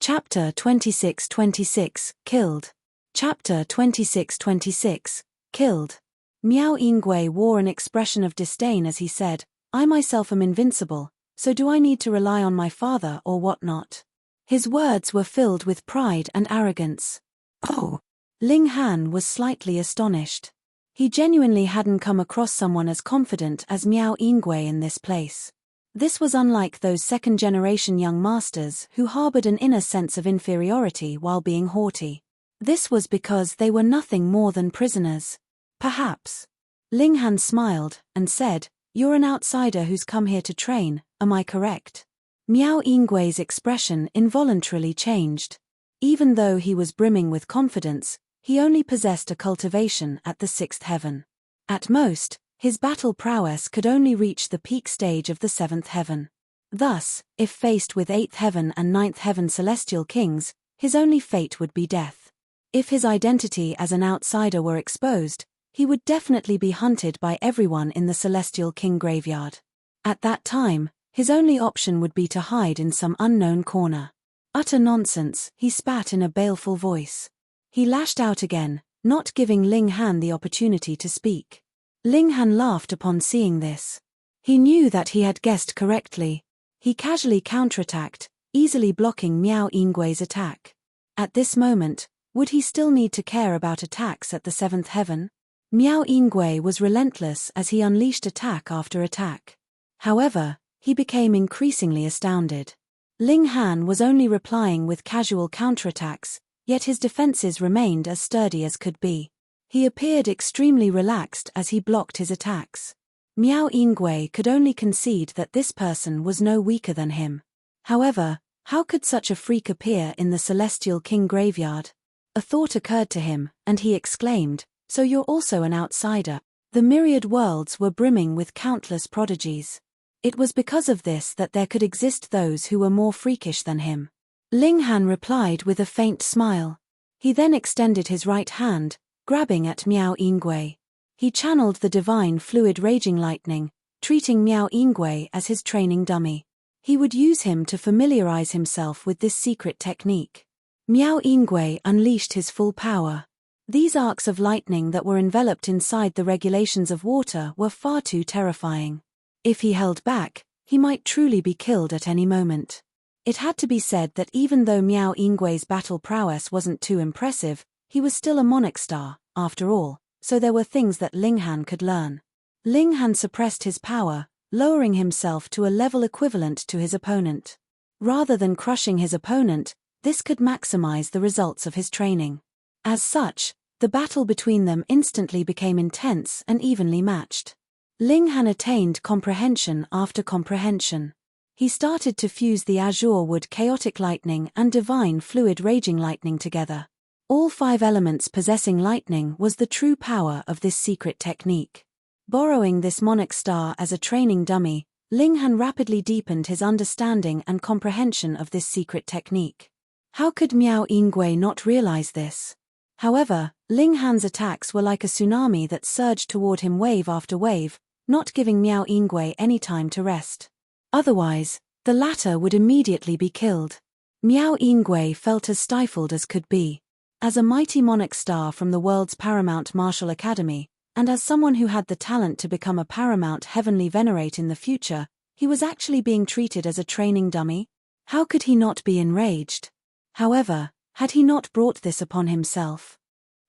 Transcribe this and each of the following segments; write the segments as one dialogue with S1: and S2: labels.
S1: Chapter 26-26, Killed. Chapter 26-26, Killed. Miao Yingui wore an expression of disdain as he said, "I myself am invincible, so do I need to rely on my father or what not?" His words were filled with pride and arrogance. Oh! Ling Han was slightly astonished. He genuinely hadn't come across someone as confident as Miao Yingui in this place. This was unlike those second-generation young masters who harbored an inner sense of inferiority while being haughty. This was because they were nothing more than prisoners. Perhaps. Ling Han smiled and said, "You're an outsider who's come here to train, am I correct?" Miao Yingui's expression involuntarily changed. Even though he was brimming with confidence, he only possessed a cultivation at the sixth heaven. At most, his battle prowess could only reach the peak stage of the seventh heaven. Thus, if faced with eighth heaven and ninth heaven celestial kings, his only fate would be death. If his identity as an outsider were exposed, he would definitely be hunted by everyone in the celestial king graveyard. At that time, his only option would be to hide in some unknown corner. Utter nonsense, he spat in a baleful voice. He lashed out again, not giving Ling Han the opportunity to speak. Ling Han laughed upon seeing this. He knew that he had guessed correctly. He casually counterattacked, easily blocking Miao Yingui's attack. At this moment, would he still need to care about attacks at the seventh heaven? Miao Yingui was relentless as he unleashed attack after attack. However, he became increasingly astounded. Ling Han was only replying with casual counterattacks, yet his defenses remained as sturdy as could be. He appeared extremely relaxed as he blocked his attacks. Miao Yingui could only concede that this person was no weaker than him. However, how could such a freak appear in the Celestial King graveyard? A thought occurred to him, and he exclaimed, "So you're also an outsider." The myriad worlds were brimming with countless prodigies. It was because of this that there could exist those who were more freakish than him. Ling Han replied with a faint smile. He then extended his right hand, grabbing at Miao Yingui. He channeled the divine fluid raging lightning, treating Miao Yingui as his training dummy. He would use him to familiarize himself with this secret technique. Miao Yingui unleashed his full power. These arcs of lightning that were enveloped inside the regulations of water were far too terrifying. If he held back, he might truly be killed at any moment. It had to be said that even though Miao Yingui's battle prowess wasn't too impressive, he was still a monarch star, after all, so there were things that Ling Han could learn. Ling Han suppressed his power, lowering himself to a level equivalent to his opponent. Rather than crushing his opponent, this could maximize the results of his training. As such, the battle between them instantly became intense and evenly matched. Ling Han attained comprehension after comprehension. He started to fuse the azure wood chaotic lightning and divine fluid raging lightning together. All 5 elements possessing lightning was the true power of this secret technique. Borrowing this monarch star as a training dummy, Ling Han rapidly deepened his understanding and comprehension of this secret technique. How could Miao Yingui not realize this? However, Ling Han's attacks were like a tsunami that surged toward him wave after wave, not giving Miao Yingui any time to rest. Otherwise, the latter would immediately be killed. Miao Yingui felt as stifled as could be. As a mighty monarch star from the world's paramount martial academy, and as someone who had the talent to become a paramount heavenly venerate in the future, he was actually being treated as a training dummy? How could he not be enraged? However, had he not brought this upon himself?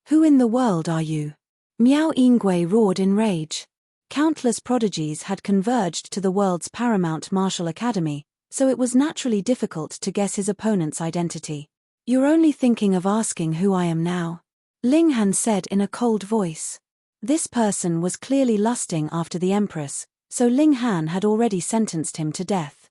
S1: "Who in the world are you?" Miao Yingui roared in rage. Countless prodigies had converged to the world's paramount martial academy, so it was naturally difficult to guess his opponent's identity. "You're only thinking of asking who I am now," Ling Han said in a cold voice. This person was clearly lusting after the Empress, so Ling Han had already sentenced him to death.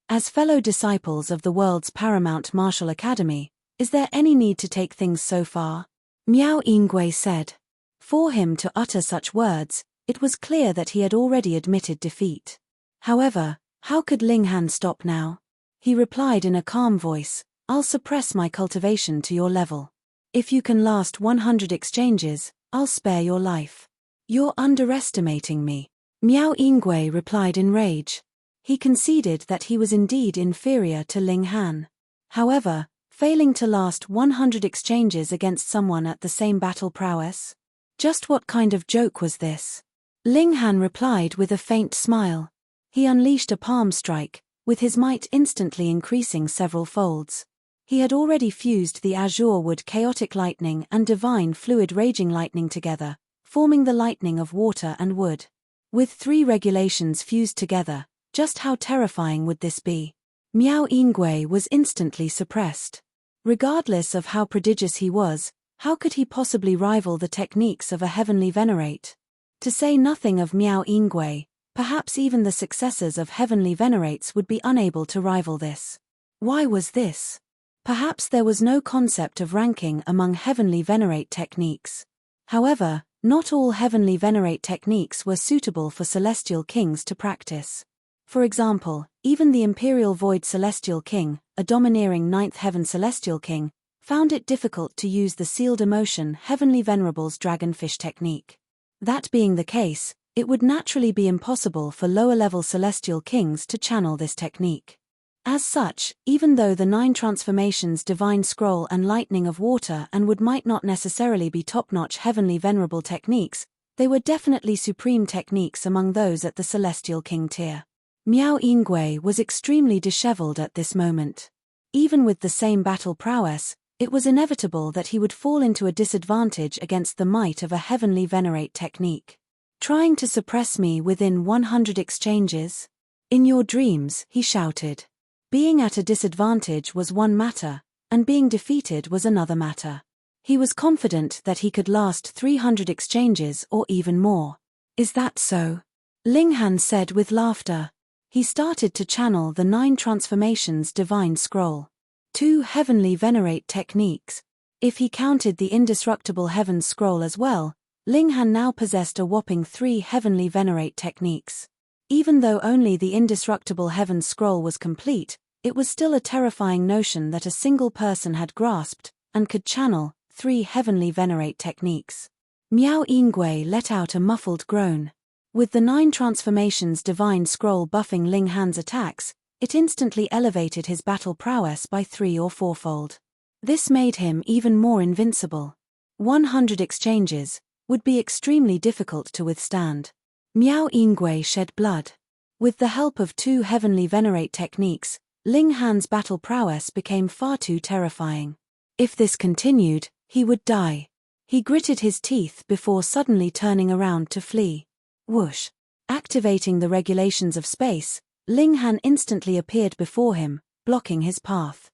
S1: As fellow disciples of the world's paramount martial academy, is there any need to take things so far? Miao Yingui said. For him to utter such words, it was clear that he had already admitted defeat. However, how could Ling Han stop now? He replied in a calm voice, "I'll suppress my cultivation to your level. If you can last 100 exchanges, I'll spare your life." "You're underestimating me," Miao Yingui replied in rage. He conceded that he was indeed inferior to Ling Han. However, failing to last 100 exchanges against someone at the same battle prowess? Just what kind of joke was this? Ling Han replied with a faint smile. He unleashed a palm strike, with his might instantly increasing several folds. He had already fused the azure wood chaotic lightning and divine fluid raging lightning together, forming the lightning of water and wood. With 3 regulations fused together, just how terrifying would this be? Miao Yingui was instantly suppressed. Regardless of how prodigious he was, how could he possibly rival the techniques of a heavenly venerate? To say nothing of Miao Yingui, perhaps even the successors of heavenly venerates would be unable to rival this. Why was this? Perhaps there was no concept of ranking among heavenly venerate techniques. However, not all heavenly venerate techniques were suitable for celestial kings to practice. For example, even the Imperial Void Celestial King, a domineering ninth heaven celestial king, found it difficult to use the sealed emotion Heavenly Venerable's dragonfish technique. That being the case, it would naturally be impossible for lower-level celestial kings to channel this technique. As such, even though the 9 transformations Divine Scroll and Lightning of Water and Wood might not necessarily be top-notch Heavenly Venerable techniques, they were definitely supreme techniques among those at the Celestial King tier. Miao Yingui was extremely disheveled at this moment. Even with the same battle prowess, it was inevitable that he would fall into a disadvantage against the might of a Heavenly Venerate technique. Trying to suppress me within 100 exchanges? In your dreams, he shouted. Being at a disadvantage was one matter, and being defeated was another matter. He was confident that he could last 300 exchanges or even more. Is that so? Ling Han said with laughter. He started to channel the 9 transformations Divine Scroll. 2 Heavenly Venerate techniques. If he counted the indestructible Heaven Scroll as well, Ling Han now possessed a whopping 3 Heavenly Venerate techniques. Even though only the indestructible Heaven Scroll was complete, it was still a terrifying notion that a single person had grasped, and could channel, 3 Heavenly Venerate techniques. Miao Yingui let out a muffled groan. With the 9 transformations Divine Scroll buffing Ling Han's attacks, it instantly elevated his battle prowess by 3 or 4-fold. This made him even more invincible. 100 exchanges would be extremely difficult to withstand. Miao Yingui shed blood. With the help of 2 Heavenly Venerate techniques, Ling Han's battle prowess became far too terrifying. If this continued, he would die. He gritted his teeth before suddenly turning around to flee. Whoosh! Activating the regulations of space, Ling Han instantly appeared before him, blocking his path.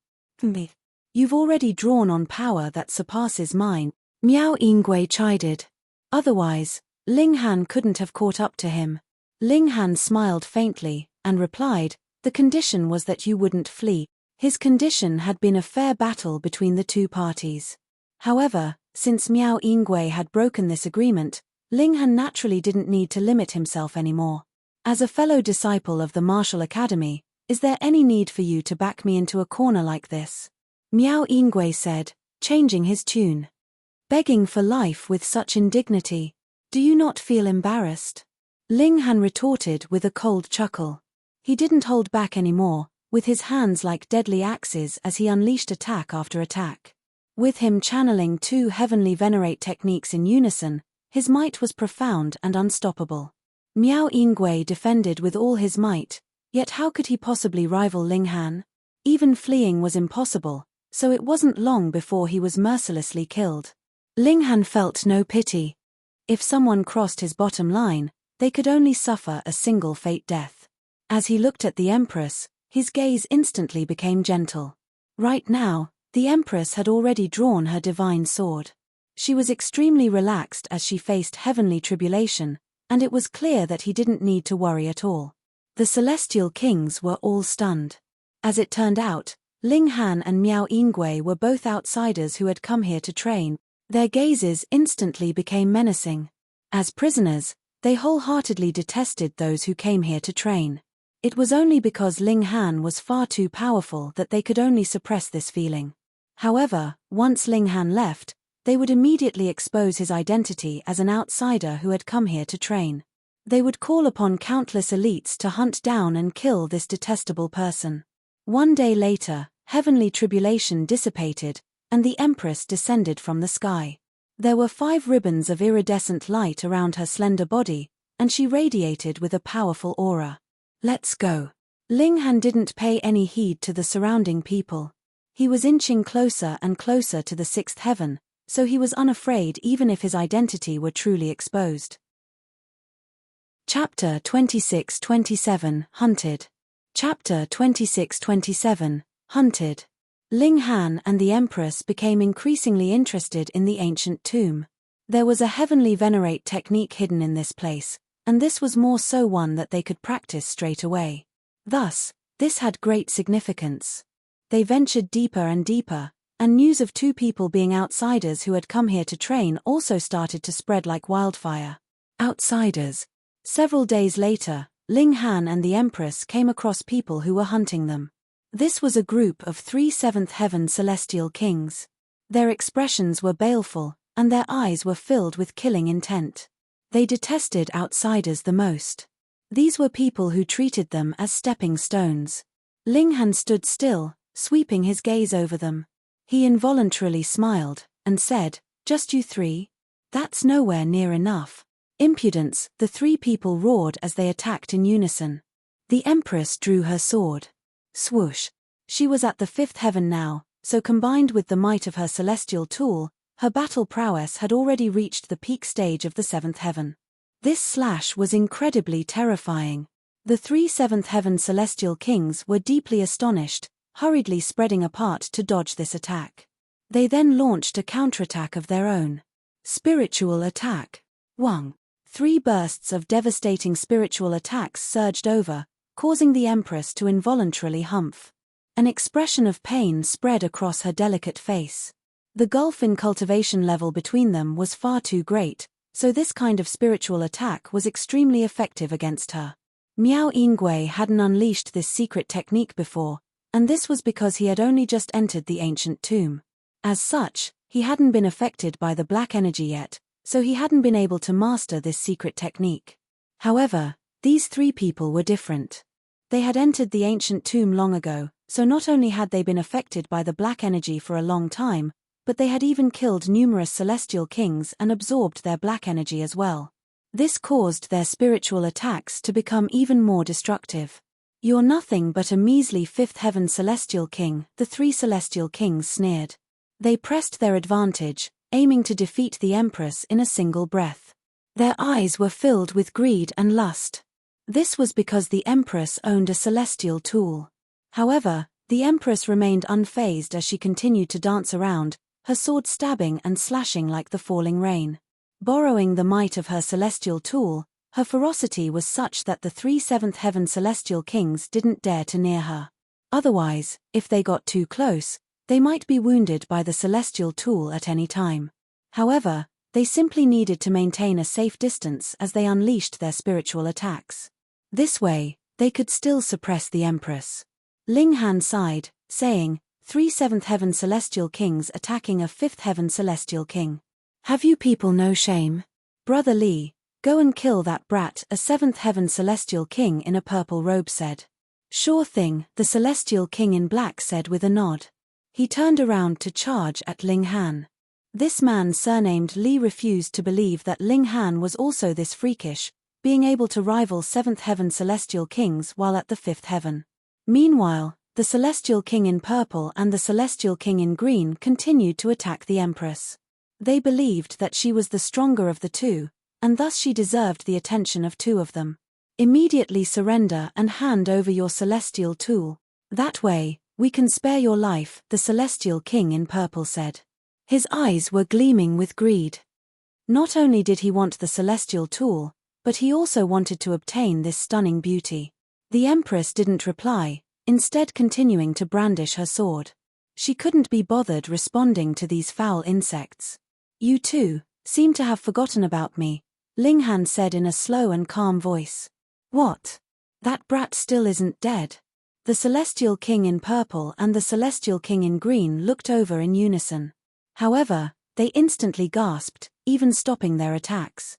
S1: You've already drawn on power that surpasses mine, Miao Yingui chided. Otherwise, Ling Han couldn't have caught up to him. Ling Han smiled faintly, and replied, the condition was that you wouldn't flee. His condition had been a fair battle between the 2 parties. However, since Miao Yingui had broken this agreement, Ling Han naturally didn't need to limit himself anymore. As a fellow disciple of the Martial Academy, is there any need for you to back me into a corner like this? Miao Yingui said, changing his tune. Begging for life with such indignity. Do you not feel embarrassed? Ling Han retorted with a cold chuckle. He didn't hold back anymore, with his hands like deadly axes as he unleashed attack after attack. With him channeling 2 Heavenly Venerate techniques in unison, his might was profound and unstoppable. Miao Yingui defended with all his might, yet how could he possibly rival Ling Han? Even fleeing was impossible, so it wasn't long before he was mercilessly killed. Ling Han felt no pity. If someone crossed his bottom line, they could only suffer a single fate death. As he looked at the Empress, his gaze instantly became gentle. Right now, the Empress had already drawn her divine sword. She was extremely relaxed as she faced heavenly tribulation, and it was clear that he didn't need to worry at all. The Celestial Kings were all stunned. As it turned out, Ling Han and Miao Yingui were both outsiders who had come here to train. Their gazes instantly became menacing. As prisoners, they wholeheartedly detested those who came here to train. It was only because Ling Han was far too powerful that they could only suppress this feeling. However, once Ling Han left, they would immediately expose his identity as an outsider who had come here to train. They would call upon countless elites to hunt down and kill this detestable person. One day later, heavenly tribulation dissipated, and the Empress descended from the sky. There were 5 ribbons of iridescent light around her slender body, and she radiated with a powerful aura. "Let's go." Ling Han didn't pay any heed to the surrounding people. He was inching closer and closer to the 6th heaven, so he was unafraid even if his identity were truly exposed. Chapter 26-27, Hunted. Chapter 26-27, Hunted. Ling Han and the Empress became increasingly interested in the ancient tomb. There was a heavenly venerate technique hidden in this place, and this was more so one that they could practice straight away. Thus, this had great significance. They ventured deeper and deeper, and news of 2 people being outsiders who had come here to train also started to spread like wildfire. Outsiders. Several days later, Ling Han and the Empress came across people who were hunting them. This was a group of 3 7th heaven celestial kings. Their expressions were baleful, and their eyes were filled with killing intent. They detested outsiders the most. These were people who treated them as stepping stones. Ling Han stood still, sweeping his gaze over them. He involuntarily smiled, and said, "Just you 3? That's nowhere near enough." "Impudence," the 3 people roared as they attacked in unison. The Empress drew her sword. Swoosh. She was at the 5th heaven now, so combined with the might of her celestial tool, her battle prowess had already reached the peak stage of the 7th heaven. This slash was incredibly terrifying. The 3 7th heaven celestial kings were deeply astonished, hurriedly spreading apart to dodge this attack. They then launched a counterattack of their own. Spiritual attack. Wang. 3 bursts of devastating spiritual attacks surged over, causing the Empress to involuntarily humph. An expression of pain spread across her delicate face. The gulf in cultivation level between them was far too great, so this kind of spiritual attack was extremely effective against her. Miao Yingui hadn't unleashed this secret technique before, and this was because he had only just entered the ancient tomb. As such, he hadn't been affected by the black energy yet, so he hadn't been able to master this secret technique. However, these 3 people were different. They had entered the ancient tomb long ago, so not only had they been affected by the black energy for a long time, but they had even killed numerous celestial kings and absorbed their black energy as well. This caused their spiritual attacks to become even more destructive. "You're nothing but a measly 5th heaven celestial king," the 3 celestial kings sneered. They pressed their advantage, aiming to defeat the Empress in a single breath. Their eyes were filled with greed and lust. This was because the Empress owned a celestial tool. However, the Empress remained unfazed as she continued to dance around, her sword stabbing and slashing like the falling rain. Borrowing the might of her celestial tool, her ferocity was such that the 3 7th heaven celestial kings didn't dare to near her. Otherwise, if they got too close, they might be wounded by the celestial tool at any time. However, they simply needed to maintain a safe distance as they unleashed their spiritual attacks. This way, they could still suppress the Empress. Ling Han sighed, saying, 3 7th heaven celestial kings attacking a 5th heaven celestial king. "Have you people no shame? Brother Li, go and kill that brat," a 7th heaven celestial king in a purple robe said. "Sure thing," the celestial king in black said with a nod. He turned around to charge at Ling Han. This man surnamed Li refused to believe that Ling Han was also this freakish, being able to rival 7th heaven celestial kings while at the 5th heaven. Meanwhile, the celestial king in purple and the celestial king in green continued to attack the Empress. They believed that she was the stronger of the 2, and thus she deserved the attention of 2 of them. "Immediately surrender and hand over your celestial tool. That way, we can spare your life," the celestial king in purple said. His eyes were gleaming with greed. Not only did he want the celestial tool, but he also wanted to obtain this stunning beauty. The Empress didn't reply, instead continuing to brandish her sword. She couldn't be bothered responding to these foul insects. "You two seem to have forgotten about me," Ling Han said in a slow and calm voice. "What? That brat still isn't dead?" The celestial king in purple and the celestial king in green looked over in unison. However, they instantly gasped, even stopping their attacks.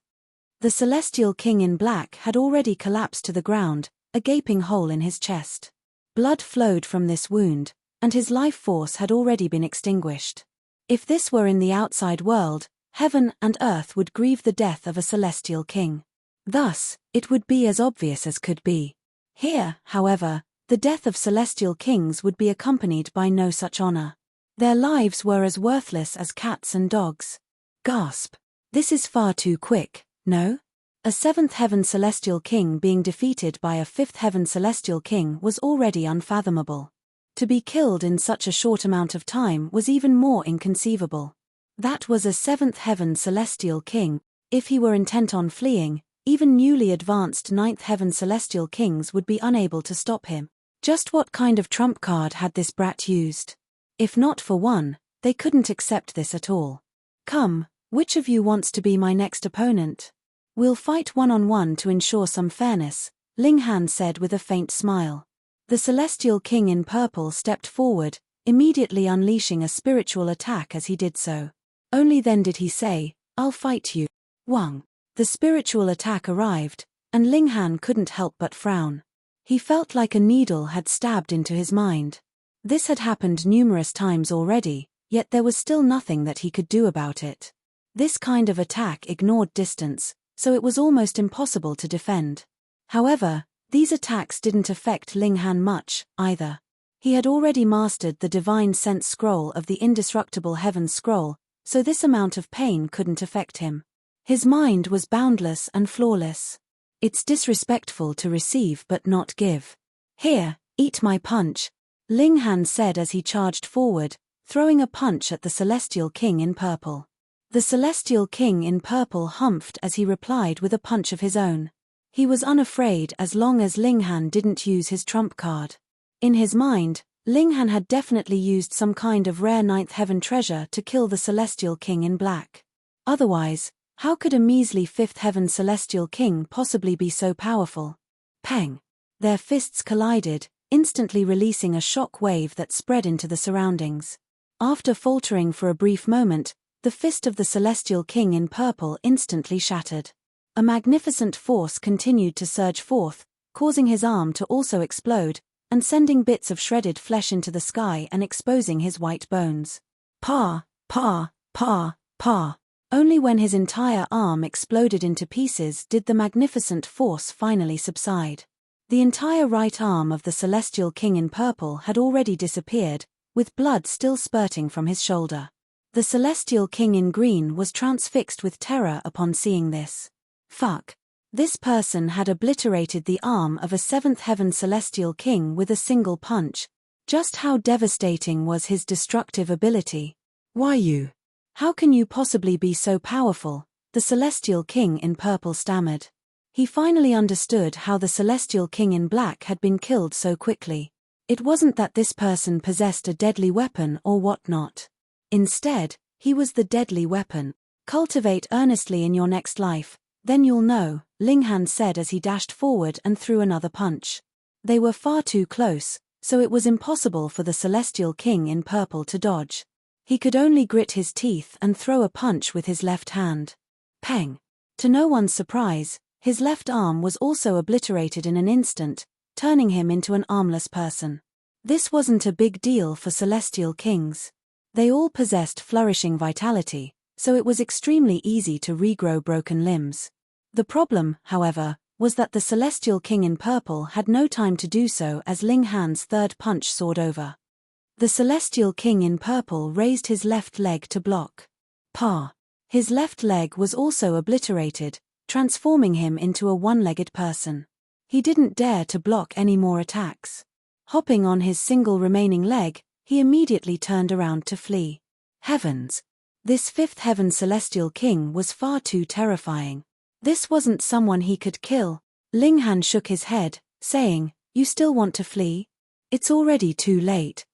S1: The celestial king in black had already collapsed to the ground, a gaping hole in his chest. Blood flowed from this wound, and his life force had already been extinguished. If this were in the outside world, heaven and earth would grieve the death of a celestial king. Thus, it would be as obvious as could be. Here, however, the death of celestial kings would be accompanied by no such honor. Their lives were as worthless as cats and dogs. Gasp. This is far too quick, no? A seventh heaven celestial king being defeated by a fifth heaven celestial king was already unfathomable. To be killed in such a short amount of time was even more inconceivable. That was a seventh heaven celestial king. If he were intent on fleeing, even newly advanced ninth heaven celestial kings would be unable to stop him. Just what kind of trump card had this brat used? If not for one, they couldn't accept this at all. Come, which of you wants to be my next opponent? We'll fight one-on-one to ensure some fairness, Ling Han said with a faint smile. The celestial king in purple stepped forward, immediately unleashing a spiritual attack as he did so. Only then did he say, "I'll fight you." Wang. The spiritual attack arrived, and Ling Han couldn't help but frown. He felt like a needle had stabbed into his mind. This had happened numerous times already, yet there was still nothing that he could do about it. This kind of attack ignored distance, so it was almost impossible to defend. However, these attacks didn't affect Ling Han much, either. He had already mastered the divine sense scroll of the indestructible heaven scroll, so this amount of pain couldn't affect him. His mind was boundless and flawless. It's disrespectful to receive but not give. Here, eat my punch, Ling Han said as he charged forward, throwing a punch at the celestial king in purple. The celestial king in purple humphed as he replied with a punch of his own. He was unafraid as long as Ling Han didn't use his trump card. In his mind, Ling Han had definitely used some kind of rare ninth heaven treasure to kill the celestial king in black. Otherwise, how could a measly fifth heaven celestial king possibly be so powerful? Pang! Their fists collided, instantly releasing a shock wave that spread into the surroundings. After faltering for a brief moment, the fist of the celestial king in purple instantly shattered. A magnificent force continued to surge forth, causing his arm to also explode, and sending bits of shredded flesh into the sky and exposing his white bones. Pa, pa, pa, pa. Only when his entire arm exploded into pieces did the magnificent force finally subside. The entire right arm of the celestial king in purple had already disappeared, with blood still spurting from his shoulder. The celestial king in green was transfixed with terror upon seeing this. Fuck. This person had obliterated the arm of a seventh heaven celestial king with a single punch. Just how devastating was his destructive ability? Why you? How can you possibly be so powerful? The celestial king in purple stammered. He finally understood how the celestial king in black had been killed so quickly. It wasn't that this person possessed a deadly weapon or whatnot. Instead, he was the deadly weapon. Cultivate earnestly in your next life, then you'll know, Ling Han said as he dashed forward and threw another punch. They were far too close, so it was impossible for the celestial king in purple to dodge. He could only grit his teeth and throw a punch with his left hand. Peng! To no one's surprise, his left arm was also obliterated in an instant, turning him into an armless person. This wasn't a big deal for celestial kings. They all possessed flourishing vitality, so it was extremely easy to regrow broken limbs. The problem, however, was that the celestial king in purple had no time to do so as Ling Han's third punch soared over. The celestial king in purple raised his left leg to block. Pa! His left leg was also obliterated, transforming him into a one-legged person. He didn't dare to block any more attacks. Hopping on his single remaining leg, he immediately turned around to flee. Heavens! This fifth heaven celestial king was far too terrifying. This wasn't someone he could kill. Ling Han shook his head, saying, "You still want to flee? It's already too late."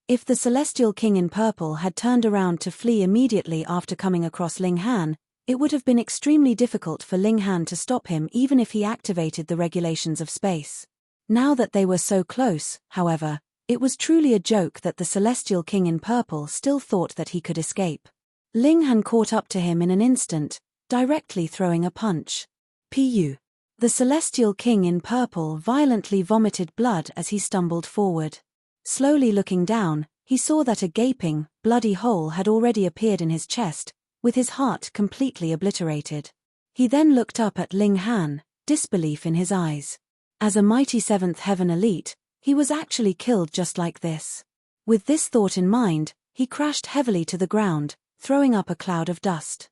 S1: If the celestial king in purple had turned around to flee immediately after coming across Ling Han, it would have been extremely difficult for Ling Han to stop him even if he activated the regulations of space. Now that they were so close, however, it was truly a joke that the celestial king in purple still thought that he could escape. Ling Han caught up to him in an instant, directly throwing a punch. Pu. The celestial king in purple violently vomited blood as he stumbled forward. Slowly looking down, he saw that a gaping, bloody hole had already appeared in his chest, with his heart completely obliterated. He then looked up at Ling Han, disbelief in his eyes. As a mighty 7th Heaven elite, he was actually killed just like this. With this thought in mind, he crashed heavily to the ground, throwing up a cloud of dust.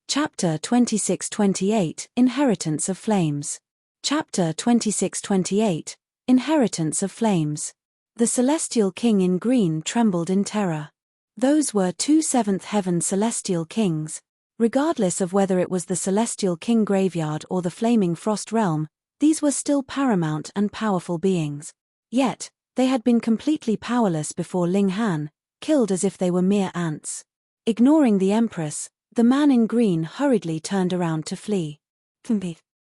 S1: Chapter 26-28, Inheritance of Flames. Chapter 26-28, Inheritance of Flames. The Celestial King in green trembled in terror. Those were 2 7th Heaven Celestial Kings. Regardless of whether it was the Celestial King Graveyard or the Flaming Frost Realm, these were still paramount and powerful beings. Yet, they had been completely powerless before Ling Han, killed as if they were mere ants. Ignoring the Empress, the man in green hurriedly turned around to flee.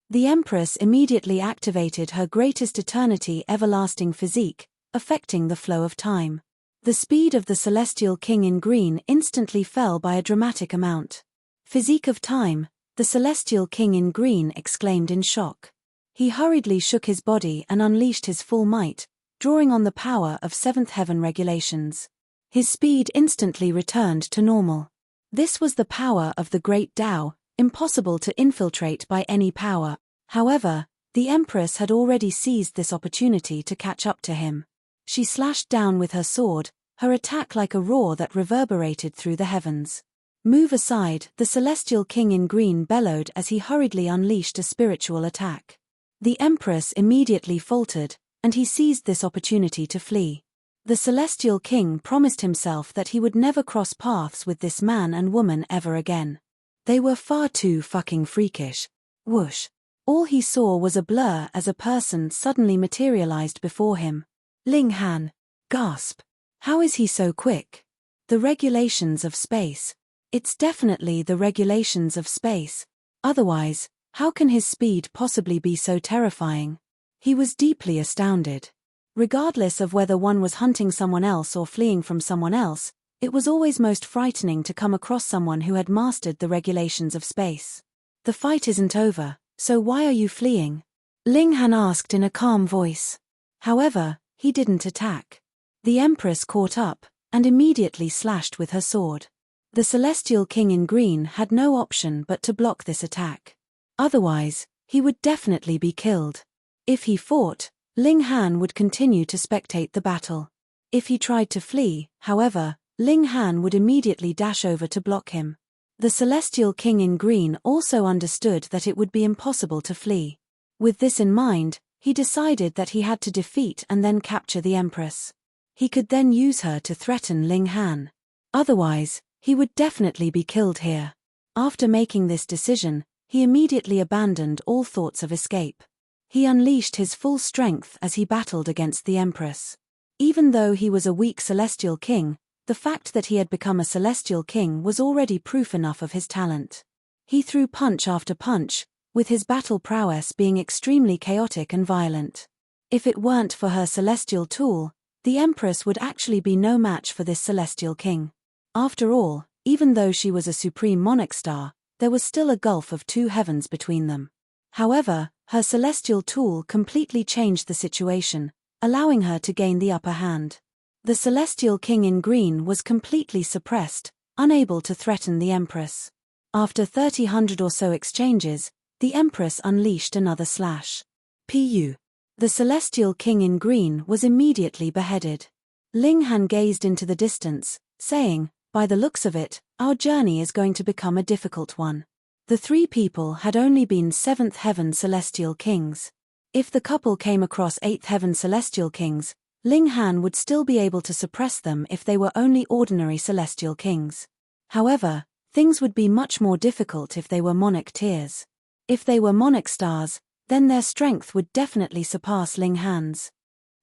S1: The Empress immediately activated her greatest eternity everlasting physique, affecting the flow of time. The speed of the Celestial King in green instantly fell by a dramatic amount. Physique of time, the Celestial King in green exclaimed in shock. He hurriedly shook his body and unleashed his full might, drawing on the power of 7th Heaven regulations. His speed instantly returned to normal. This was the power of the Great Tao, impossible to infiltrate by any power. However, the Empress had already seized this opportunity to catch up to him. She slashed down with her sword, her attack like a roar that reverberated through the heavens. Move aside, the Celestial King in green bellowed as he hurriedly unleashed a spiritual attack. The Empress immediately faltered, and he seized this opportunity to flee. The Celestial King promised himself that he would never cross paths with this man and woman ever again. They were far too fucking freakish. Whoosh. All he saw was a blur as a person suddenly materialized before him. Ling Han. Gasp. How is he so quick? The regulations of space. It's definitely the regulations of space. Otherwise, how can his speed possibly be so terrifying? He was deeply astounded. Regardless of whether one was hunting someone else or fleeing from someone else, it was always most frightening to come across someone who had mastered the regulations of space. The fight isn't over, so why are you fleeing? Ling Han asked in a calm voice. However, he didn't attack. The Empress caught up, and immediately slashed with her sword. The Celestial King in green had no option but to block this attack. Otherwise, he would definitely be killed. If he fought, Ling Han would continue to spectate the battle. If he tried to flee, however, Ling Han would immediately dash over to block him. The Celestial King in green also understood that it would be impossible to flee. With this in mind, he decided that he had to defeat and then capture the Empress. He could then use her to threaten Ling Han. Otherwise, he would definitely be killed here. After making this decision, he immediately abandoned all thoughts of escape. He unleashed his full strength as he battled against the Empress. Even though he was a weak Celestial King, the fact that he had become a Celestial King was already proof enough of his talent. He threw punch after punch, with his battle prowess being extremely chaotic and violent. If it weren't for her celestial tool, the Empress would actually be no match for this Celestial King. After all, even though she was a supreme monarch star, there was still a gulf of 2 heavens between them. However, her celestial tool completely changed the situation, allowing her to gain the upper hand. The Celestial King in green was completely suppressed, unable to threaten the Empress. After 300 or so exchanges, the Empress unleashed another slash. Pu. The Celestial King in green was immediately beheaded. Ling Han gazed into the distance, saying, "By the looks of it, our journey is going to become a difficult one." The 3 people had only been 7th Heaven Celestial Kings. If the couple came across 8th Heaven Celestial Kings, Ling Han would still be able to suppress them if they were only ordinary Celestial Kings. However, things would be much more difficult if they were monarch tiers. If they were monarch stars, then their strength would definitely surpass Ling Han's.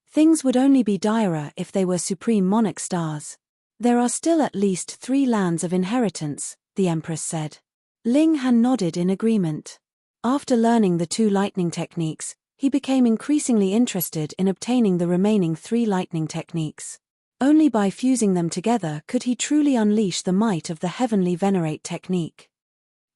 S1: Things would only be direr if they were supreme monarch stars. There are still at least 3 lands of inheritance, the Empress said. Ling Han nodded in agreement. After learning the 2 lightning techniques, he became increasingly interested in obtaining the remaining 3 lightning techniques. Only by fusing them together could he truly unleash the might of the heavenly venerate technique.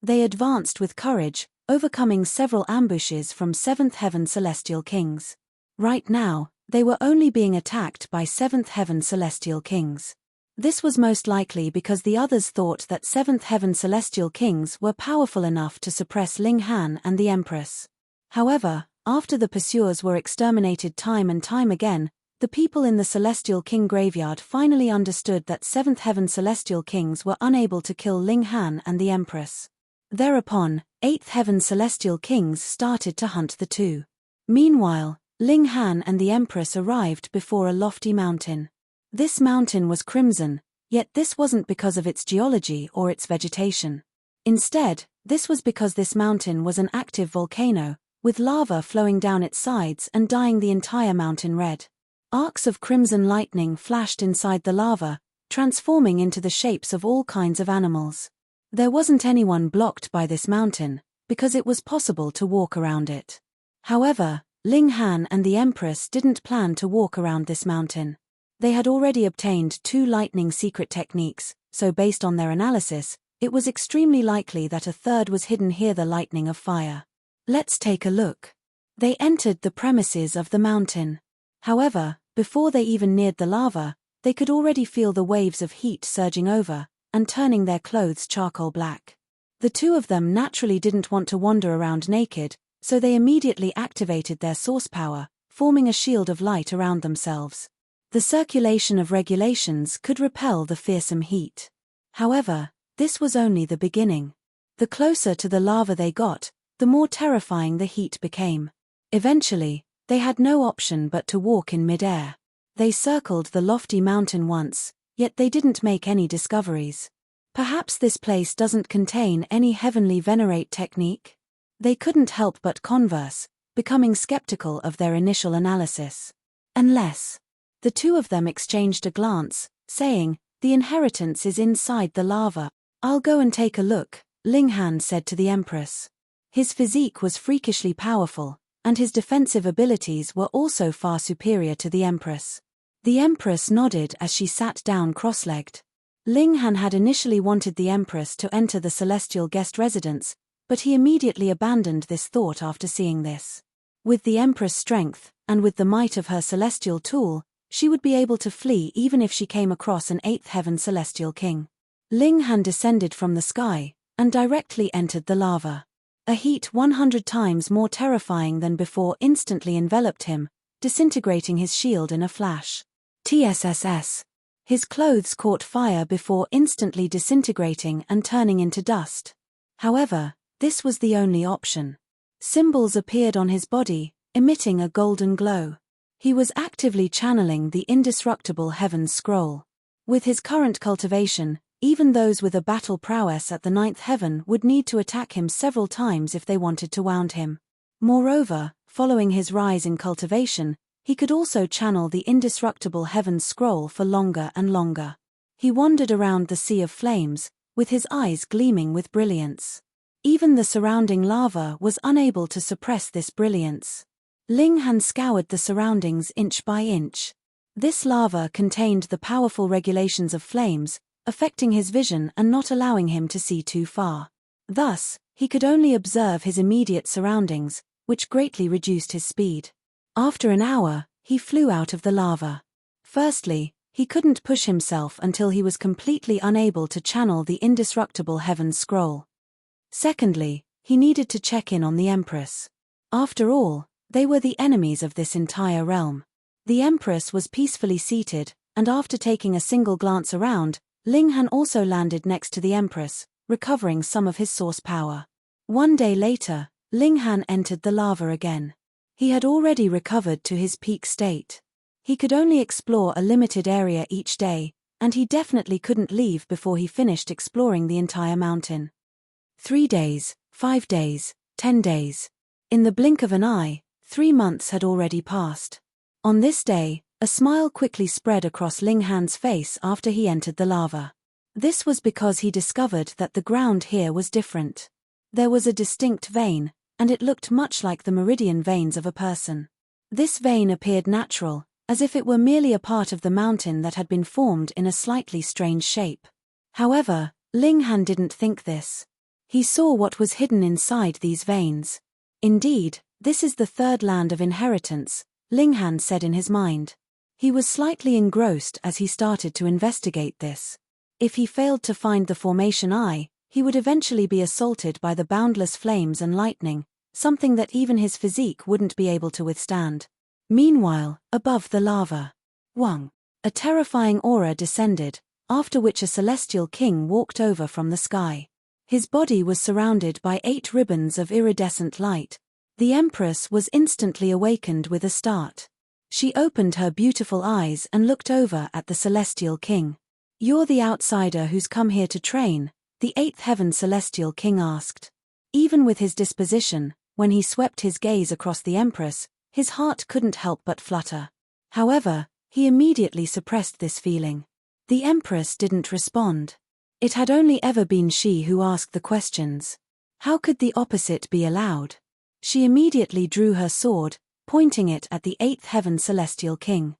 S1: They advanced with courage, overcoming several ambushes from 7th Heaven Celestial Kings. Right now, They were only being attacked by seventh heaven celestial kings. This was most likely because the others thought that seventh heaven celestial kings were powerful enough to suppress Ling Han and the Empress. However, after the pursuers were exterminated time and time again, the people in the Celestial King graveyard finally understood that seventh heaven celestial kings were unable to kill Ling Han and the Empress. Thereupon, eighth heaven celestial kings started to hunt the two. Meanwhile, Ling Han and the Empress arrived before a lofty mountain. This mountain was crimson, yet this wasn't because of its geology or its vegetation. Instead, this was because this mountain was an active volcano, with lava flowing down its sides and dyeing the entire mountain red. Arcs of crimson lightning flashed inside the lava, transforming into the shapes of all kinds of animals. There wasn't anyone blocked by this mountain, because it was possible to walk around it. However, Ling Han and the Empress didn't plan to walk around this mountain. They had already obtained 2 lightning secret techniques, so based on their analysis, it was extremely likely that a third was hidden here, the lightning of fire. Let's take a look. They entered the premises of the mountain. However, before they even neared the lava, they could already feel the waves of heat surging over, and turning their clothes charcoal black. The two of them naturally didn't want to wander around naked, so they immediately activated their source power, forming a shield of light around themselves. The circulation of regulations could repel the fearsome heat. However, this was only the beginning. The closer to the lava they got, the more terrifying the heat became. Eventually, they had no option but to walk in mid-air. They circled the lofty mountain once, yet they didn't make any discoveries. Perhaps this place doesn't contain any heavenly venerate technique? They couldn't help but converse, becoming skeptical of their initial analysis. Unless. The two of them exchanged a glance, saying, "The inheritance is inside the lava." "I'll go and take a look," Ling Han said to the Empress. His physique was freakishly powerful, and his defensive abilities were also far superior to the Empress. The Empress nodded as she sat down cross-legged. Ling Han had initially wanted the Empress to enter the celestial guest residence, but he immediately abandoned this thought after seeing this. With the Empress' strength, and with the might of her celestial tool, she would be able to flee even if she came across an 8th heaven celestial king. Ling Han descended from the sky, and directly entered the lava. A heat 100 times more terrifying than before instantly enveloped him, disintegrating his shield in a flash. TSSS. His clothes caught fire before instantly disintegrating and turning into dust. However, this was the only option. Symbols appeared on his body, emitting a golden glow. He was actively channeling the indestructible Heaven's Scroll. With his current cultivation, even those with a battle prowess at the 9th heaven would need to attack him several times if they wanted to wound him. Moreover, following his rise in cultivation, he could also channel the indestructible Heaven's Scroll for longer and longer. He wandered around the sea of flames, with his eyes gleaming with brilliance. Even the surrounding lava was unable to suppress this brilliance. Ling Han scoured the surroundings inch by inch. This lava contained the powerful regulations of flames, affecting his vision and not allowing him to see too far. Thus, he could only observe his immediate surroundings, which greatly reduced his speed. After an hour, he flew out of the lava. Firstly, he couldn't push himself until he was completely unable to channel the indestructible Heaven's Scroll. Secondly, he needed to check in on the Empress. After all, they were the enemies of this entire realm. The Empress was peacefully seated, and after taking a single glance around, Ling Han also landed next to the Empress, recovering some of his source power. One day later, Ling Han entered the lava again. He had already recovered to his peak state. He could only explore a limited area each day, and he definitely couldn't leave before he finished exploring the entire mountain. 3 days, 5 days, 10 days. In the blink of an eye, 3 months had already passed. On this day, a smile quickly spread across Ling Han's face after he entered the lava. This was because he discovered that the ground here was different. There was a distinct vein, and it looked much like the meridian veins of a person. This vein appeared natural, as if it were merely a part of the mountain that had been formed in a slightly strange shape. However, Ling Han didn't think this. He saw what was hidden inside these veins. Indeed, this is the 3rd land of inheritance, Ling Han said in his mind. He was slightly engrossed as he started to investigate this. If he failed to find the formation eye, he would eventually be assaulted by the boundless flames and lightning, something that even his physique wouldn't be able to withstand. Meanwhile, above the lava, Wang. A terrifying aura descended, after which a celestial king walked over from the sky. His body was surrounded by 8 ribbons of iridescent light. The Empress was instantly awakened with a start. She opened her beautiful eyes and looked over at the celestial king. "You're the outsider who's come here to train?" the 8th heaven celestial king asked. Even with his disposition, when he swept his gaze across the Empress, his heart couldn't help but flutter. However, he immediately suppressed this feeling. The Empress didn't respond. It had only ever been she who asked the questions. How could the opposite be allowed? She immediately drew her sword, pointing it at the 8th heaven celestial king.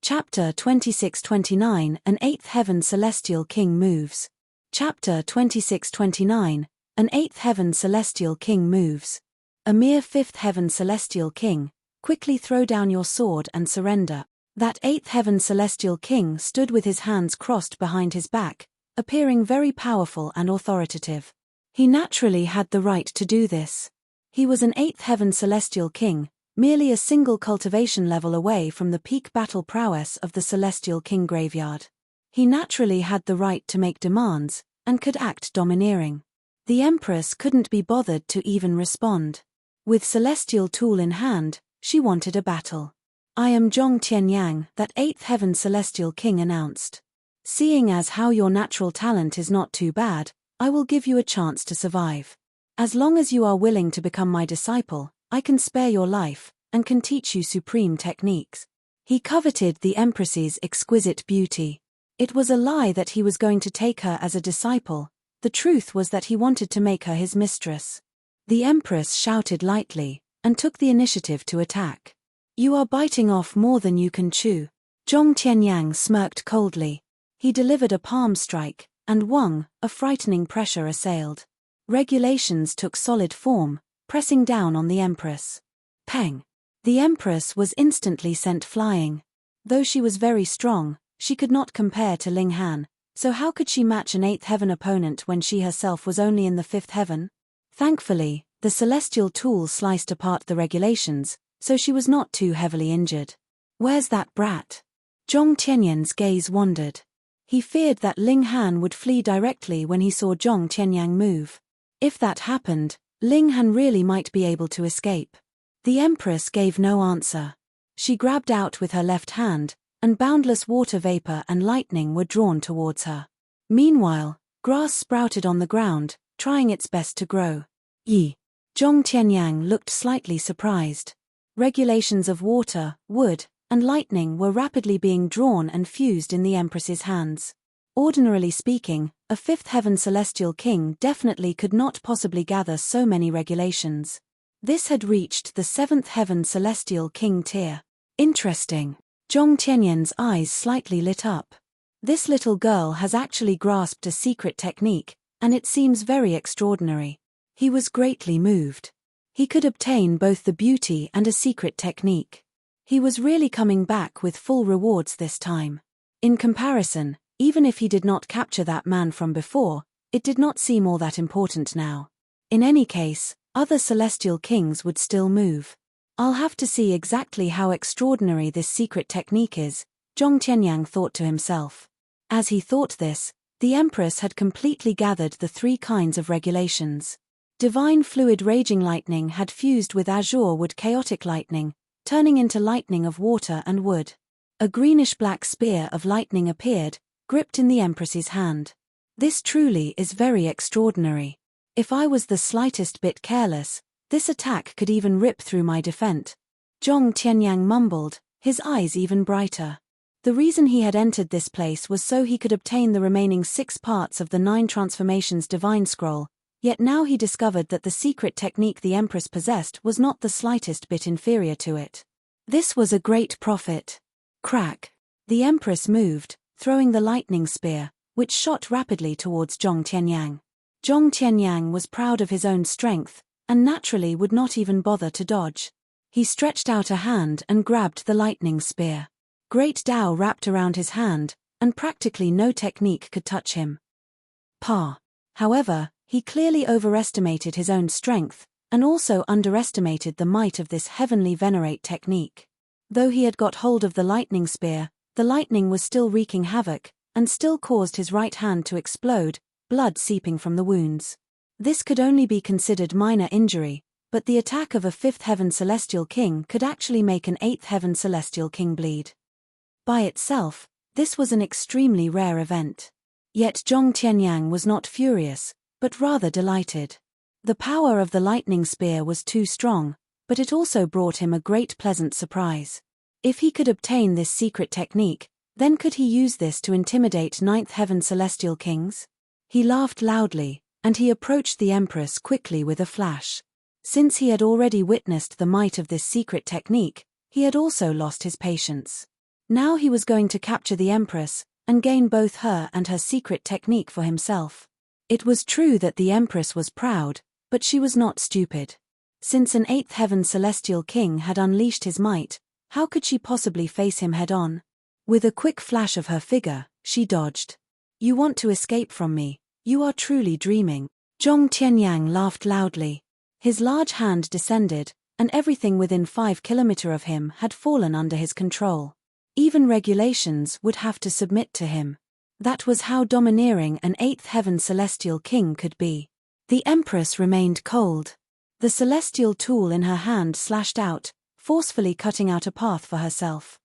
S1: Chapter 26-29 An 8th heaven celestial king moves. Chapter 26-29 An 8th heaven celestial king moves. A mere 5th heaven celestial king, quickly throw down your sword and surrender. That 8th heaven celestial king stood with his hands crossed behind his back, appearing very powerful and authoritative. He naturally had the right to do this. He was an 8th heaven celestial king, merely a single cultivation level away from the peak battle prowess of the celestial king graveyard. He naturally had the right to make demands, and could act domineering. The Empress couldn't be bothered to even respond. With celestial tool in hand, she wanted a battle. "I am Zhong Tianyang," that 8th heaven celestial king announced. "Seeing as how your natural talent is not too bad, I will give you a chance to survive. As long as you are willing to become my disciple, I can spare your life, and can teach you supreme techniques." He coveted the Empress's exquisite beauty. It was a lie that he was going to take her as a disciple. The truth was that he wanted to make her his mistress. The Empress shouted lightly, and took the initiative to attack. "You are biting off more than you can chew." Zhong Tianyang smirked coldly. He delivered a palm strike, and Wang, a frightening pressure assailed. Regulations took solid form, pressing down on the Empress. Peng! The Empress was instantly sent flying. Though she was very strong, she could not compare to Ling Han, so how could she match an 8th heaven opponent when she herself was only in the 5th heaven? Thankfully, the celestial tool sliced apart the regulations, so she was not too heavily injured. "Where's that brat?" Zhong Tianyang's gaze wandered. He feared that Ling Han would flee directly when he saw Zhong Tianyang move. If that happened, Ling Han really might be able to escape. The Empress gave no answer. She grabbed out with her left hand, and boundless water vapor and lightning were drawn towards her. Meanwhile, grass sprouted on the ground, trying its best to grow. Yi. Zhong Tianyang looked slightly surprised. Regulations of water, wood, and lightning were rapidly being drawn and fused in the Empress's hands. Ordinarily speaking, a 5th heaven celestial king definitely could not possibly gather so many regulations. This had reached the 7th heaven celestial king tier. Interesting. Zhong Tianyang's eyes slightly lit up. This little girl has actually grasped a secret technique, and it seems very extraordinary. He was greatly moved. He could obtain both the beauty and a secret technique. He was really coming back with full rewards this time. In comparison, even if he did not capture that man from before, it did not seem all that important now. In any case, other celestial kings would still move. "I'll have to see exactly how extraordinary this secret technique is," Zhong Tianyang thought to himself. As he thought this, the Empress had completely gathered the 3 kinds of regulations. Divine fluid raging lightning had fused with azure wood chaotic lightning, turning into lightning of water and wood. A greenish-black spear of lightning appeared, gripped in the Empress's hand. "This truly is very extraordinary. If I was the slightest bit careless, this attack could even rip through my defense." Zhong Tianyang mumbled, his eyes even brighter. The reason he had entered this place was so he could obtain the remaining 6 parts of the 9 transformations divine scroll, yet now he discovered that the secret technique the Empress possessed was not the slightest bit inferior to it. This was a great profit. Crack! The Empress moved, throwing the lightning spear, which shot rapidly towards Zhong Tianyang. Zhong Tianyang was proud of his own strength, and naturally would not even bother to dodge. He stretched out a hand and grabbed the lightning spear. Great Tao wrapped around his hand, and practically no technique could touch him. However, he clearly overestimated his own strength, and also underestimated the might of this heavenly venerate technique. Though he had got hold of the lightning spear, the lightning was still wreaking havoc, and still caused his right hand to explode, blood seeping from the wounds. This could only be considered minor injury, but the attack of a 5th heaven celestial king could actually make an 8th heaven celestial king bleed. By itself, this was an extremely rare event. Yet Zhong Tianyang was not furious, but rather delighted. The power of the lightning spear was too strong, but it also brought him a great pleasant surprise. If he could obtain this secret technique, then could he use this to intimidate 9th heaven celestial kings? He laughed loudly, and he approached the Empress quickly with a flash. Since he had already witnessed the might of this secret technique, he had also lost his patience. Now he was going to capture the Empress, and gain both her and her secret technique for himself. It was true that the Empress was proud, but she was not stupid. Since an 8th heaven celestial king had unleashed his might, how could she possibly face him head-on? With a quick flash of her figure, she dodged. "You want to escape from me? You are truly dreaming." Zhong Tianyang laughed loudly. His large hand descended, and everything within 5 kilometers of him had fallen under his control. Even regulations would have to submit to him. That was how domineering an 8th heaven celestial king could be. The Empress remained cold. The celestial tool in her hand slashed out, forcefully cutting out a path for herself.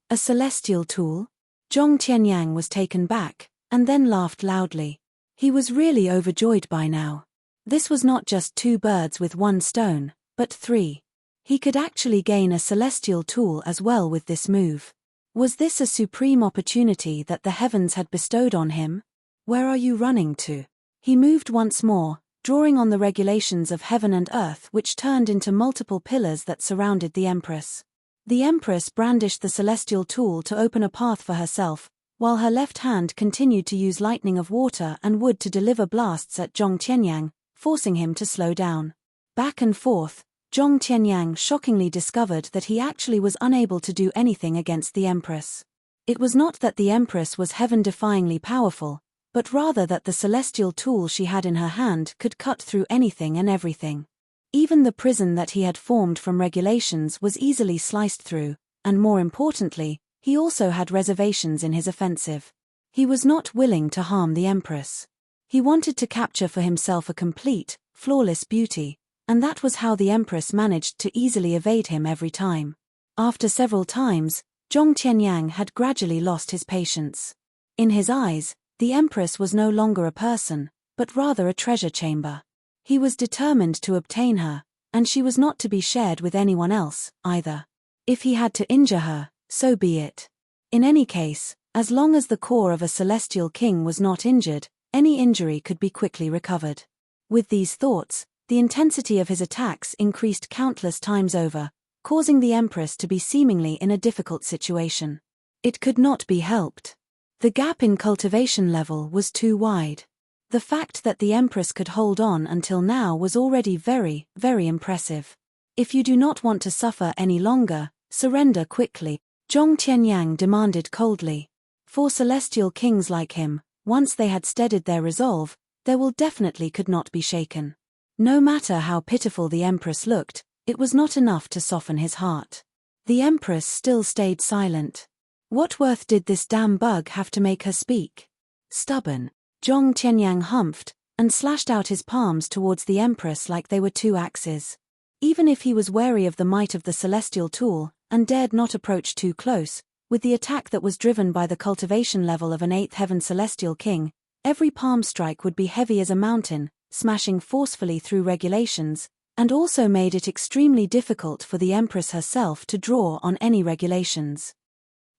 S1: A celestial tool? Zhong Tianyang was taken back, and then laughed loudly. He was really overjoyed by now. This was not just 2 birds with 1 stone, but 3. He could actually gain a celestial tool as well with this move. Was this a supreme opportunity that the heavens had bestowed on him? Where are you running to? He moved once more, drawing on the regulations of heaven and earth, which turned into multiple pillars that surrounded the Empress. The Empress brandished the celestial tool to open a path for herself, while her left hand continued to use lightning of water and wood to deliver blasts at Zhong Tianyang, forcing him to slow down. Back and forth, Zhong Tianyang shockingly discovered that he actually was unable to do anything against the Empress. It was not that the Empress was heaven-defyingly powerful, but rather that the celestial tool she had in her hand could cut through anything and everything. Even the prison that he had formed from regulations was easily sliced through, and more importantly, he also had reservations in his offensive. He was not willing to harm the Empress. He wanted to capture for himself a complete, flawless beauty, and that was how the Empress managed to easily evade him every time. After several times, Zhong Tianyang had gradually lost his patience. In his eyes, the Empress was no longer a person, but rather a treasure chamber. He was determined to obtain her, and she was not to be shared with anyone else, either. If he had to injure her, so be it. In any case, as long as the core of a celestial king was not injured, any injury could be quickly recovered. With these thoughts, the intensity of his attacks increased countless times over, causing the Empress to be seemingly in a difficult situation. It could not be helped. The gap in cultivation level was too wide. The fact that the Empress could hold on until now was already very, very impressive. If you do not want to suffer any longer, surrender quickly, Zhong Tianyang demanded coldly. For celestial kings like him, once they had steadied their resolve, their will definitely could not be shaken. No matter how pitiful the Empress looked, it was not enough to soften his heart. The Empress still stayed silent. What worth did this damn bug have to make her speak? Stubborn. Zhong Tianyang humphed, and slashed out his palms towards the Empress like they were 2 axes. Even if he was wary of the might of the celestial tool, and dared not approach too close, with the attack that was driven by the cultivation level of an 8th heaven celestial king, every palm strike would be heavy as a mountain, smashing forcefully through regulations, and also made it extremely difficult for the Empress herself to draw on any regulations.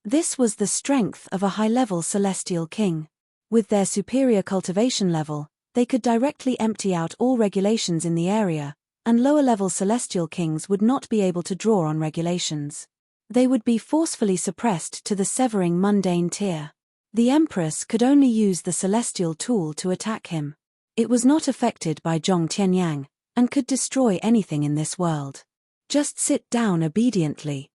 S1: This was the strength of a high-level celestial king. With their superior cultivation level, they could directly empty out all regulations in the area, and lower-level celestial kings would not be able to draw on regulations. They would be forcefully suppressed to the severing mundane tier. The Empress could only use the celestial tool to attack him. It was not affected by Zhong Tianyang, and could destroy anything in this world. Just sit down obediently.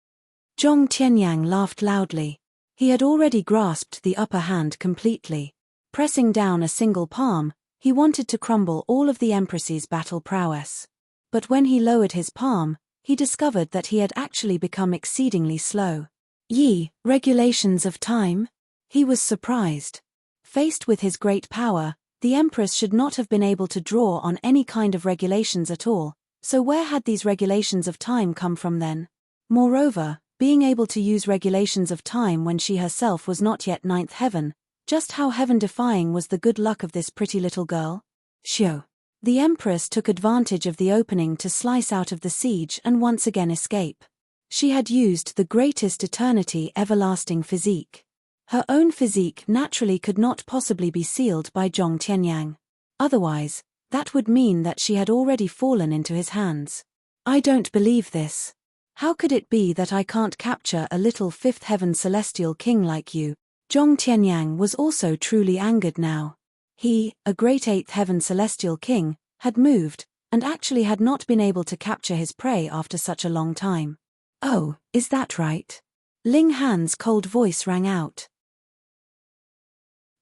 S1: Zhong Tianyang laughed loudly. He had already grasped the upper hand completely. Pressing down a single palm, he wanted to crumble all of the Empress's battle prowess. But when he lowered his palm, he discovered that he had actually become exceedingly slow. Regulations of time? He was surprised. Faced with his great power, the Empress should not have been able to draw on any kind of regulations at all, so where had these regulations of time come from then? Moreover, being able to use regulations of time when she herself was not yet ninth heaven, just how heaven-defying was the good luck of this pretty little girl? Shio. The Empress took advantage of the opening to slice out of the siege and once again escape. She had used the greatest eternity everlasting physique. Her own physique naturally could not possibly be sealed by Zhong Tianyang. Otherwise, that would mean that she had already fallen into his hands. I don't believe this. How could it be that I can't capture a little fifth heaven celestial king like you? Zhong Tianyang was also truly angered now. He, a great eighth heaven celestial king, had moved, and actually had not been able to capture his prey after such a long time. Oh, is that right? Ling Han's cold voice rang out.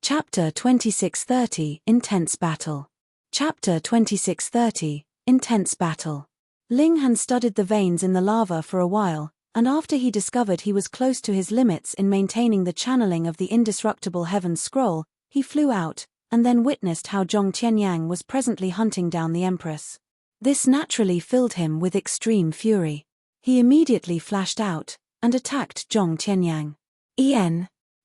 S1: Chapter 2630, Intense Battle. Chapter 2630, Intense Battle. Ling Han studied the veins in the lava for a while, and after he discovered he was close to his limits in maintaining the channeling of the indestructible heaven scroll, he flew out, and then witnessed how Zhong Tianyang was presently hunting down the Empress. This naturally filled him with extreme fury. He immediately flashed out, and attacked Zhong Tianyang.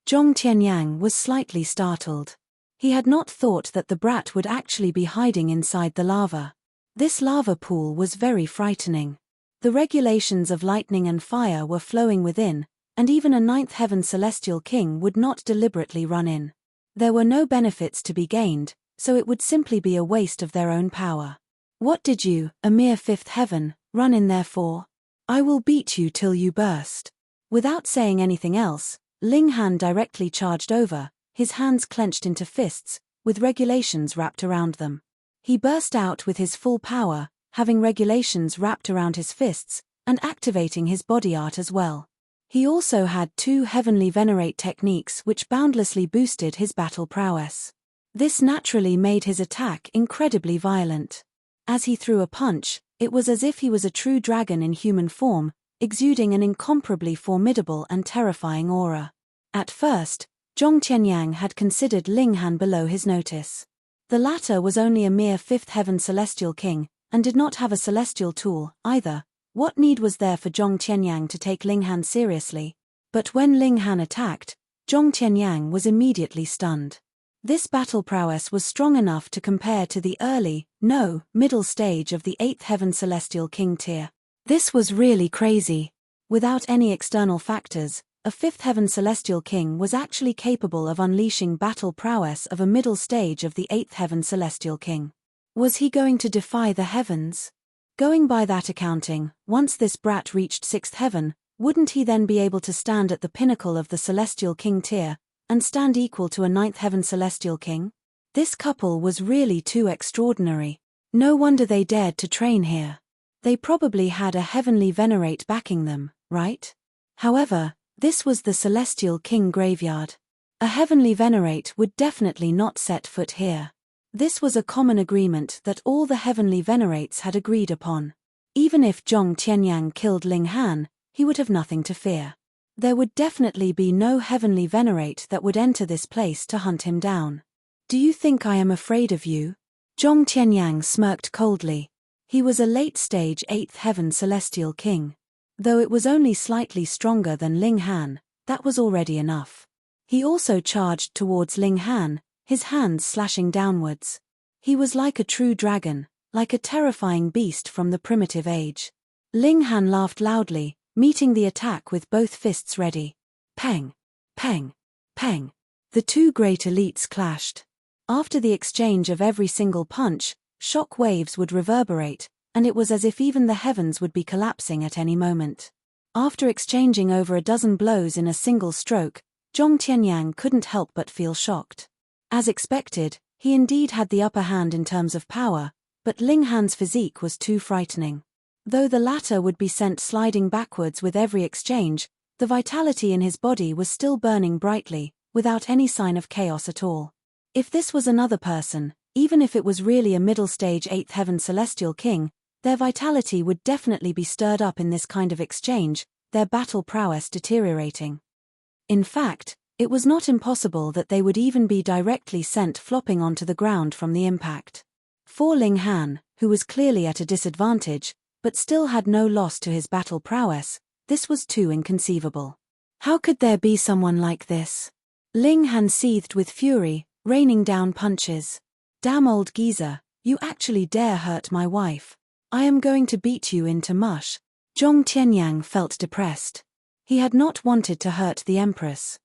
S1: Zhong Tianyang was slightly startled. He had not thought that the brat would actually be hiding inside the lava. This lava pool was very frightening. The regulations of lightning and fire were flowing within, and even a ninth heaven celestial king would not deliberately run in. There were no benefits to be gained, so it would simply be a waste of their own power. What did you, a mere fifth heaven, run in there for? I will beat you till you burst. Without saying anything else, Ling Han directly charged over, his hands clenched into fists, with regulations wrapped around them. He burst out with his full power, having regulations wrapped around his fists, and activating his body art as well. He also had two heavenly venerate techniques which boundlessly boosted his battle prowess. This naturally made his attack incredibly violent. As he threw a punch, it was as if he was a true dragon in human form, exuding an incomparably formidable and terrifying aura. At first, Zhong Tianyang had considered Ling Han below his notice. The latter was only a mere fifth heaven celestial king, and did not have a celestial tool, either. What need was there for Zhong Tianyang to take Ling Han seriously? But when Ling Han attacked, Zhong Tianyang was immediately stunned. This battle prowess was strong enough to compare to the middle stage of the eighth heaven celestial king tier. This was really crazy. Without any external factors, a fifth heaven celestial king was actually capable of unleashing battle prowess of a middle stage of the eighth heaven celestial king. Was he going to defy the heavens? Going by that accounting, once this brat reached sixth heaven, wouldn't he then be able to stand at the pinnacle of the celestial king tier, and stand equal to a ninth heaven celestial king? This couple was really too extraordinary. No wonder they dared to train here. They probably had a heavenly venerate backing them, right? However, this was the celestial king graveyard. A heavenly venerate would definitely not set foot here. This was a common agreement that all the heavenly venerates had agreed upon. Even if Zhong Tianyang killed Ling Han, he would have nothing to fear. There would definitely be no heavenly venerate that would enter this place to hunt him down. Do you think I am afraid of you? Zhong Tianyang smirked coldly. He was a late-stage eighth heaven celestial king. Though it was only slightly stronger than Ling Han, that was already enough. He also charged towards Ling Han, his hands slashing downwards. He was like a true dragon, like a terrifying beast from the primitive age. Ling Han laughed loudly, meeting the attack with both fists ready. Peng! Peng! Peng! The two great elites clashed. After the exchange of every single punch, shock waves would reverberate, and it was as if even the heavens would be collapsing at any moment. After exchanging over a dozen blows in a single stroke, Zhong Tianyang couldn't help but feel shocked. As expected, he indeed had the upper hand in terms of power, but Ling Han's physique was too frightening. Though the latter would be sent sliding backwards with every exchange, the vitality in his body was still burning brightly, without any sign of chaos at all. If this was another person, even if it was really a middle-stage 8th heaven celestial king, their vitality would definitely be stirred up in this kind of exchange, their battle prowess deteriorating. In fact, it was not impossible that they would even be directly sent flopping onto the ground from the impact. For Ling Han, who was clearly at a disadvantage, but still had no loss to his battle prowess, this was too inconceivable. How could there be someone like this? Ling Han seethed with fury, raining down punches. Damn old geezer, you actually dare hurt my wife. I am going to beat you into mush. Zhong Tianyang felt depressed. He had not wanted to hurt the Empress.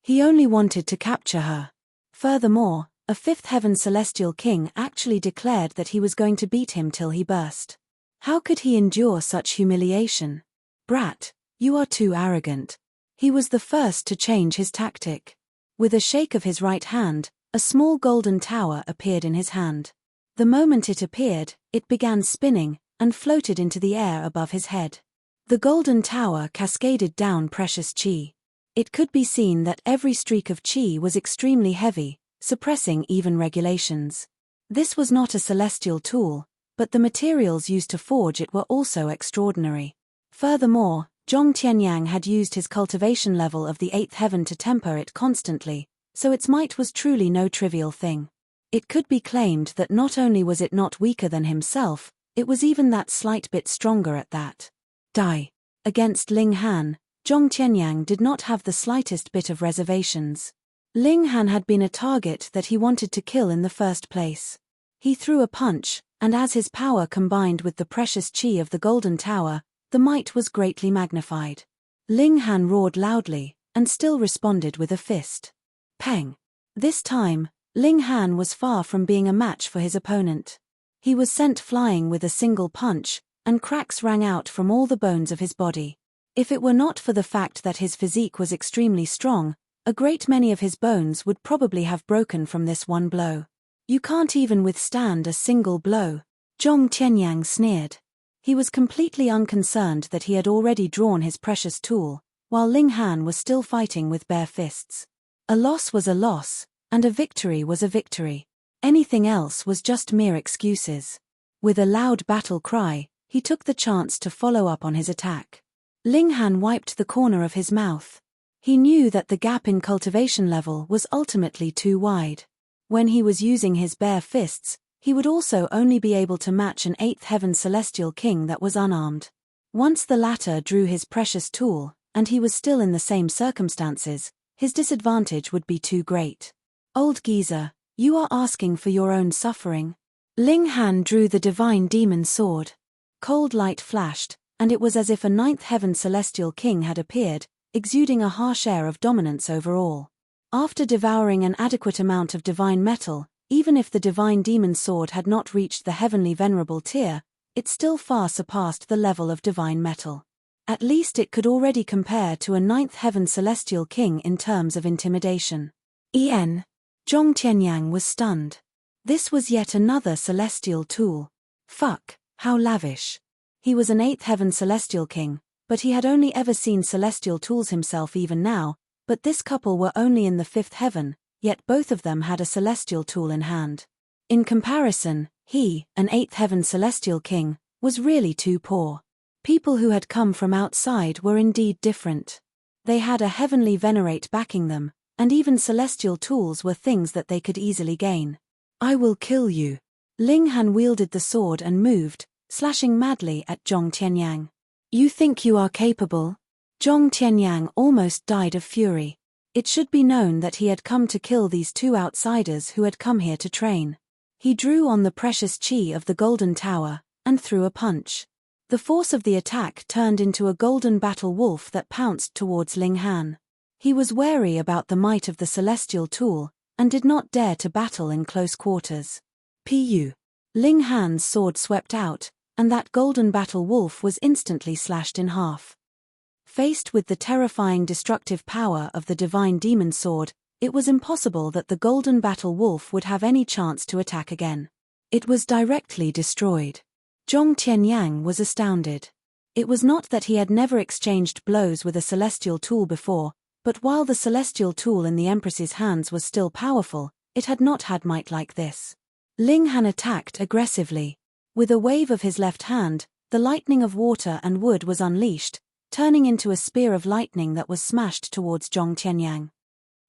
S1: He only wanted to capture her. Furthermore, a 5th heaven celestial king actually declared that he was going to beat him till he burst. How could he endure such humiliation? Brat, you are too arrogant. He was the first to change his tactic. With a shake of his right hand, a small golden tower appeared in his hand. The moment it appeared, it began spinning, and floated into the air above his head. The golden tower cascaded down precious chi. It could be seen that every streak of chi was extremely heavy, suppressing even regulations. This was not a celestial tool, but the materials used to forge it were also extraordinary. Furthermore, Zhong Tianyang had used his cultivation level of the 8th heaven to temper it constantly, so its might was truly no trivial thing. It could be claimed that not only was it not weaker than himself, it was even that slight bit stronger at that. Die. Against Ling Han, Zhong Tianyang did not have the slightest bit of reservations. Ling Han had been a target that he wanted to kill in the first place. He threw a punch, and as his power combined with the precious chi of the golden tower, the might was greatly magnified. Ling Han roared loudly, and still responded with a fist. Peng. This time, Ling Han was far from being a match for his opponent. He was sent flying with a single punch, and cracks rang out from all the bones of his body. If it were not for the fact that his physique was extremely strong, a great many of his bones would probably have broken from this one blow. You can't even withstand a single blow. Zhong Tianyang sneered. He was completely unconcerned that he had already drawn his precious tool, while Ling Han was still fighting with bare fists. A loss was a loss, and a victory was a victory. Anything else was just mere excuses. With a loud battle cry, he took the chance to follow up on his attack. Ling Han wiped the corner of his mouth. He knew that the gap in cultivation level was ultimately too wide. When he was using his bare fists, he would also only be able to match an 8th heaven celestial king that was unarmed. Once the latter drew his precious tool, and he was still in the same circumstances, his disadvantage would be too great. Old geezer, you are asking for your own suffering. Ling Han drew the divine demon sword. Cold light flashed, and it was as if a 9th heaven celestial king had appeared, exuding a harsh air of dominance over all. After devouring an adequate amount of divine metal, even if the divine demon sword had not reached the heavenly venerable tier, it still far surpassed the level of divine metal. At least it could already compare to a 9th heaven celestial king in terms of intimidation. Zhong Tianyang was stunned. This was yet another celestial tool. Fuck, how lavish. He was an 8th heaven celestial king, but he had only ever seen celestial tools himself even now, but this couple were only in the 5th heaven, yet both of them had a celestial tool in hand. In comparison, he, an 8th heaven celestial king, was really too poor. People who had come from outside were indeed different. They had a heavenly venerate backing them, and even celestial tools were things that they could easily gain. I will kill you. Ling Han wielded the sword and moved, slashing madly at Zhong Tianyang. You think you are capable? Zhong Tianyang almost died of fury. It should be known that he had come to kill these two outsiders who had come here to train. He drew on the precious chi of the golden tower, and threw a punch. The force of the attack turned into a golden battle wolf that pounced towards Ling Han. He was wary about the might of the celestial tool, and did not dare to battle in close quarters. Pu. Ling Han's sword swept out, and that golden battle wolf was instantly slashed in half. Faced with the terrifying destructive power of the divine demon sword, it was impossible that the golden battle wolf would have any chance to attack again. It was directly destroyed. Zhong Tianyang was astounded. It was not that he had never exchanged blows with a celestial tool before, but while the celestial tool in the Empress's hands was still powerful, it had not had might like this. Ling Han attacked aggressively. With a wave of his left hand, the lightning of water and wood was unleashed, turning into a spear of lightning that was smashed towards Zhong Tianyang.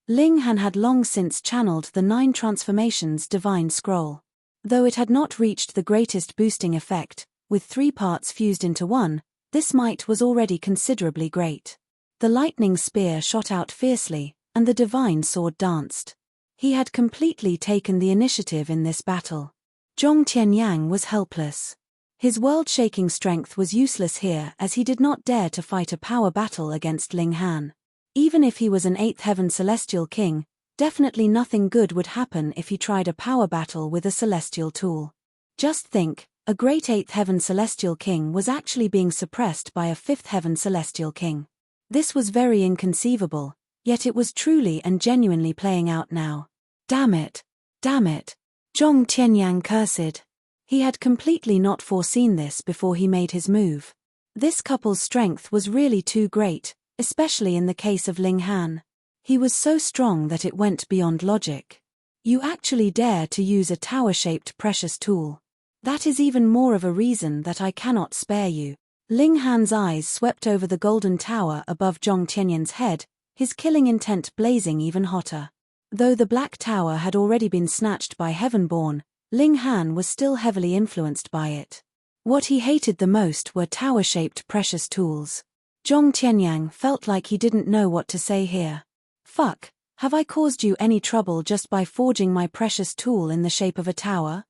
S1: Ling Han had long since channeled the 9 transformations divine scroll. Though it had not reached the greatest boosting effect, with 3 parts fused into one, this might was already considerably great. The lightning spear shot out fiercely, and the divine sword danced. He had completely taken the initiative in this battle. Zhong Tianyang was helpless. His world-shaking strength was useless here as he did not dare to fight a power battle against Ling Han. Even if he was an 8th heaven celestial king, definitely nothing good would happen if he tried a power battle with a celestial tool. Just think, a great 8th heaven celestial king was actually being suppressed by a 5th heaven celestial king. This was very inconceivable, yet it was truly and genuinely playing out now. Damn it! Damn it! Zhong Tianyang cursed. He had completely not foreseen this before he made his move. This couple's strength was really too great, especially in the case of Ling Han. He was so strong that it went beyond logic. You actually dare to use a tower-shaped precious tool. That is even more of a reason that I cannot spare you. Ling Han's eyes swept over the golden tower above Zhong Tianyang's head, his killing intent blazing even hotter. Though the black tower had already been snatched by Heavenborn, Ling Han was still heavily influenced by it. What he hated the most were tower-shaped precious tools. Zhong Tianyang felt like he didn't know what to say here. Fuck, have I caused you any trouble just by forging my precious tool in the shape of a tower?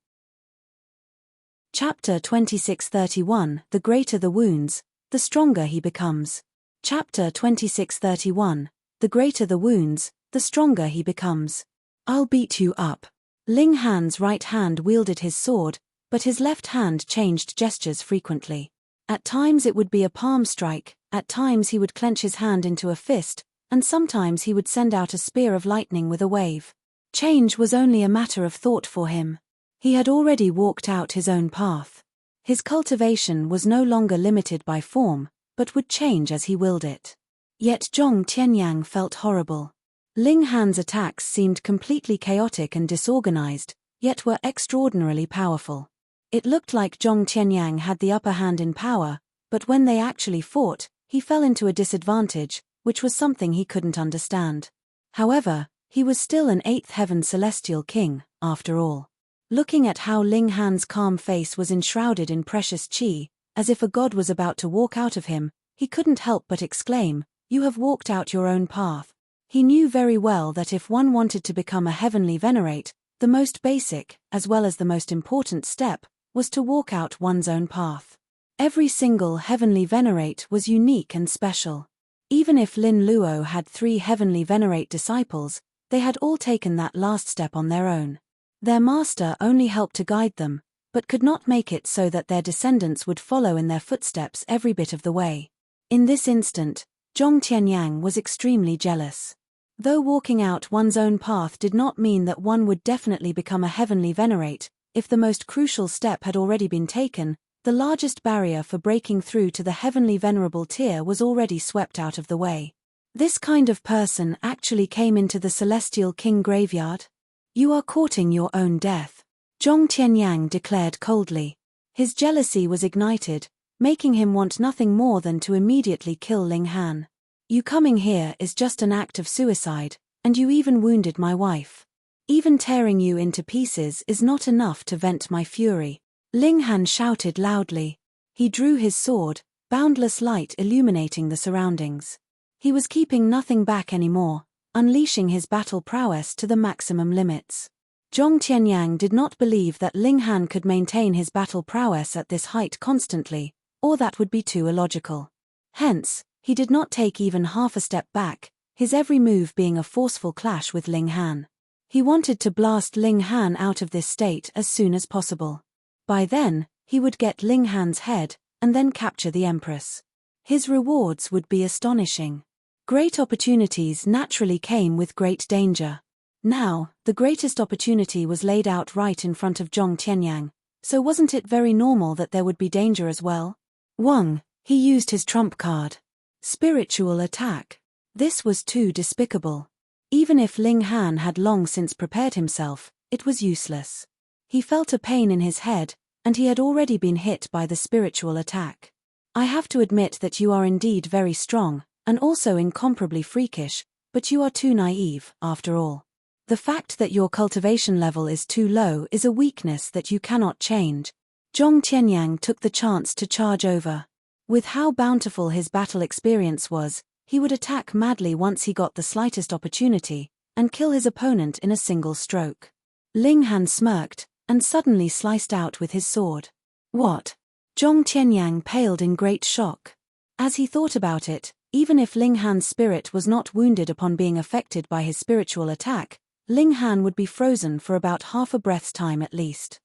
S1: Chapter 2631, The greater the wounds, the stronger he becomes. Chapter 2631, The greater the wounds, the stronger he becomes. I'll beat you up. Ling Han's right hand wielded his sword, but his left hand changed gestures frequently. At times it would be a palm strike, at times he would clench his hand into a fist, and sometimes he would send out a spear of lightning with a wave. Change was only a matter of thought for him. He had already walked out his own path. His cultivation was no longer limited by form, but would change as he willed it. Yet Zhong Tianyang felt horrible. Ling Han's attacks seemed completely chaotic and disorganized, yet were extraordinarily powerful. It looked like Zhong Tianyang had the upper hand in power, but when they actually fought, he fell into a disadvantage, which was something he couldn't understand. However, he was still an 8th heaven celestial king, after all. Looking at how Ling Han's calm face was enshrouded in precious qi, as if a god was about to walk out of him, he couldn't help but exclaim, "You have walked out your own path." He knew very well that if one wanted to become a heavenly venerate, the most basic, as well as the most important step, was to walk out one's own path. Every single heavenly venerate was unique and special. Even if Lin Luo had 3 heavenly venerate disciples, they had all taken that last step on their own. Their master only helped to guide them, but could not make it so that their descendants would follow in their footsteps every bit of the way. In this instant, Zhong Tianyang was extremely jealous. Though walking out one's own path did not mean that one would definitely become a heavenly venerate, if the most crucial step had already been taken, the largest barrier for breaking through to the heavenly venerable tier was already swept out of the way. This kind of person actually came into the celestial king graveyard? You are courting your own death, Zhong Tianyang declared coldly. His jealousy was ignited, making him want nothing more than to immediately kill Ling Han. You coming here is just an act of suicide, and you even wounded my wife. Even tearing you into pieces is not enough to vent my fury. Ling Han shouted loudly. He drew his sword, boundless light illuminating the surroundings. He was keeping nothing back anymore, unleashing his battle prowess to the maximum limits. Zhong Tianyang did not believe that Ling Han could maintain his battle prowess at this height constantly, or that would be too illogical. Hence, he did not take even half a step back, his every move being a forceful clash with Ling Han. He wanted to blast Ling Han out of this state as soon as possible. By then, he would get Ling Han's head, and then capture the Empress. His rewards would be astonishing. Great opportunities naturally came with great danger. Now, the greatest opportunity was laid out right in front of Zhong Tianyang, So wasn't it very normal that there would be danger as well? Wang, he used his trump card. Spiritual attack. This was too despicable. Even if Ling Han had long since prepared himself, it was useless. He felt a pain in his head, and he had already been hit by the spiritual attack. I have to admit that you are indeed very strong, and also incomparably freakish, but you are too naive, after all. The fact that your cultivation level is too low is a weakness that you cannot change. Zhong Qianyang took the chance to charge over. With how bountiful his battle experience was, he would attack madly once he got the slightest opportunity, and kill his opponent in a single stroke. Ling Han smirked, and suddenly sliced out with his sword. What? Zhong Qianyang paled in great shock. As he thought about it, even if Ling Han's spirit was not wounded upon being affected by his spiritual attack, Ling Han would be frozen for about half a breath's time at least.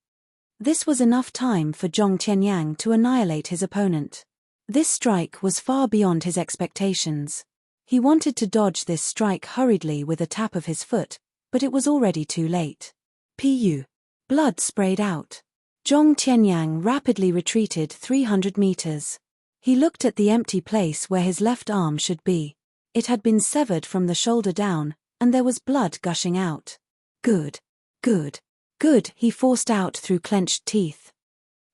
S1: This was enough time for Zhong Qianyang to annihilate his opponent. This strike was far beyond his expectations. He wanted to dodge this strike hurriedly with a tap of his foot, but it was already too late. Pu. Blood sprayed out. Zhong Qianyang rapidly retreated 300 meters. He looked at the empty place where his left arm should be. It had been severed from the shoulder down, and there was blood gushing out. Good. Good. Good, he forced out through clenched teeth.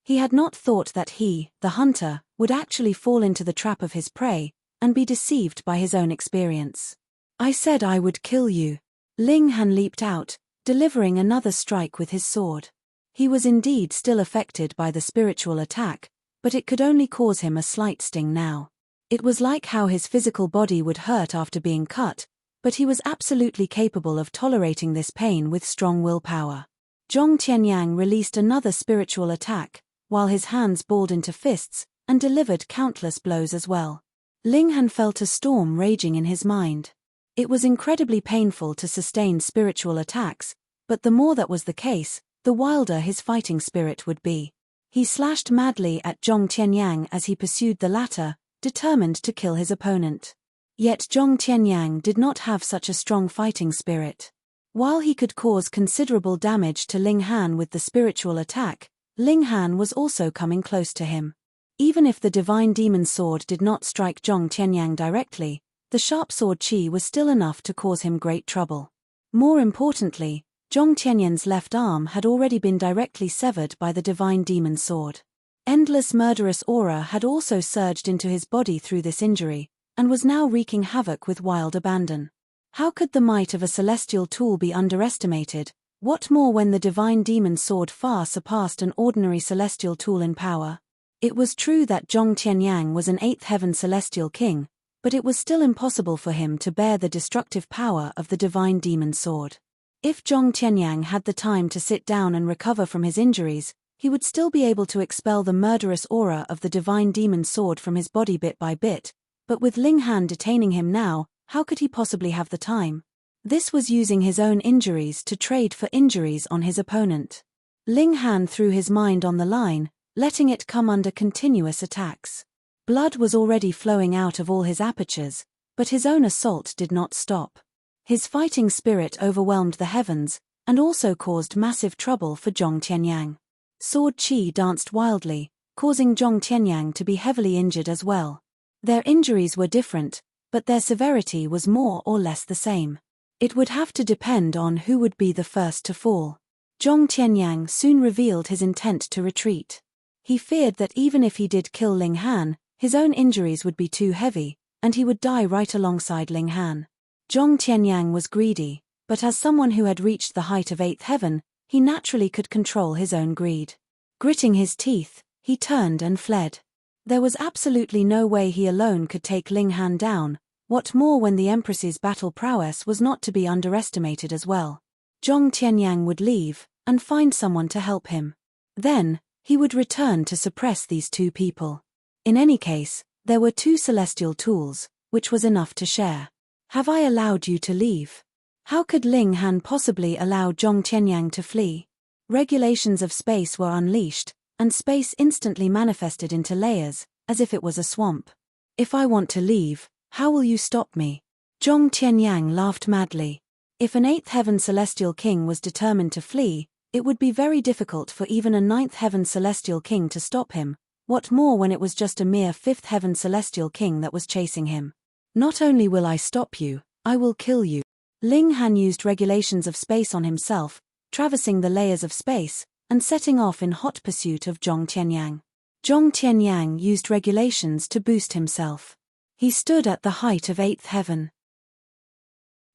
S1: He had not thought that he, the hunter, would actually fall into the trap of his prey, and be deceived by his own experience. I said I would kill you. Ling Han leaped out, delivering another strike with his sword. He was indeed still affected by the spiritual attack, but it could only cause him a slight sting now. It was like how his physical body would hurt after being cut, but he was absolutely capable of tolerating this pain with strong willpower. Zhong Qianyang released another spiritual attack, while his hands balled into fists, and delivered countless blows as well. Ling Han felt a storm raging in his mind. It was incredibly painful to sustain spiritual attacks, but the more that was the case, the wilder his fighting spirit would be. He slashed madly at Zhong Qianyang as he pursued the latter, determined to kill his opponent. Yet Zhong Qianyang did not have such a strong fighting spirit. While he could cause considerable damage to Ling Han with the spiritual attack, Ling Han was also coming close to him. Even if the divine demon sword did not strike Zhong Qianyang directly, the sharp sword qi was still enough to cause him great trouble. More importantly, Zhong Qianyang's left arm had already been directly severed by the divine demon sword. Endless murderous aura had also surged into his body through this injury, and was now wreaking havoc with wild abandon. How could the might of a celestial tool be underestimated? What more when the divine demon sword far surpassed an ordinary celestial tool in power? It was true that Zhong Qianyang was an 8th heaven celestial king, but it was still impossible for him to bear the destructive power of the divine demon sword. If Zhong Qianyang had the time to sit down and recover from his injuries, he would still be able to expel the murderous aura of the divine demon sword from his body bit by bit, but with Ling Han detaining him now, how could he possibly have the time? This was using his own injuries to trade for injuries on his opponent. Ling Han threw his mind on the line, letting it come under continuous attacks. Blood was already flowing out of all his apertures, but his own assault did not stop. His fighting spirit overwhelmed the heavens, and also caused massive trouble for Zhong Qianyang. Sword qi danced wildly, causing Zhong Qianyang to be heavily injured as well. Their injuries were different, but their severity was more or less the same. It would have to depend on who would be the first to fall. Zhong Qianyang soon revealed his intent to retreat. He feared that even if he did kill Ling Han, his own injuries would be too heavy, and he would die right alongside Ling Han. Zhong Qianyang was greedy, but as someone who had reached the height of 8th heaven, he naturally could control his own greed. Gritting his teeth, he turned and fled. There was absolutely no way he alone could take Ling Han down, what more when the Empress's battle prowess was not to be underestimated as well. Zhong Qianyang would leave, and find someone to help him. Then, he would return to suppress these two people. In any case, there were 2 celestial tools, which was enough to share. Have I allowed you to leave? How could Ling Han possibly allow Zhong Qianyang to flee? Regulations of space were unleashed, and space instantly manifested into layers, as if it was a swamp. If I want to leave, how will you stop me? Zhong Qianyang laughed madly. If an 8th heaven celestial king was determined to flee, It would be very difficult for even a ninth heaven celestial king to stop him, what more when it was just a mere fifth heaven celestial king that was chasing him. Not only will I stop you, I will kill you. Ling Han used regulations of space on himself, traversing the layers of space, and setting off in hot pursuit of Zhong Tianyang. Zhong Tianyang used regulations to boost himself. He stood at the height of 8th heaven.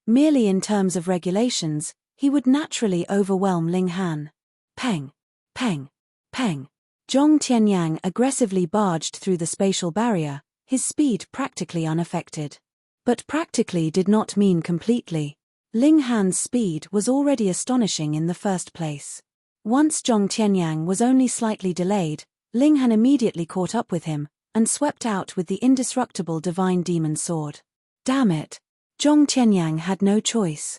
S1: Merely in terms of regulations, he would naturally overwhelm Ling Han. Peng! Peng! Peng! Zhong Tianyang aggressively barged through the spatial barrier, his speed practically unaffected. But practically did not mean completely. Ling Han's speed was already astonishing in the first place. Once Zhong Tianyang was only slightly delayed, Ling Han immediately caught up with him, and swept out with the indestructible divine demon sword. Damn it! Zhong Tianyang had no choice.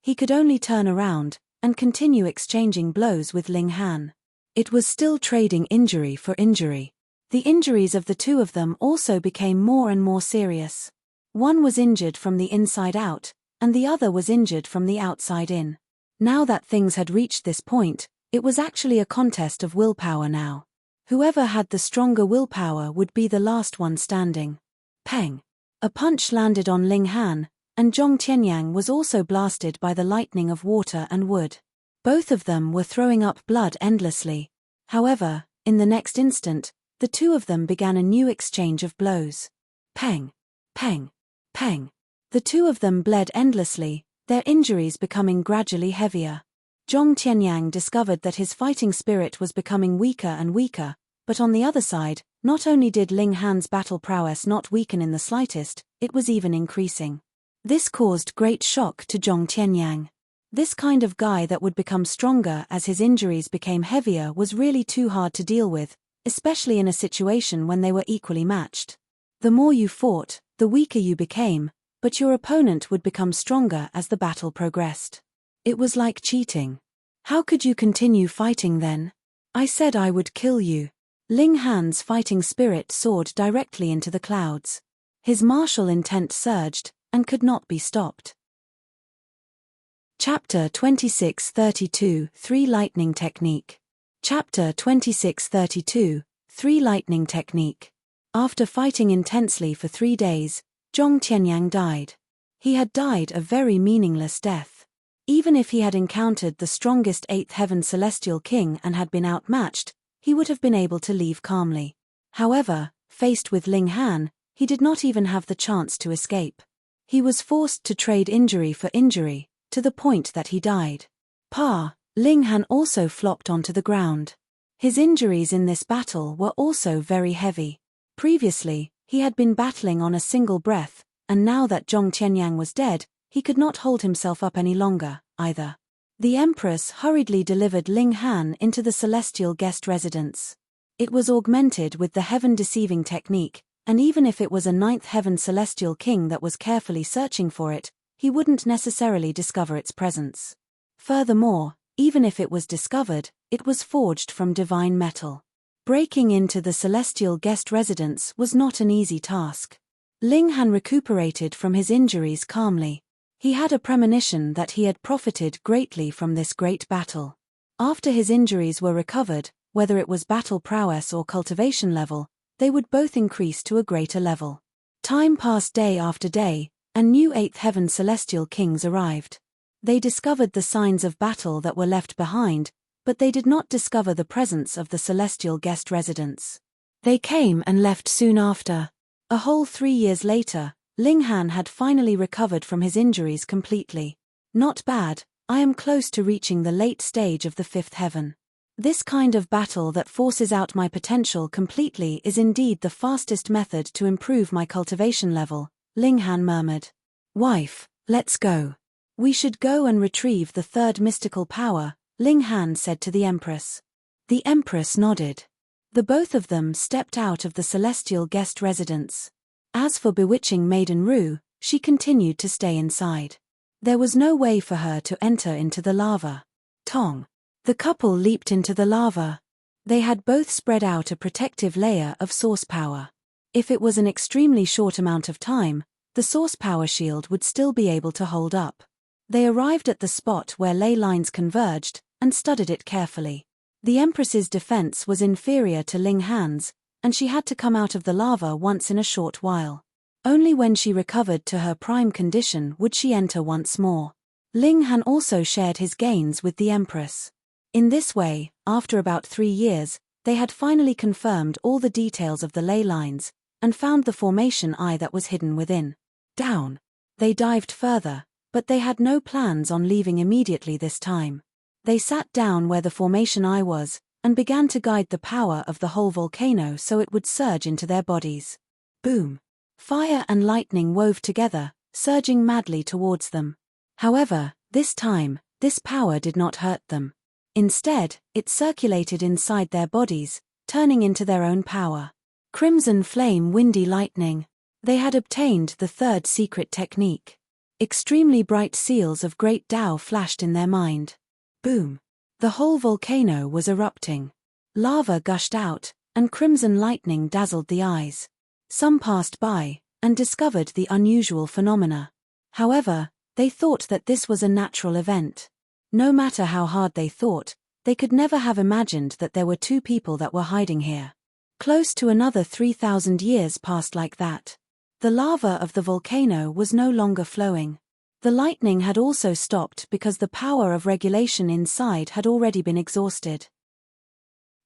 S1: He could only turn around, and continue exchanging blows with Ling Han. It was still trading injury for injury. The injuries of the two of them also became more and more serious. One was injured from the inside out, and the other was injured from the outside in. Now that things had reached this point, it was actually a contest of willpower now. Whoever had the stronger willpower would be the last one standing. Peng! A punch landed on Ling Han, and Zhong Tianyang was also blasted by the lightning of water and wood. Both of them were throwing up blood endlessly. However, in the next instant, the two of them began a new exchange of blows. Peng! Peng! Peng! The two of them bled endlessly, their injuries becoming gradually heavier. Zhong Tianyang discovered that his fighting spirit was becoming weaker and weaker, but on the other side, not only did Ling Han's battle prowess not weaken in the slightest, it was even increasing. This caused great shock to Zhong Tianyang. This kind of guy that would become stronger as his injuries became heavier was really too hard to deal with, especially in a situation when they were equally matched. The more you fought, the weaker you became, but your opponent would become stronger as the battle progressed. It was like cheating. How could you continue fighting then? I said I would kill you. Ling Han's fighting spirit soared directly into the clouds. His martial intent surged, and could not be stopped. Chapter 2632 3 Lightning Technique. Chapter 2632 3 Lightning Technique. After fighting intensely for 3 days, Zhong Tianyang died. He had died a very meaningless death. Even if he had encountered the strongest 8th heaven celestial king and had been outmatched, he would have been able to leave calmly. However, faced with Ling Han, he did not even have the chance to escape. He was forced to trade injury for injury, to the point that he died. Ling Han also flopped onto the ground. His injuries in this battle were also very heavy. Previously, he had been battling on a single breath, and now that Zhong Tianyang was dead, he could not hold himself up any longer, either. The Empress hurriedly delivered Ling Han into the celestial guest residence. It was augmented with the heaven-deceiving technique, and even if it was a 9th heaven celestial king that was carefully searching for it, he wouldn't necessarily discover its presence. Furthermore, even if it was discovered, it was forged from divine metal. Breaking into the celestial guest residence was not an easy task. Ling Han recuperated from his injuries calmly. He had a premonition that he had profited greatly from this great battle. After his injuries were recovered, whether it was battle prowess or cultivation level, they would both increase to a greater level. Time passed day after day, and new 8th heaven celestial kings arrived. They discovered the signs of battle that were left behind, but they did not discover the presence of the celestial guest residence. They came and left soon after. A whole 3 years later, Ling Han had finally recovered from his injuries completely. Not bad, I am close to reaching the late stage of the 5th heaven. This kind of battle that forces out my potential completely is indeed the fastest method to improve my cultivation level, Ling Han murmured. Wife, let's go. We should go and retrieve the 3rd mystical power, Ling Han said to the Empress. The Empress nodded. The both of them stepped out of the celestial guest residence. As for bewitching Maiden Ru, she continued to stay inside. There was no way for her to enter into the lava. Tong. The couple leaped into the lava. They had both spread out a protective layer of source power. If it was an extremely short amount of time, the source power shield would still be able to hold up. They arrived at the spot where ley lines converged, and studied it carefully. The Empress's defense was inferior to Ling Han's, and she had to come out of the lava once in a short while. Only when she recovered to her prime condition would she enter once more. Ling Han also shared his gains with the Empress. In this way, after about 3 years, they had finally confirmed all the details of the ley lines, and found the formation eye that was hidden within. Down. They dived further, but they had no plans on leaving immediately this time. They sat down where the formation eye was, and began to guide the power of the whole volcano so it would surge into their bodies. Boom! Fire and lightning wove together, surging madly towards them. However, this time, this power did not hurt them. Instead, it circulated inside their bodies, turning into their own power. Crimson flame, windy lightning. They had obtained the third secret technique. Extremely bright seals of great Tao flashed in their mind. Boom! The whole volcano was erupting. Lava gushed out, and crimson lightning dazzled the eyes. Some passed by, and discovered the unusual phenomena. However, they thought that this was a natural event. No matter how hard they thought, they could never have imagined that there were 2 people that were hiding here. Close to another 3,000 years passed like that. The lava of the volcano was no longer flowing. The lightning had also stopped because the power of regulation inside had already been exhausted.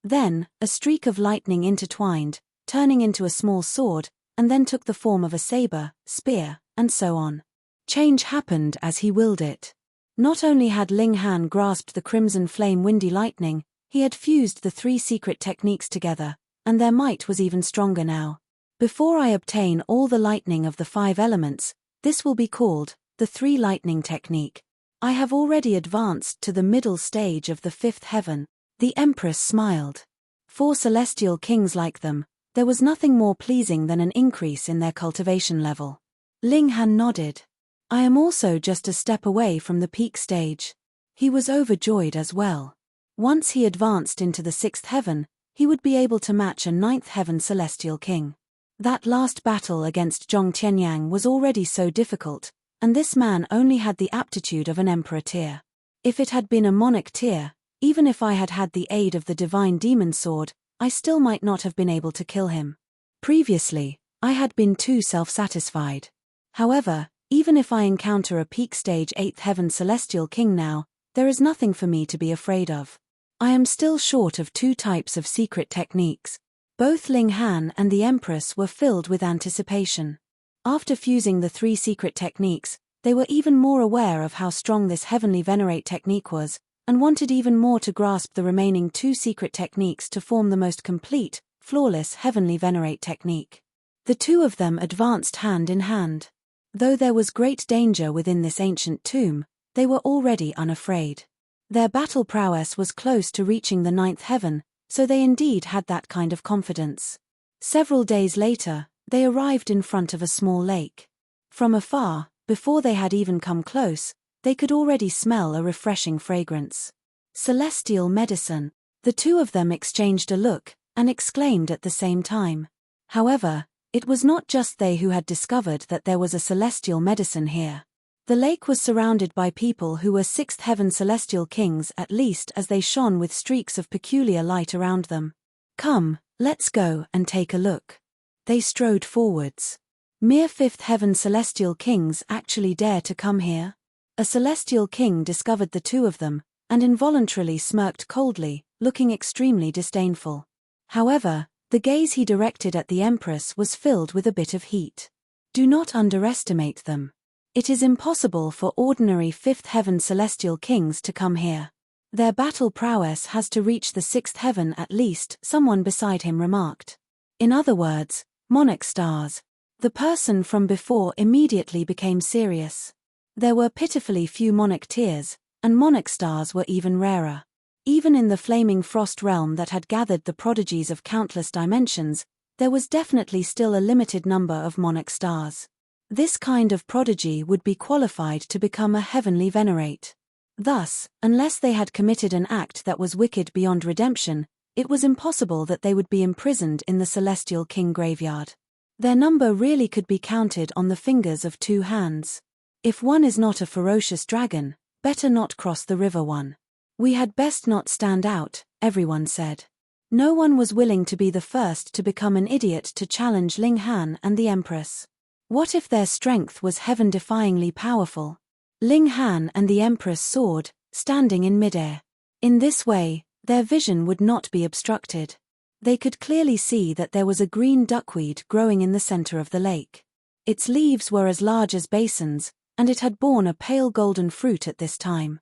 S1: Then, a streak of lightning intertwined, turning into a small sword, and then took the form of a saber, spear, and so on. Change happened as he willed it. Not only had Ling Han grasped the crimson flame windy lightning, he had fused the 3 secret techniques together, and their might was even stronger now. Before I obtain all the lightning of the 5 elements, this will be called the 3 lightning technique. I have already advanced to the middle stage of the 5th heaven. The Empress smiled. For celestial kings like them, there was nothing more pleasing than an increase in their cultivation level. Ling Han nodded. I am also just a step away from the peak stage. He was overjoyed as well. Once he advanced into the 6th heaven, he would be able to match a 9th heaven celestial king. That last battle against Zhong Tianyang was already so difficult, and this man only had the aptitude of an emperor tier. If it had been a monarch tier, even if I had had the aid of the divine demon sword, I still might not have been able to kill him. Previously, I had been too self-satisfied. However, even if I encounter a peak stage 8th heaven celestial king now, there is nothing for me to be afraid of. I am still short of 2 types of secret techniques. Both Ling Han and the Empress were filled with anticipation. After fusing the 3 secret techniques, they were even more aware of how strong this heavenly venerate technique was, and wanted even more to grasp the remaining 2 secret techniques to form the most complete, flawless heavenly venerate technique. The 2 of them advanced hand in hand. Though there was great danger within this ancient tomb, they were already unafraid. Their battle prowess was close to reaching the 9th heaven, so they indeed had that kind of confidence. Several days later, they arrived in front of a small lake. From afar, before they had even come close, they could already smell a refreshing fragrance. Celestial medicine. The 2 of them exchanged a look, and exclaimed at the same time. However, it was not just they who had discovered that there was a celestial medicine here. The lake was surrounded by people who were 6th heaven celestial kings at least, as they shone with streaks of peculiar light around them. Come, let's go and take a look. They strode forwards. Mere 5th heaven celestial kings actually dare to come here? A celestial king discovered the 2 of them, and involuntarily smirked coldly, looking extremely disdainful. However, the gaze he directed at the Empress was filled with a bit of heat. Do not underestimate them. It is impossible for ordinary 5th heaven celestial kings to come here. Their battle prowess has to reach the 6th heaven at least, someone beside him remarked. In other words, monarch stars. The person from before immediately became serious. There were pitifully few monarch tiers, and monarch stars were even rarer. Even in the flaming frost realm that had gathered the prodigies of countless dimensions, there was definitely still a limited number of monarch stars. This kind of prodigy would be qualified to become a heavenly venerate. Thus, unless they had committed an act that was wicked beyond redemption, it was impossible that they would be imprisoned in the celestial king graveyard. Their number really could be counted on the fingers of 2 hands. If one is not a ferocious dragon, better not cross the river one. We had best not stand out, everyone said. No one was willing to be the first to become an idiot to challenge Ling Han and the Empress. What if their strength was heaven-defyingly powerful? Ling Han and the Empress soared, standing in midair. In this way, their vision would not be obstructed. They could clearly see that there was a green duckweed growing in the center of the lake. Its leaves were as large as basins, and it had borne a pale golden fruit at this time.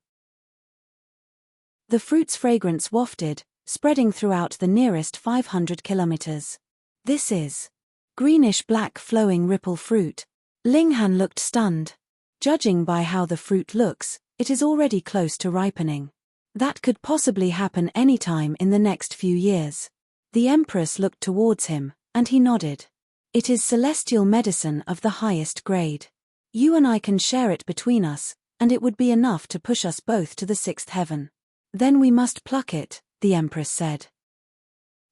S1: The fruit's fragrance wafted, spreading throughout the nearest 500 kilometers. This is greenish-black flowing ripple fruit. Ling Han looked stunned. Judging by how the fruit looks, it is already close to ripening. That could possibly happen any time in the next few years. The Empress looked towards him, and he nodded. It is celestial medicine of the highest grade. You and I can share it between us, and it would be enough to push us both to the sixth heaven. Then we must pluck it, the Empress said.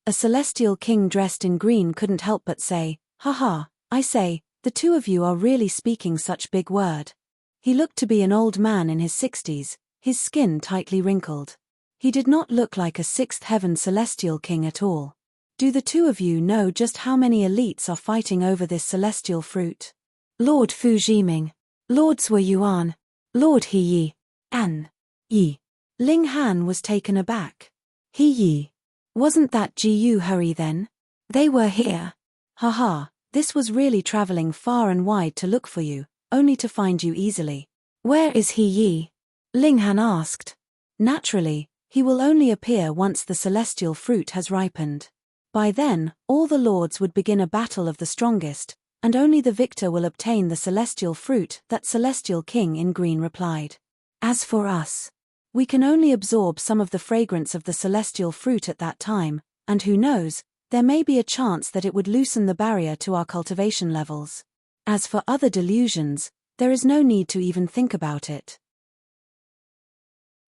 S1: A celestial king dressed in green couldn't help but say, "Haha, I say, the two of you are really speaking such big word." He looked to be an old man in his 60s, his skin tightly wrinkled. He did not look like a sixth heaven celestial king at all. Do the two of you know just how many elites are fighting over this celestial fruit? Lord Fu Jiming, Lord Sui Yuan, Lord He Yi, An Yi. Ling Han was taken aback. He Yi. Wasn't that Jiu Hurry then? They were here. Haha, this was really traveling far and wide to look for you, only to find you easily. Where is He Yi? Ling Han asked. Naturally, he will only appear once the celestial fruit has ripened. By then, all the lords would begin a battle of the strongest, and only the victor will obtain the celestial fruit, that celestial king in green replied. As for us, we can only absorb some of the fragrance of the celestial fruit at that time, and who knows, there may be a chance that it would loosen the barrier to our cultivation levels. As for other delusions, there is no need to even think about it.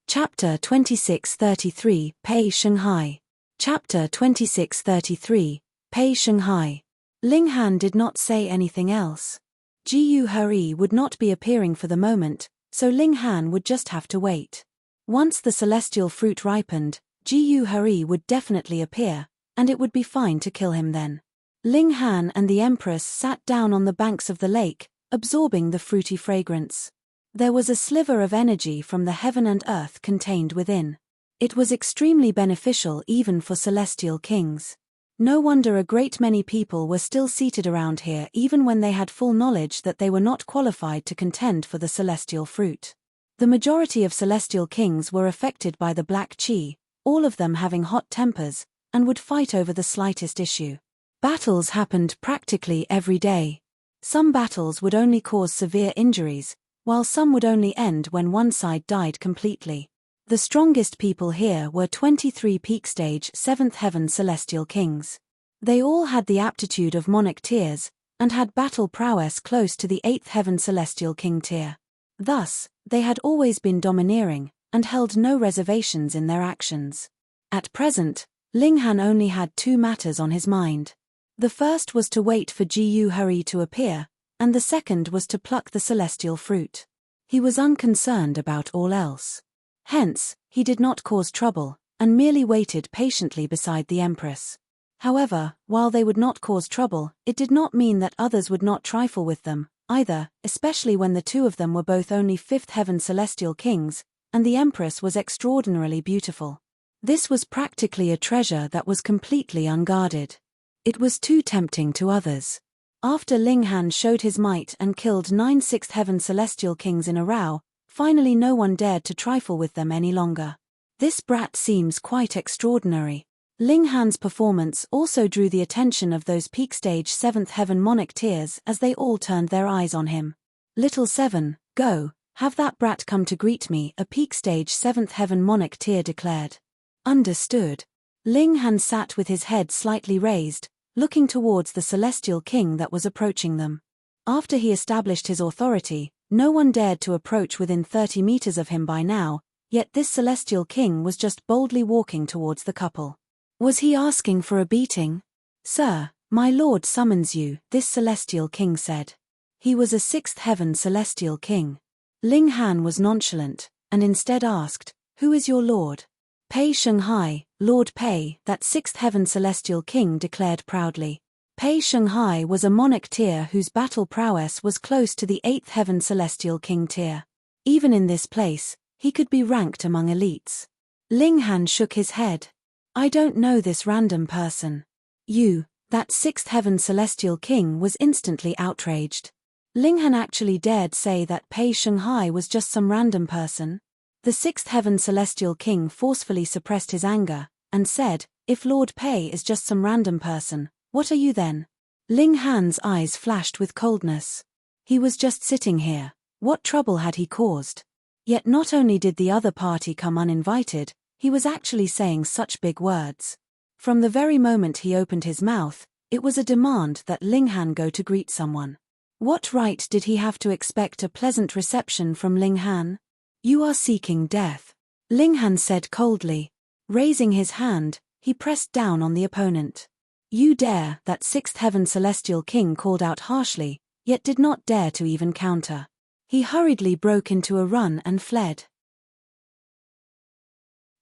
S1: Chapter 2633, Pei Shanghai. Chapter 2633, Pei Shanghai. Ling Han did not say anything else. Jiu Hurry would not be appearing for the moment, so Ling Han would just have to wait. Once the celestial fruit ripened, Jiu Hurry would definitely appear, and it would be fine to kill him then. Ling Han and the Empress sat down on the banks of the lake, absorbing the fruity fragrance. There was a sliver of energy from the heaven and earth contained within. It was extremely beneficial even for celestial kings. No wonder a great many people were still seated around here even when they had full knowledge that they were not qualified to contend for the celestial fruit. The majority of celestial kings were affected by the black chi, all of them having hot tempers, and would fight over the slightest issue. Battles happened practically every day. Some battles would only cause severe injuries, while some would only end when one side died completely. The strongest people here were 23 peak stage 7th heaven celestial kings. They all had the aptitude of monarch tiers, and had battle prowess close to the 8th heaven celestial king tier. Thus, they had always been domineering, and held no reservations in their actions. At present, Ling Han only had two matters on his mind. The first was to wait for Jiu Hurry to appear, and the second was to pluck the celestial fruit. He was unconcerned about all else. Hence, he did not cause trouble, and merely waited patiently beside the Empress. However, while they would not cause trouble, it did not mean that others would not trifle with them, either, especially when the two of them were both only 5th heaven celestial kings, and the Empress was extraordinarily beautiful. This was practically a treasure that was completely unguarded. It was too tempting to others. After Ling Han showed his might and killed 9 6th heaven celestial kings in a row, finally no one dared to trifle with them any longer. This brat seems quite extraordinary. Ling Han's performance also drew the attention of those peak stage 7th heaven monarch tiers as they all turned their eyes on him. Little 7, go, have that brat come to greet me, a peak stage 7th heaven monarch tier declared. Understood. Ling Han sat with his head slightly raised, looking towards the celestial king that was approaching them. After he established his authority, no one dared to approach within 30 meters of him by now, yet this celestial king was just boldly walking towards the couple. Was he asking for a beating? Sir, my lord summons you, this celestial king said. He was a sixth heaven celestial king. Ling Han was nonchalant, and instead asked, "Who is your lord?" Pei Shanghai, Lord Pei, that sixth heaven celestial king declared proudly. Pei Shanghai was a monarch tier whose battle prowess was close to the eighth heaven celestial king tier. Even in this place, he could be ranked among elites. Ling Han shook his head. "I don't know this random person." "You, that sixth heaven celestial king," was instantly outraged. Ling Han actually dared say that Pei Shanghai was just some random person. The sixth heaven celestial king forcefully suppressed his anger, and said, "If Lord Pei is just some random person, what are you then?" Ling Han's eyes flashed with coldness. He was just sitting here. What trouble had he caused? Yet not only did the other party come uninvited, he was actually saying such big words. From the very moment he opened his mouth, it was a demand that Ling Han go to greet someone. What right did he have to expect a pleasant reception from Ling Han? "You are seeking death," Ling Han said coldly. Raising his hand, he pressed down on the opponent. "You dare," that sixth heaven celestial king called out harshly, yet did not dare to even counter. He hurriedly broke into a run and fled.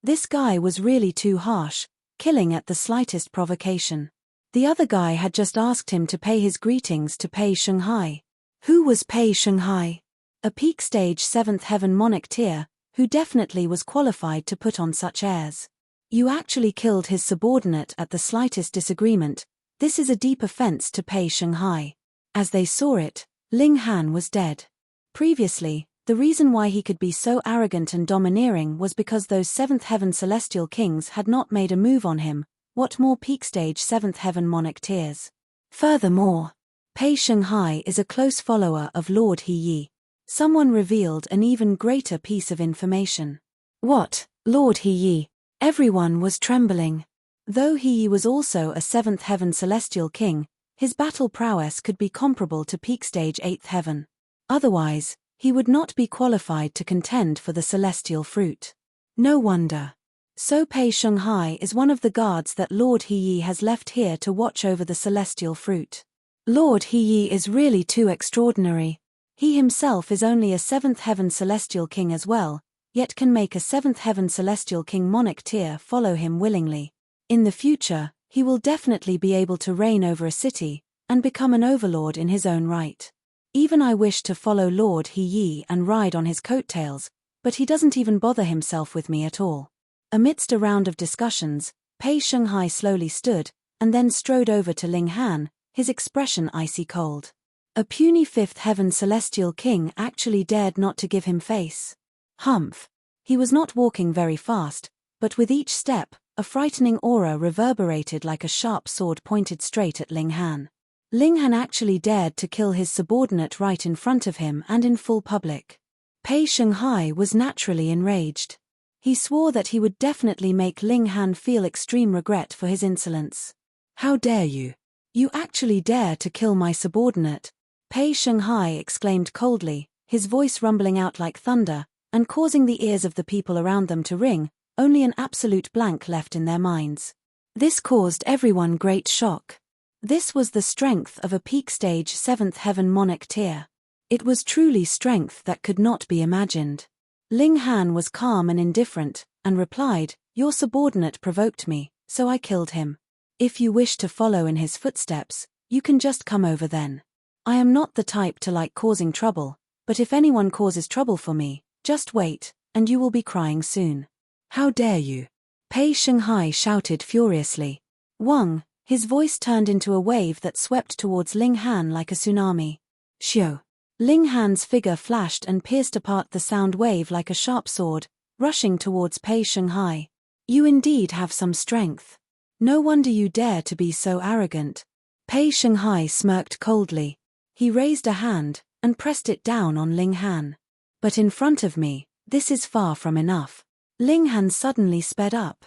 S1: This guy was really too harsh, killing at the slightest provocation. The other guy had just asked him to pay his greetings to Pei Shanghai. Who was Pei Shanghai? A peak stage 7th heaven monarch tier, who definitely was qualified to put on such airs. You actually killed his subordinate at the slightest disagreement. This is a deep offense to Pei Shanghai. As they saw it, Ling Han was dead. Previously, the reason why he could be so arrogant and domineering was because those 7th heaven celestial kings had not made a move on him. What more peak stage 7th heaven monarch tiers? Furthermore, Pei Shanghai is a close follower of Lord He Yi. Someone revealed an even greater piece of information. What, Lord He Yi? Everyone was trembling. Though He Yi was also a 7th heaven celestial king, his battle prowess could be comparable to peak stage 8th heaven. Otherwise, he would not be qualified to contend for the celestial fruit. No wonder. So Pei Shanghai is one of the guards that Lord He Yi has left here to watch over the celestial fruit. Lord He Yi is really too extraordinary. He himself is only a 7th heaven celestial king as well, yet can make a 7th heaven celestial king monarch tier follow him willingly. In the future, he will definitely be able to reign over a city, and become an overlord in his own right. Even I wish to follow Lord He Yi and ride on his coattails, but he doesn't even bother himself with me at all. Amidst a round of discussions, Pei Shanghai slowly stood, and then strode over to Ling Han, his expression icy cold. A puny 5th heaven celestial king actually dared not to give him face. Humph. He was not walking very fast, but with each step, a frightening aura reverberated like a sharp sword pointed straight at Ling Han. Ling Han actually dared to kill his subordinate right in front of him and in full public. Pei Shanghai was naturally enraged. He swore that he would definitely make Ling Han feel extreme regret for his insolence. "How dare you? You actually dare to kill my subordinate?" Pei Shanghai exclaimed coldly, his voice rumbling out like thunder, and causing the ears of the people around them to ring, only an absolute blank left in their minds. This caused everyone great shock. This was the strength of a peak stage 7th heaven monarch tier. It was truly strength that could not be imagined. Ling Han was calm and indifferent, and replied, "Your subordinate provoked me, so I killed him. If you wish to follow in his footsteps, you can just come over then. I am not the type to like causing trouble, but if anyone causes trouble for me, just wait, and you will be crying soon." "How dare you?" Pei Shanghai shouted furiously. Wang, his voice turned into a wave that swept towards Ling Han like a tsunami. Xiu. Ling Han's figure flashed and pierced apart the sound wave like a sharp sword, rushing towards Pei Shanghai. "You indeed have some strength. No wonder you dare to be so arrogant." Pei Shanghai smirked coldly. He raised a hand, and pressed it down on Ling Han. "But in front of me, this is far from enough." Ling Han suddenly sped up.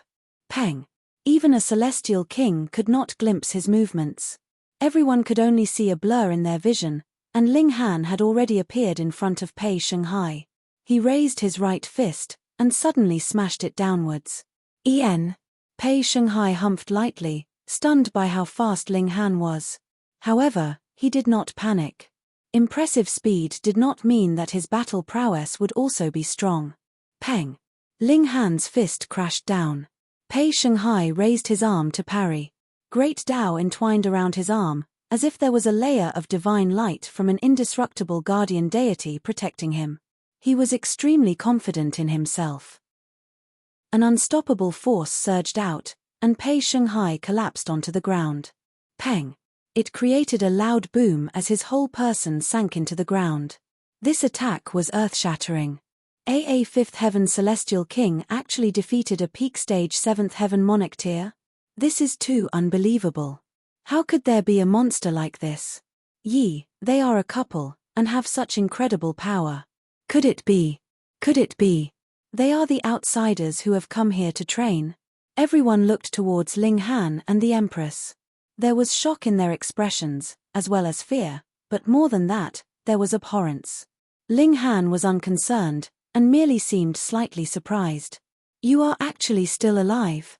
S1: Peng. Even a celestial king could not glimpse his movements. Everyone could only see a blur in their vision, and Ling Han had already appeared in front of Pei Shanghai. He raised his right fist, and suddenly smashed it downwards. "En." Pei Shanghai humphed lightly, stunned by how fast Ling Han was. However, he did not panic. Impressive speed did not mean that his battle prowess would also be strong. Peng! Ling Han's fist crashed down. Pei Shanghai raised his arm to parry. Great Tao entwined around his arm, as if there was a layer of divine light from an indestructible guardian deity protecting him. He was extremely confident in himself. An unstoppable force surged out, and Pei Shanghai collapsed onto the ground. Peng! It created a loud boom as his whole person sank into the ground. This attack was earth-shattering. A 5th Heaven Celestial King actually defeated a peak stage 7th Heaven Monarch tier? This is too unbelievable. How could there be a monster like this? They are a couple, and have such incredible power. Could it be? Could it be? They are the outsiders who have come here to train. Everyone looked towards Ling Han and the Empress. There was shock in their expressions, as well as fear, but more than that, there was abhorrence. Ling Han was unconcerned, and merely seemed slightly surprised. You are actually still alive.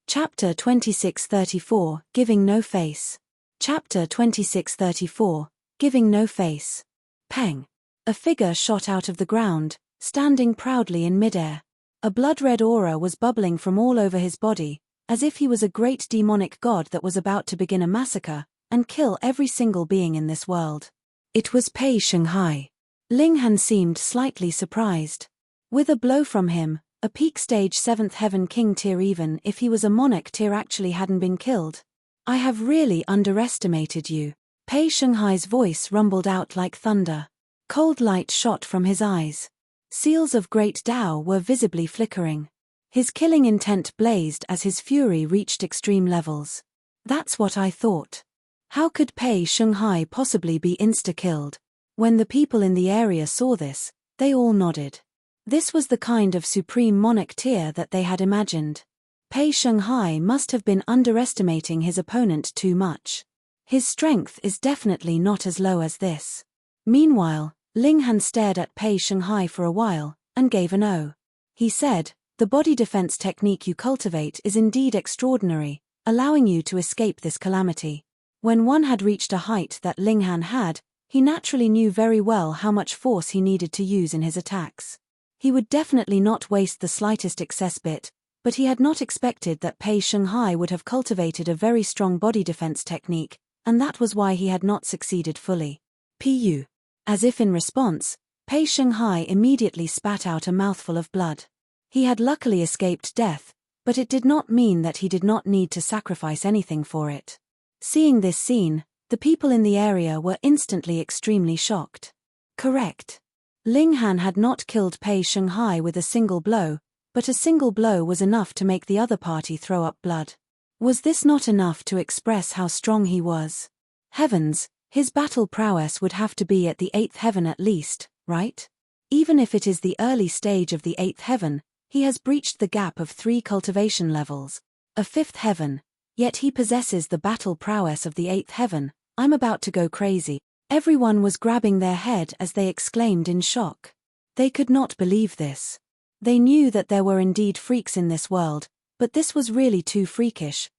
S1: Chapter 2634, Giving No Face. Chapter 2634, Giving No Face. Peng! A figure shot out of the ground, standing proudly in midair. A blood-red aura was bubbling from all over his body, as if he was a great demonic god that was about to begin a massacre, and kill every single being in this world. It was Pei Shanghai. Ling Han seemed slightly surprised. With a blow from him, a peak stage 7th Heaven King tier, even if he was a monarch tier, actually hadn't been killed. I have really underestimated you. Pei Shanghai's voice rumbled out like thunder. Cold light shot from his eyes. Seals of great Tao were visibly flickering. His killing intent blazed as his fury reached extreme levels. That's what I thought. How could Pei Shanghai possibly be insta-killed? When the people in the area saw this, they all nodded. This was the kind of supreme monarch tier that they had imagined. Pei Shanghai must have been underestimating his opponent too much. His strength is definitely not as low as this. Meanwhile, Ling Han stared at Pei Shanghai for a while, and gave an O. He said, "The body defense technique you cultivate is indeed extraordinary, allowing you to escape this calamity." When one had reached a height that Ling Han had, he naturally knew very well how much force he needed to use in his attacks. He would definitely not waste the slightest excess bit, but he had not expected that Pei Shanghai would have cultivated a very strong body defense technique, and that was why he had not succeeded fully. Pu. As if in response, Pei Shanghai immediately spat out a mouthful of blood. He had luckily escaped death, but it did not mean that he did not need to sacrifice anything for it. Seeing this scene, the people in the area were instantly extremely shocked. Correct. Ling Han had not killed Pei Shanghai with a single blow, but a single blow was enough to make the other party throw up blood. Was this not enough to express how strong he was? Heavens, his battle prowess would have to be at the 8th heaven at least, right? Even if it is the early stage of the 8th heaven, he has breached the gap of 3 cultivation levels. A 5th heaven, yet he possesses the battle prowess of the 8th heaven. I'm about to go crazy. Everyone was grabbing their head as they exclaimed in shock. They could not believe this. They knew that there were indeed freaks in this world, but this was really too freakish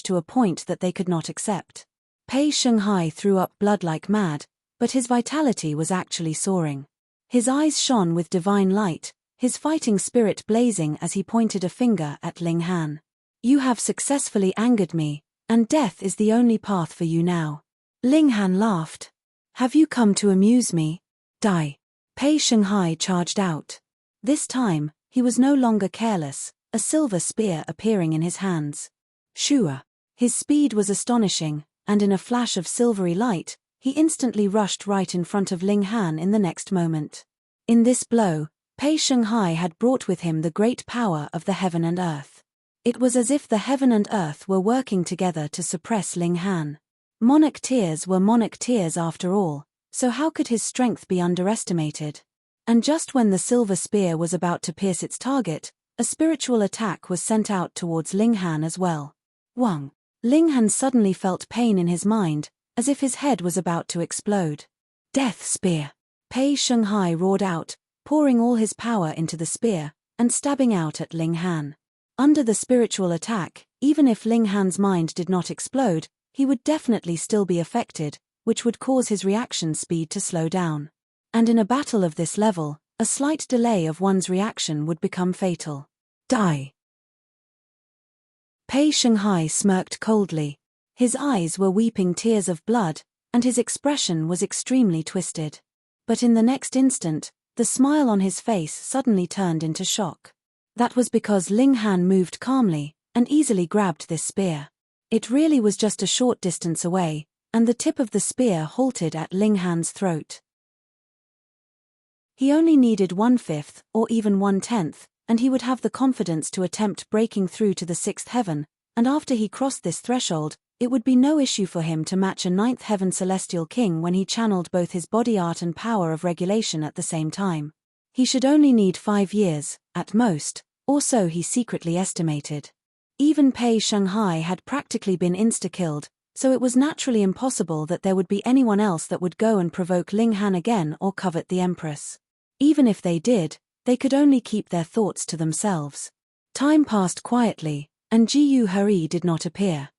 S1: to a point that they could not accept. Pei Shanghai threw up blood like mad, but his vitality was actually soaring. His eyes shone with divine light, his fighting spirit blazing as he pointed a finger at Ling Han. You have successfully angered me, and death is the only path for you now. Ling Han laughed. Have you come to amuse me? Die. Pei Shanghai charged out. This time, he was no longer careless, a silver spear appearing in his hands. Shua. His speed was astonishing, and in a flash of silvery light, he instantly rushed right in front of Ling Han in the next moment. In this blow, Pei Shanghai had brought with him the great power of the heaven and earth. It was as if the heaven and earth were working together to suppress Ling Han. Monarch tiers were monarch tiers after all, so how could his strength be underestimated? And just when the silver spear was about to pierce its target, a spiritual attack was sent out towards Ling Han as well. Wang. Ling Han suddenly felt pain in his mind, as if his head was about to explode. Death spear. Pei Shanghai roared out, pouring all his power into the spear, and stabbing out at Ling Han. Under the spiritual attack, even if Ling Han's mind did not explode, he would definitely still be affected, which would cause his reaction speed to slow down. And in a battle of this level, a slight delay of one's reaction would become fatal. Die. Pei Shanghai smirked coldly. His eyes were weeping tears of blood, and his expression was extremely twisted. But in the next instant, the smile on his face suddenly turned into shock. That was because Ling Han moved calmly, and easily grabbed this spear. It really was just a short distance away, and the tip of the spear halted at Ling Han's throat. He only needed 1/5, or even 1/10, and he would have the confidence to attempt breaking through to the 6th heaven, and after he crossed this threshold, it would be no issue for him to match a 9th heaven celestial king when he channeled both his body art and power of regulation at the same time. He should only need 5 years, at most, or so he secretly estimated. Even Pei Shanghai had practically been insta-killed, so it was naturally impossible that there would be anyone else that would go and provoke Ling Han again or covet the Empress. Even if they did, they could only keep their thoughts to themselves. Time passed quietly, and Jiyu Hari did not appear.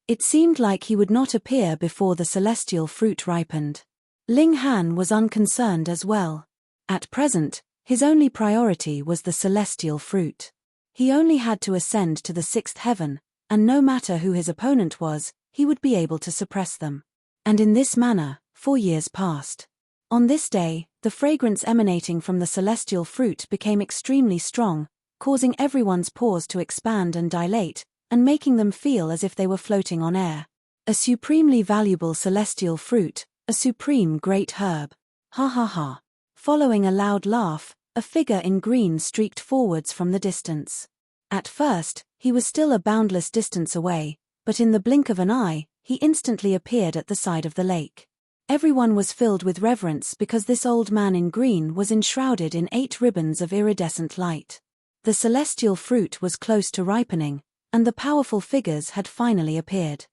S1: It seemed like he would not appear before the celestial fruit ripened. Ling Han was unconcerned as well. At present, his only priority was the celestial fruit. He only had to ascend to the 6th heaven, and no matter who his opponent was, he would be able to suppress them. And in this manner, 4 years passed. On this day, the fragrance emanating from the celestial fruit became extremely strong, causing everyone's pores to expand and dilate, and making them feel as if they were floating on air. A supremely valuable celestial fruit, a supreme great herb. Ha ha ha. Following a loud laugh, a figure in green streaked forwards from the distance. At first, he was still a boundless distance away, but in the blink of an eye, he instantly appeared at the side of the lake. Everyone was filled with reverence because this old man in green was enshrouded in 8 ribbons of iridescent light. The celestial fruit was close to ripening, and the powerful figures had finally appeared.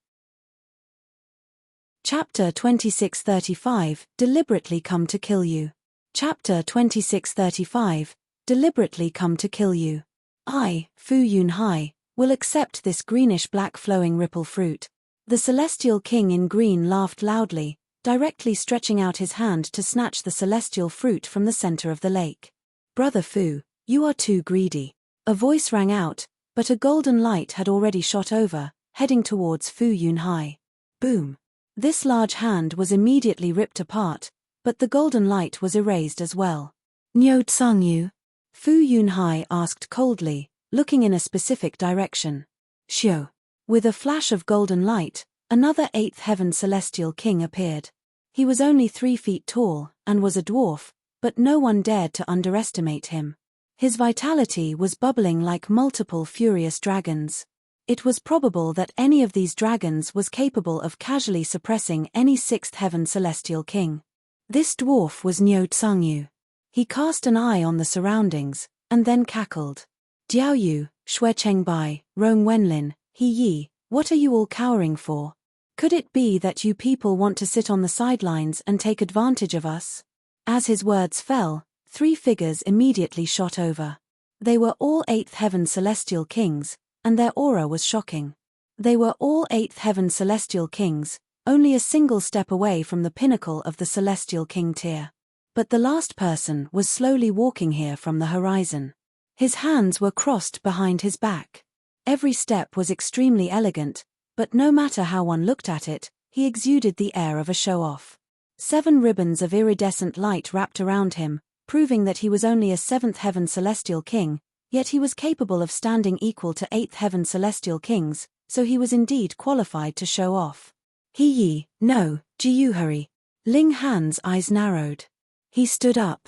S1: Chapter 2635, Deliberately Come to Kill You. Chapter 2635, Deliberately Come to Kill You. I, Fu Yunhai, will accept this greenish-black flowing ripple fruit. The celestial king in green laughed loudly, directly stretching out his hand to snatch the celestial fruit from the center of the lake. Brother Fu, you are too greedy. A voice rang out, but a golden light had already shot over, heading towards Fu Yunhai. Boom. This large hand was immediately ripped apart, but the golden light was erased as well. Niu Tsangyu? Fu Yunhai asked coldly, looking in a specific direction. Xiu. With a flash of golden light, another 8th heaven celestial king appeared. He was only 3 feet tall, and was a dwarf, but no one dared to underestimate him. His vitality was bubbling like multiple furious dragons. It was probable that any of these dragons was capable of casually suppressing any 6th heaven celestial king. This dwarf was Niu Tsangyu. He cast an eye on the surroundings, and then cackled. Diaoyu, Shuechengbai, Rong Wenlin, He Yi, what are you all cowering for? Could it be that you people want to sit on the sidelines and take advantage of us? As his words fell, 3 figures immediately shot over. They were all 8th heaven celestial kings, and their aura was shocking. They were all 8th heaven celestial kings, only a single step away from the pinnacle of the celestial king tier. But the last person was slowly walking here from the horizon. His hands were crossed behind his back. Every step was extremely elegant, but no matter how one looked at it, he exuded the air of a show-off. 7 ribbons of iridescent light wrapped around him, proving that he was only a 7th heaven celestial king, yet he was capable of standing equal to 8th heaven celestial kings, so he was indeed qualified to show off. He Yi, no, Jiyu Hari. Ling Han's eyes narrowed. He stood up.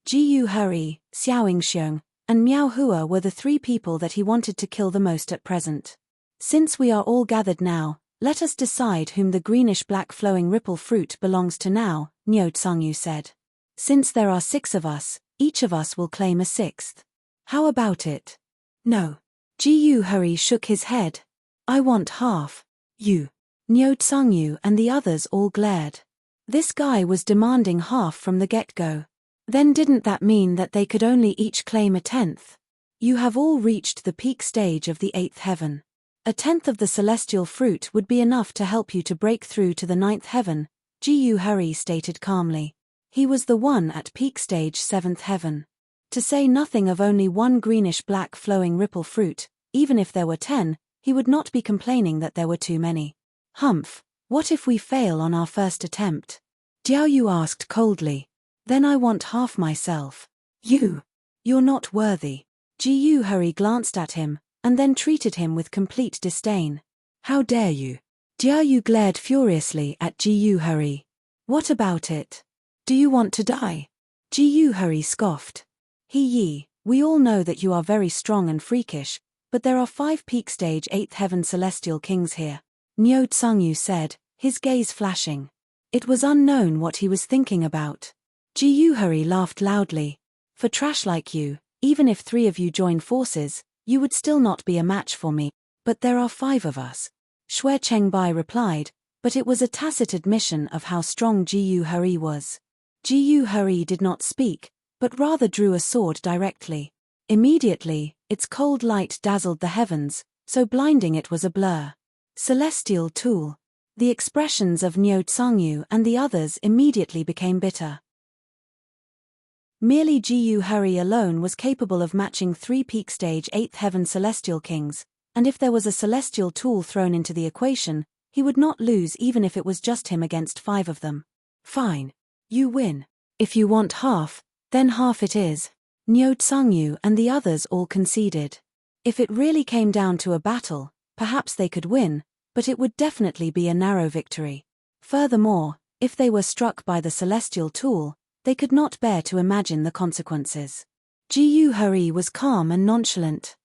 S1: Jiyu Hari, Xiaoing Xiong, and Miao Hua were the 3 people that he wanted to kill the most at present. Since we are all gathered now, let us decide whom the greenish-black flowing ripple fruit belongs to now, Niu Tsangyu said. Since there are 6 of us, each of us will claim a 6th. How about it? No. Jiyu Hari shook his head. I want half. You. Niu Tsangyu and the others all glared. This guy was demanding half from the get-go. Then didn't that mean that they could only each claim a 10th? You have all reached the peak stage of the 8th heaven. A 10th of the celestial fruit would be enough to help you to break through to the 9th heaven, Ji Hurry stated calmly. He was the one at peak stage 7th heaven. To say nothing of only one greenish-black flowing ripple fruit, even if there were 10, he would not be complaining that there were too many. Humph, what if we fail on our first attempt? Jiao Yu asked coldly. Then I want half myself. You're not worthy. Ji Hurry glanced at him, and then treated him with complete disdain. How dare you? Jiao Yu glared furiously at Ji Hurry. What about it? Do you want to die? Ji Hurry scoffed. We all know that you are very strong and freakish, but there are 5 peak stage 8th heaven celestial kings here. Niu Tsangyu said, his gaze flashing. It was unknown what he was thinking about. Ji Hurry laughed loudly. For trash like you, even if 3 of you join forces, you would still not be a match for me. But there are 5 of us. Xue Chengbai replied, but it was a tacit admission of how strong Ji Hurry was. Ji Hurry did not speak, but rather drew a sword directly. Immediately, its cold light dazzled the heavens, so blinding it was a blur. Celestial tool. The expressions of Niu Tsangyu and the others immediately became bitter. Merely Ji Hurry alone was capable of matching 3 peak stage 8th heaven celestial kings, and if there was a celestial tool thrown into the equation, he would not lose even if it was just him against 5 of them. Fine. You win. If you want half, then half it is. Niu Tsangyu and the others all conceded. If it really came down to a battle, perhaps they could win, but it would definitely be a narrow victory. Furthermore, if they were struck by the celestial tool, they could not bear to imagine the consequences. Ji Hurry was calm and nonchalant.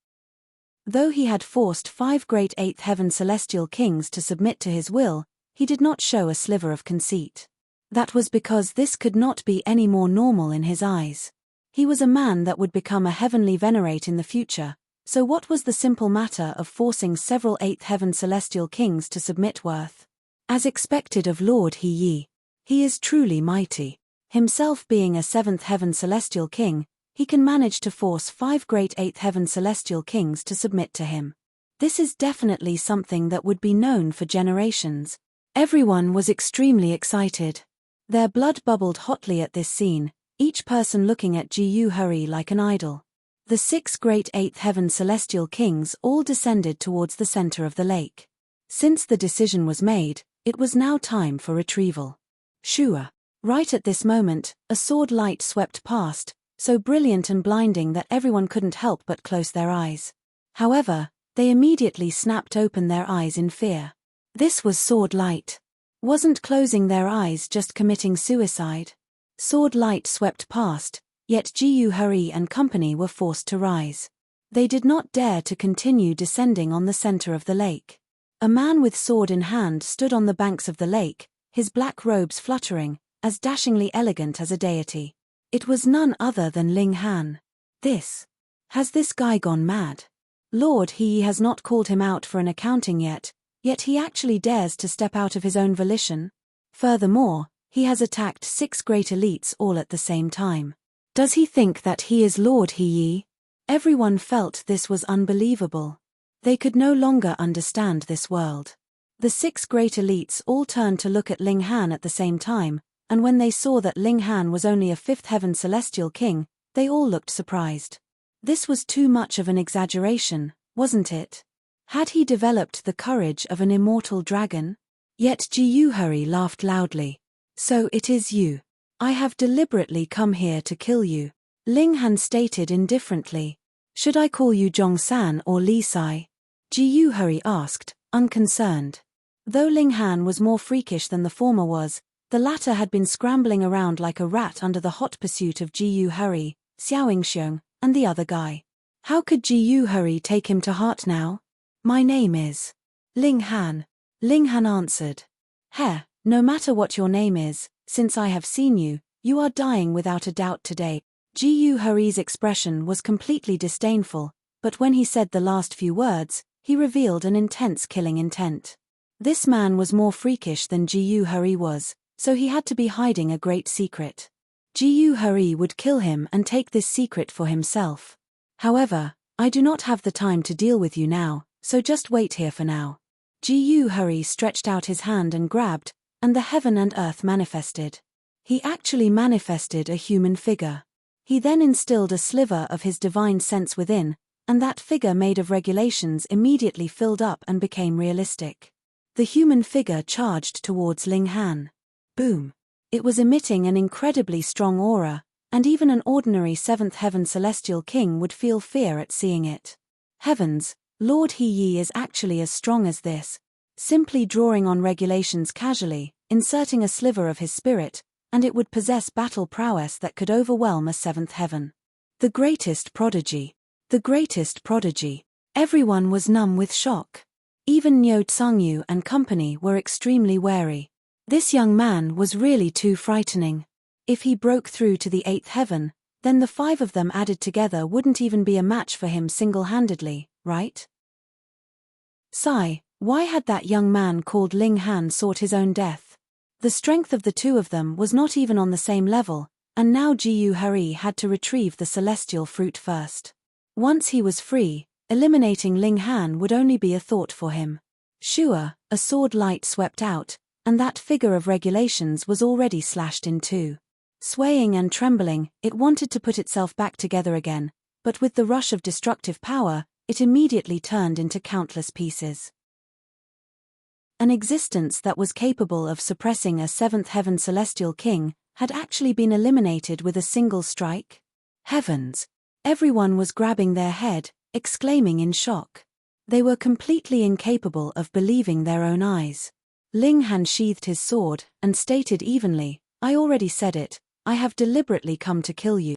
S1: Though he had forced 5 great 8th heaven celestial kings to submit to his will, he did not show a sliver of conceit. That was because this could not be any more normal in his eyes. He was a man that would become a heavenly venerate in the future, so what was the simple matter of forcing several 8th heaven celestial kings to submit worth? As expected of Lord He is truly mighty. Himself being a 7th heaven celestial king, he can manage to force 5 great 8th heaven celestial kings to submit to him. This is definitely something that would be known for generations. Everyone was extremely excited. Their blood bubbled hotly at this scene, each person looking at Ji Hurry like an idol. The 6 great 8th heaven celestial kings all descended towards the center of the lake. Since the decision was made, it was now time for retrieval. Shua. Right at this moment, a sword light swept past, so brilliant and blinding that everyone couldn't help but close their eyes. However, they immediately snapped open their eyes in fear. This was sword light. Wasn't closing their eyes just committing suicide? Sword light swept past, yet Ji Hurry and company were forced to rise. They did not dare to continue descending on the center of the lake. A man with sword in hand stood on the banks of the lake, his black robes fluttering, as dashingly elegant as a deity. It was none other than Ling Han. Has this guy gone mad? Lord He has not called him out for an accounting yet he actually dares to step out of his own volition? Furthermore, he has attacked 6 great elites all at the same time. Does he think that he is Lord He? Everyone felt this was unbelievable. They could no longer understand this world. The 6 great elites all turned to look at Ling Han at the same time, and when they saw that Ling Han was only a 5th heaven celestial king, they all looked surprised. This was too much of an exaggeration, wasn't it? Had he developed the courage of an immortal dragon? Yet Ji Hurry laughed loudly. So it is you. I have deliberately come here to kill you. Ling Han stated indifferently. Should I call you Zhong-san or Li Sai? Ji Hurry asked, unconcerned. Though Ling Han was more freakish than the former was, the latter had been scrambling around like a rat under the hot pursuit of Ji Hurry, Xiaoingxiong, and the other guy. How could Ji Hurry take him to heart now? My name is Ling Han. Ling Han answered. No matter what your name is, since I have seen you, you are dying without a doubt today. Ji Hurry's expression was completely disdainful, but when he said the last few words, he revealed an intense killing intent. This man was more freakish than Ji Hurry was, so he had to be hiding a great secret. Ji Hurry would kill him and take this secret for himself. However, I do not have the time to deal with you now, so just wait here for now. Ji Hurry stretched out his hand and grabbed, and the heaven and earth manifested. He actually manifested a human figure. He then instilled a sliver of his divine sense within, and that figure made of regulations immediately filled up and became realistic. The human figure charged towards Ling Han. Boom! It was emitting an incredibly strong aura, and even an ordinary seventh heaven celestial king would feel fear at seeing it. Heavens, Lord He Yi is actually as strong as this. Simply drawing on regulations casually, inserting a sliver of his spirit, and it would possess battle prowess that could overwhelm a seventh heaven. The greatest prodigy. The greatest prodigy. Everyone was numb with shock. Even Niu Tsangyu and company were extremely wary. This young man was really too frightening. If he broke through to the eighth heaven, then the five of them added together wouldn't even be a match for him single-handedly, right? Sigh, why had that young man called Ling Han sought his own death? The strength of the two of them was not even on the same level, and now Jiyu Hari had to retrieve the celestial fruit first. Once he was free, eliminating Ling Han would only be a thought for him. Sure, a sword light swept out, and that figure of regulations was already slashed in two. Swaying and trembling, it wanted to put itself back together again, but with the rush of destructive power, it immediately turned into countless pieces. An existence that was capable of suppressing a seventh heaven celestial king had actually been eliminated with a single strike? Heavens! Everyone was grabbing their head, exclaiming in shock. They were completely incapable of believing their own eyes. Ling Han sheathed his sword and stated evenly, "I already said it, I have deliberately come to kill you."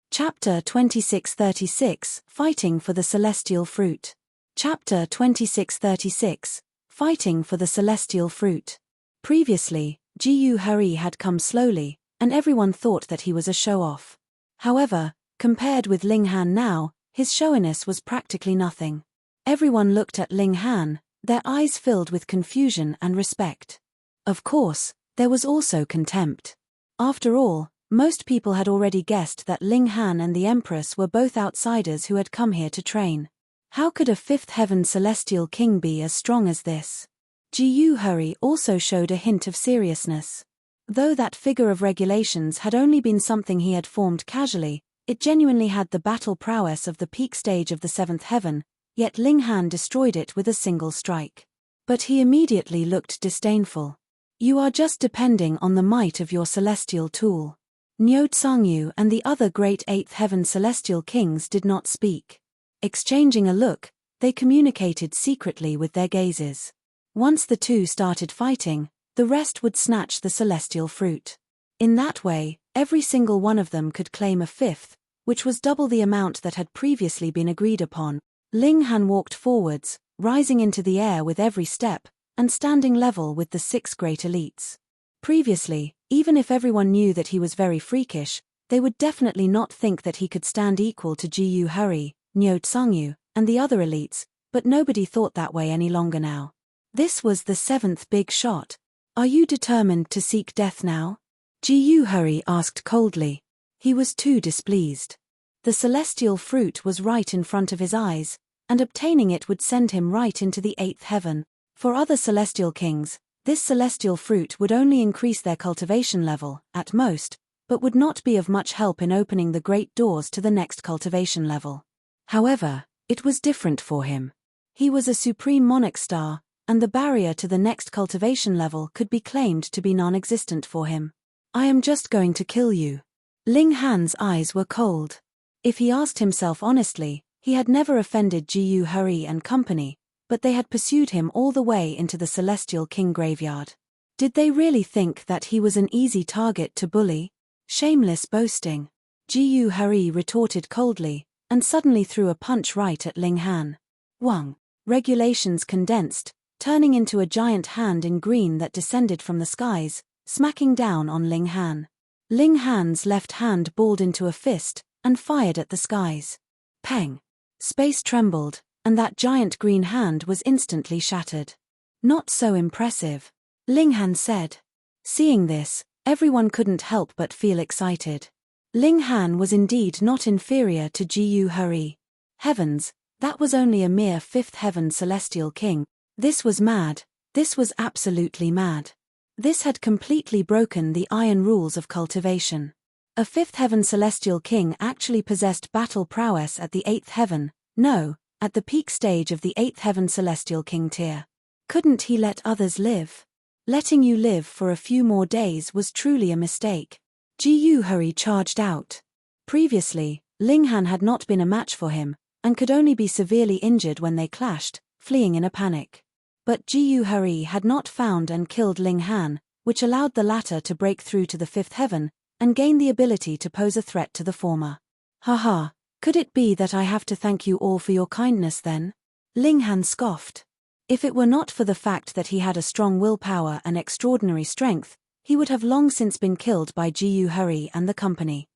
S1: Chapter 2636, Fighting for the Celestial Fruit. Chapter 2636, Fighting for the Celestial Fruit. Previously, Jiyu Hari had come slowly, and everyone thought that he was a show-off. However, compared with Ling Han now, his showiness was practically nothing. Everyone looked at Ling Han, their eyes filled with confusion and respect. Of course, there was also contempt. After all, most people had already guessed that Ling Han and the Empress were both outsiders who had come here to train. How could a fifth heaven celestial king be as strong as this? Jiyu Hari also showed a hint of seriousness. Though that figure of regulations had only been something he had formed casually, it genuinely had the battle prowess of the peak stage of the seventh heaven, yet Ling Han destroyed it with a single strike. But he immediately looked disdainful. "You are just depending on the might of your celestial tool." Niu Tsangyu and the other great eighth heaven celestial kings did not speak. Exchanging a look, they communicated secretly with their gazes. Once the two started fighting, the rest would snatch the celestial fruit. In that way, every single one of them could claim a fifth, which was double the amount that had previously been agreed upon. Ling Han walked forwards, rising into the air with every step, and standing level with the six great elites. Previously, even if everyone knew that he was very freakish, they would definitely not think that he could stand equal to Jiyu Hari, Niu Tsangyu, and the other elites, but nobody thought that way any longer now. This was the seventh big shot. "Are you determined to seek death now?" Jiyu Hari asked coldly. He was too displeased. The celestial fruit was right in front of his eyes, and obtaining it would send him right into the eighth heaven. For other celestial kings, this celestial fruit would only increase their cultivation level, at most, but would not be of much help in opening the great doors to the next cultivation level. However, it was different for him. He was a supreme monarch star, and the barrier to the next cultivation level could be claimed to be non-existent for him. "I am just going to kill you." Ling Han's eyes were cold. If he asked himself honestly, he had never offended Jiyu Hari and company, but they had pursued him all the way into the Celestial King graveyard. Did they really think that he was an easy target to bully? Shameless boasting. Jiyu Hari retorted coldly, and suddenly threw a punch right at Ling Han. Wang. Regulations condensed, turning into a giant hand in green that descended from the skies, smacking down on Ling Han. Ling Han's left hand balled into a fist, and fired at the skies. Peng. Space trembled, and that giant green hand was instantly shattered. "Not so impressive," Ling Han said. Seeing this, everyone couldn't help but feel excited. Ling Han was indeed not inferior to Jiyu Hari. Heavens, that was only a mere fifth heaven celestial king. This was mad, This was absolutely mad. This had completely broken the iron rules of cultivation. A fifth heaven celestial king actually possessed battle prowess at the eighth heaven, no, at the peak stage of the eighth heaven celestial king tier. Couldn't he let others live? Letting you live for a few more days was truly a mistake. Ji Hurry charged out. Previously, Ling Han had not been a match for him, and could only be severely injured when they clashed, fleeing in a panic. But Ji Hurry had not found and killed Ling Han, which allowed the latter to break through to the fifth heaven, and gain the ability to pose a threat to the former. Haha, could it be that I have to thank you all for your kindness then? Ling Han scoffed. If it were not for the fact that he had a strong willpower and extraordinary strength, he would have long since been killed by Ji Hurry and the company.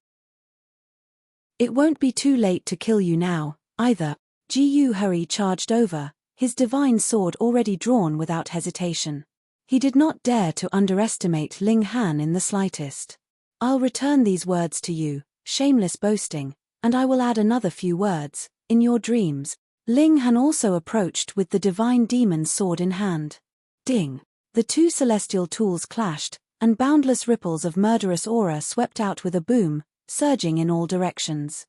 S1: It won't be too late to kill you now, either. Ji Hurry charged over, his divine sword already drawn without hesitation. He did not dare to underestimate Ling Han in the slightest. I'll return these words to you, shameless boasting, and I will add another few words, in your dreams. Ling Han also approached with the divine demon's sword in hand. Ding! The two celestial tools clashed, and boundless ripples of murderous aura swept out with a boom, surging in all directions.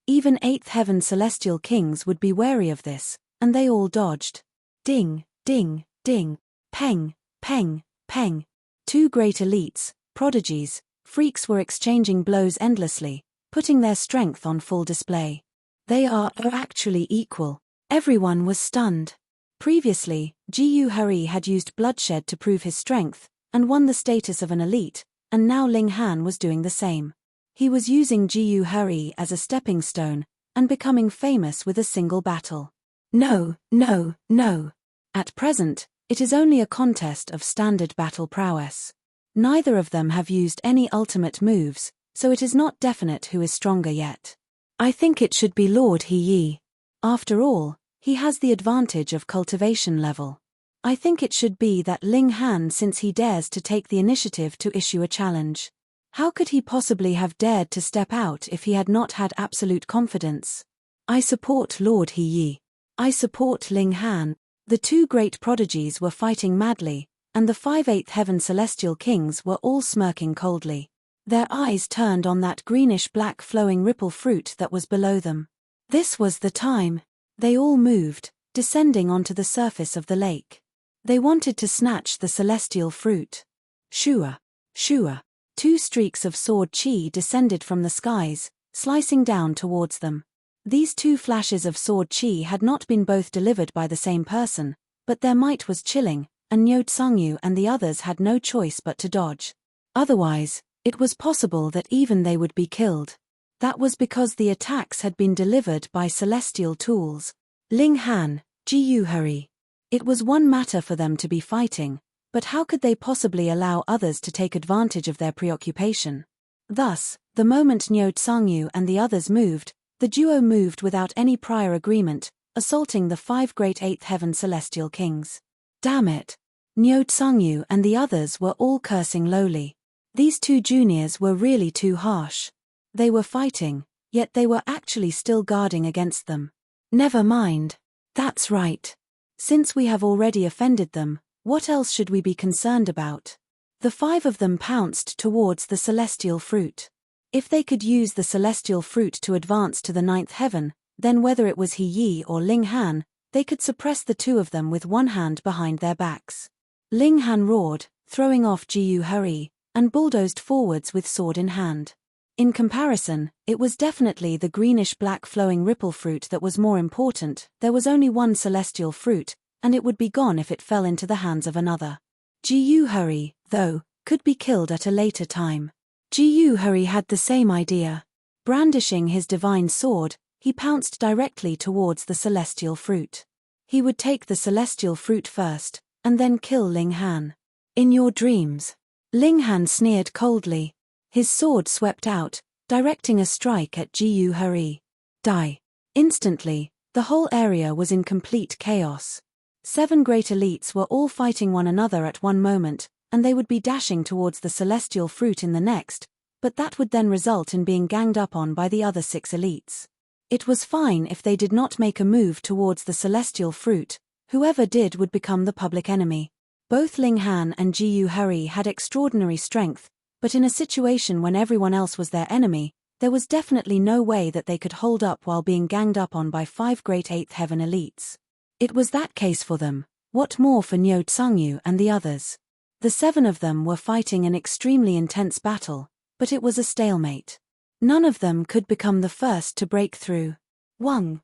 S1: Even eighth heaven celestial kings would be wary of this, and they all dodged. Ding, ding, ding, peng, peng, peng. Two great elites, prodigies, freaks were exchanging blows endlessly, putting their strength on full display. They are actually equal. Everyone was stunned. Previously, Ji Hurry had used bloodshed to prove his strength, and won the status of an elite, and now Ling Han was doing the same. He was using Ji Hurry as a stepping stone, and becoming famous with a single battle. No, no, no. At present, it is only a contest of standard battle prowess. Neither of them have used any ultimate moves, so it is not definite who is stronger yet. I think it should be Lord He Yi. After all, he has the advantage of cultivation level. I think it should be that Ling Han, since he dares to take the initiative to issue a challenge. How could he possibly have dared to step out if he had not had absolute confidence? I support Lord He Yi. I support Ling Han. The two great prodigies were fighting madly, and the 5/8 heaven celestial kings were all smirking coldly. Their eyes turned on that greenish-black flowing ripple fruit that was below them. This was the time. They all moved, descending onto the surface of the lake. They wanted to snatch the celestial fruit. Shua, shua. Two streaks of sword chi descended from the skies, slicing down towards them. These two flashes of sword chi had not been both delivered by the same person, but their might was chilling, and Nyo Tsangyu and the others had no choice but to dodge. Otherwise, it was possible that even they would be killed. That was because the attacks had been delivered by celestial tools. Ling Han, Ji Hurry. It was one matter for them to be fighting, but how could they possibly allow others to take advantage of their preoccupation? Thus, the moment Nyo Tsangyu and the others moved, the duo moved without any prior agreement, assaulting the 5 great 8th heaven celestial kings. Damn it! Nyo Tsangyu and the others were all cursing lowly. These two juniors were really too harsh. They were fighting, yet they were actually still guarding against them. Never mind. That's right. Since we have already offended them, what else should we be concerned about? The 5 of them pounced towards the celestial fruit. If they could use the celestial fruit to advance to the 9th heaven, then whether it was He Yi or Ling Han, they could suppress the 2 of them with one hand behind their backs. Ling Han roared, throwing off Ji Hurry, and bulldozed forwards with sword in hand. In comparison, it was definitely the greenish-black flowing ripple fruit that was more important. There was only one celestial fruit, and it would be gone if it fell into the hands of another. Ji Hurry, though, could be killed at a later time. Ji Hurry had the same idea. Brandishing his divine sword, he pounced directly towards the celestial fruit. He would take the celestial fruit first, and then kill Ling Han. In your dreams. Ling Han sneered coldly. His sword swept out, directing a strike at Ji Hurry. Die. Instantly, the whole area was in complete chaos. 7 great elites were all fighting one another at one moment, and they would be dashing towards the celestial fruit in the next, but that would then result in being ganged up on by the other 6 elites. It was fine if they did not make a move towards the celestial fruit, Whoever did would become the public enemy. Both Ling Han and Jiyu Hurry had extraordinary strength, but in a situation when everyone else was their enemy, there was definitely no way that they could hold up while being ganged up on by 5 great 8th Heaven elites. It was that case for them. What more for Niu Tsangyu and the others? The 7 of them were fighting an extremely intense battle, but it was a stalemate. None of them could become the first to break through. Wang.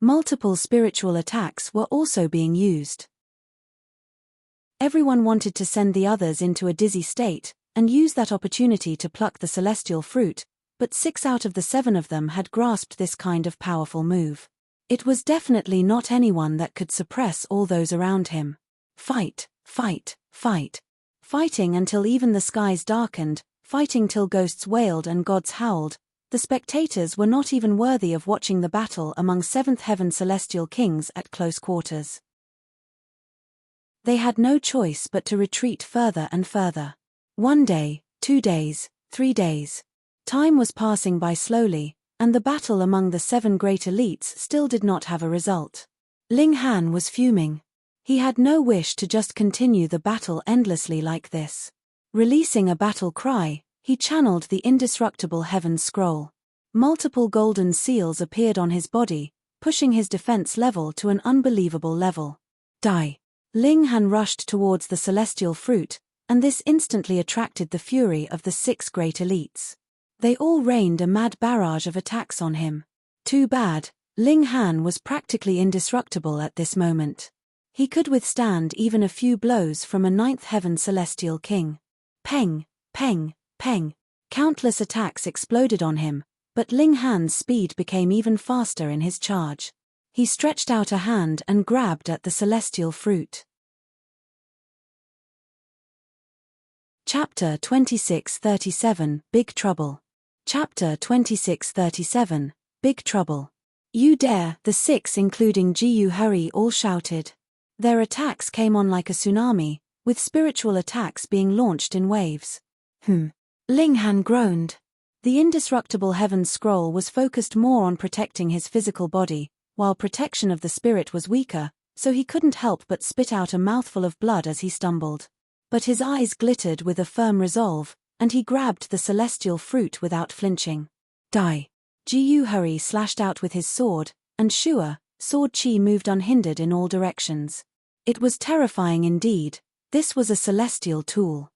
S1: Multiple spiritual attacks were also being used. Everyone wanted to send the others into a dizzy state, and use that opportunity to pluck the celestial fruit, but 6 out of the 7 of them had grasped this kind of powerful move. It was definitely not anyone that could suppress all those around him. Fight. Fighting until even the skies darkened, fighting till ghosts wailed and gods howled. The spectators were not even worthy of watching the battle among 7th Heaven celestial kings at close quarters. They had no choice but to retreat further and further. 1 day, 2 days, 3 days. Time was passing by slowly, and the battle among the 7 great elites still did not have a result. Ling Han was fuming. He had no wish to just continue the battle endlessly like this. Releasing a battle cry, he channeled the indestructible Heaven Scroll. Multiple golden seals appeared on his body, pushing his defense level to an unbelievable level. Die. Ling Han rushed towards the celestial fruit, and this instantly attracted the fury of the 6 great elites. They all rained a mad barrage of attacks on him. Too bad, Ling Han was practically indestructible at this moment. He could withstand even a few blows from a 9th Heaven celestial king. Peng. Countless attacks exploded on him, but Ling Han's speed became even faster in his charge. He stretched out a hand and grabbed at the celestial fruit. Chapter 2637, Big Trouble. Chapter 2637, Big Trouble. You dare, the 6 including Jiyu Hurry all shouted. Their attacks came on like a tsunami, with spiritual attacks being launched in waves. Ling Han groaned. The indestructible Heaven Scroll was focused more on protecting his physical body, while protection of the spirit was weaker, so he couldn't help but spit out a mouthful of blood as he stumbled. But his eyes glittered with a firm resolve, and he grabbed the celestial fruit without flinching. Die. Jiyu Hurry slashed out with his sword, and Shua, sword chi moved unhindered in all directions. It was terrifying indeed. This was a celestial tool.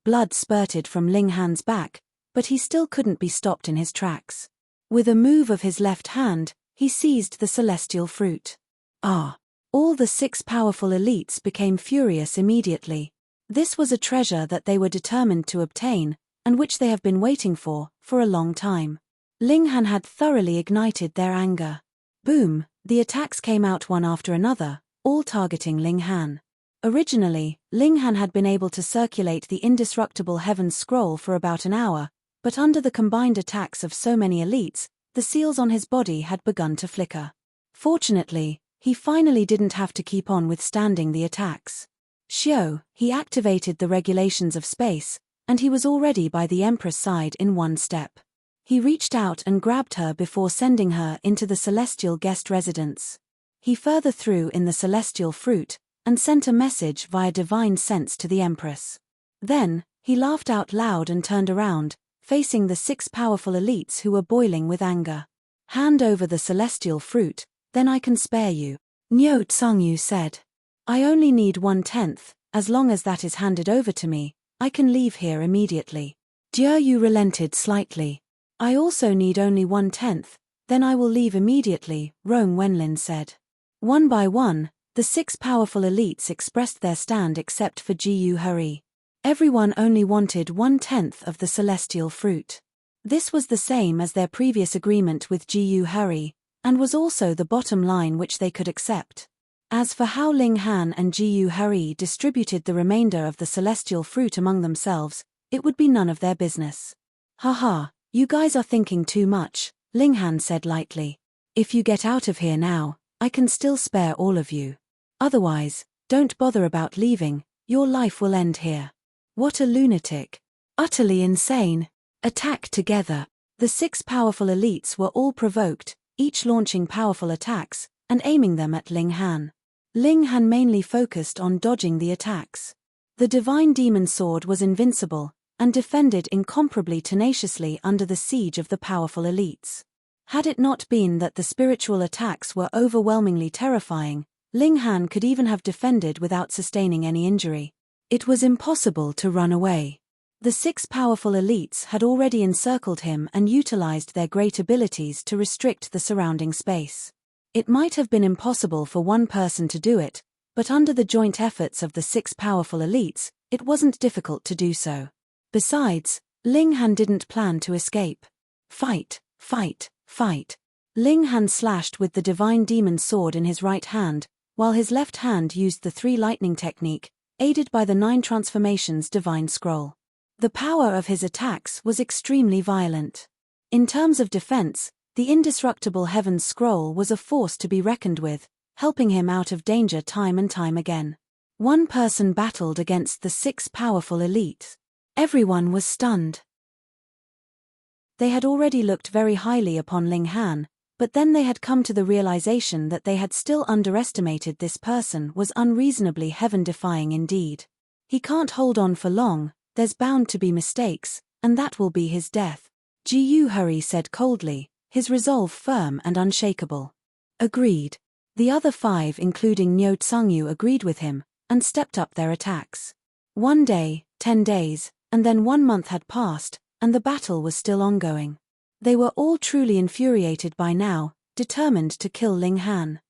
S1: Blood spurted from Ling Han's back, but he still couldn't be stopped in his tracks. With a move of his left hand, he seized the celestial fruit. All the 6 powerful elites became furious immediately. This was a treasure that they were determined to obtain, and which they have been waiting for a long time. Ling Han had thoroughly ignited their anger. Boom, the attacks came out one after another, all targeting Ling Han. Originally, Ling Han had been able to circulate the indestructible Heaven Scroll for about an hour, but under the combined attacks of so many elites, the seals on his body had begun to flicker. Fortunately, he finally didn't have to keep on withstanding the attacks. He activated the regulations of space, and he was already by the Empress' side in 1 step. He reached out and grabbed her before sending her into the celestial guest residence. He further threw in the celestial fruit, and sent a message via divine sense to the Empress. Then, he laughed out loud and turned around, facing the 6 powerful elites who were boiling with anger. Hand over the celestial fruit, then I can spare you. Niu Tsangyu said. I only need 1/10, as long as that is handed over to me, I can leave here immediately. Jiyu relented slightly. I also need only 1/10, then I will leave immediately, Rong Wenlin said. One by one, the 6 powerful elites expressed their stand except for Jiyu Hurry. Everyone only wanted 1/10 of the celestial fruit. This was the same as their previous agreement with Jiyu Hurry, and was also the bottom line which they could accept. As for how Ling Han and Jiyu Hurry distributed the remainder of the celestial fruit among themselves, it would be none of their business. Haha, you guys are thinking too much, Ling Han said lightly. If you get out of here now, I can still spare all of you. Otherwise, don't bother about leaving, your life will end here. What a lunatic. Utterly insane. Attack together. The 6 powerful elites were all provoked, each launching powerful attacks, and aiming them at Ling Han. Ling Han mainly focused on dodging the attacks. The divine demon sword was invincible, and defended incomparably tenaciously under the siege of the powerful elites. Had it not been that the spiritual attacks were overwhelmingly terrifying, Ling Han could even have defended without sustaining any injury. It was impossible to run away. The 6 powerful elites had already encircled him and utilized their great abilities to restrict the surrounding space. It might have been impossible for one person to do it, but under the joint efforts of the 6 powerful elites, it wasn't difficult to do so. Besides, Ling Han didn't plan to escape. Fight, fight, fight. Ling Han slashed with the divine demon sword in his right hand, while his left hand used the 3 lightning technique, aided by the 9 transformations divine scroll. The power of his attacks was extremely violent. In terms of defense, the indestructible Heaven's Scroll was a force to be reckoned with, helping him out of danger time and time again. One person battled against the 6 powerful elites. Everyone was stunned. They had already looked very highly upon Ling Han, but then they had come to the realization that they had still underestimated this person was unreasonably heaven-defying indeed. He can't hold on for long, there's bound to be mistakes, and that will be his death. Ji Hurry said coldly, his resolve firm and unshakable. Agreed. The other 5 including Nyo Tsungyu agreed with him, and stepped up their attacks. 1 day, 10 days, and then 1 month had passed, and the battle was still ongoing. They were all truly infuriated by now, determined to kill Ling Han.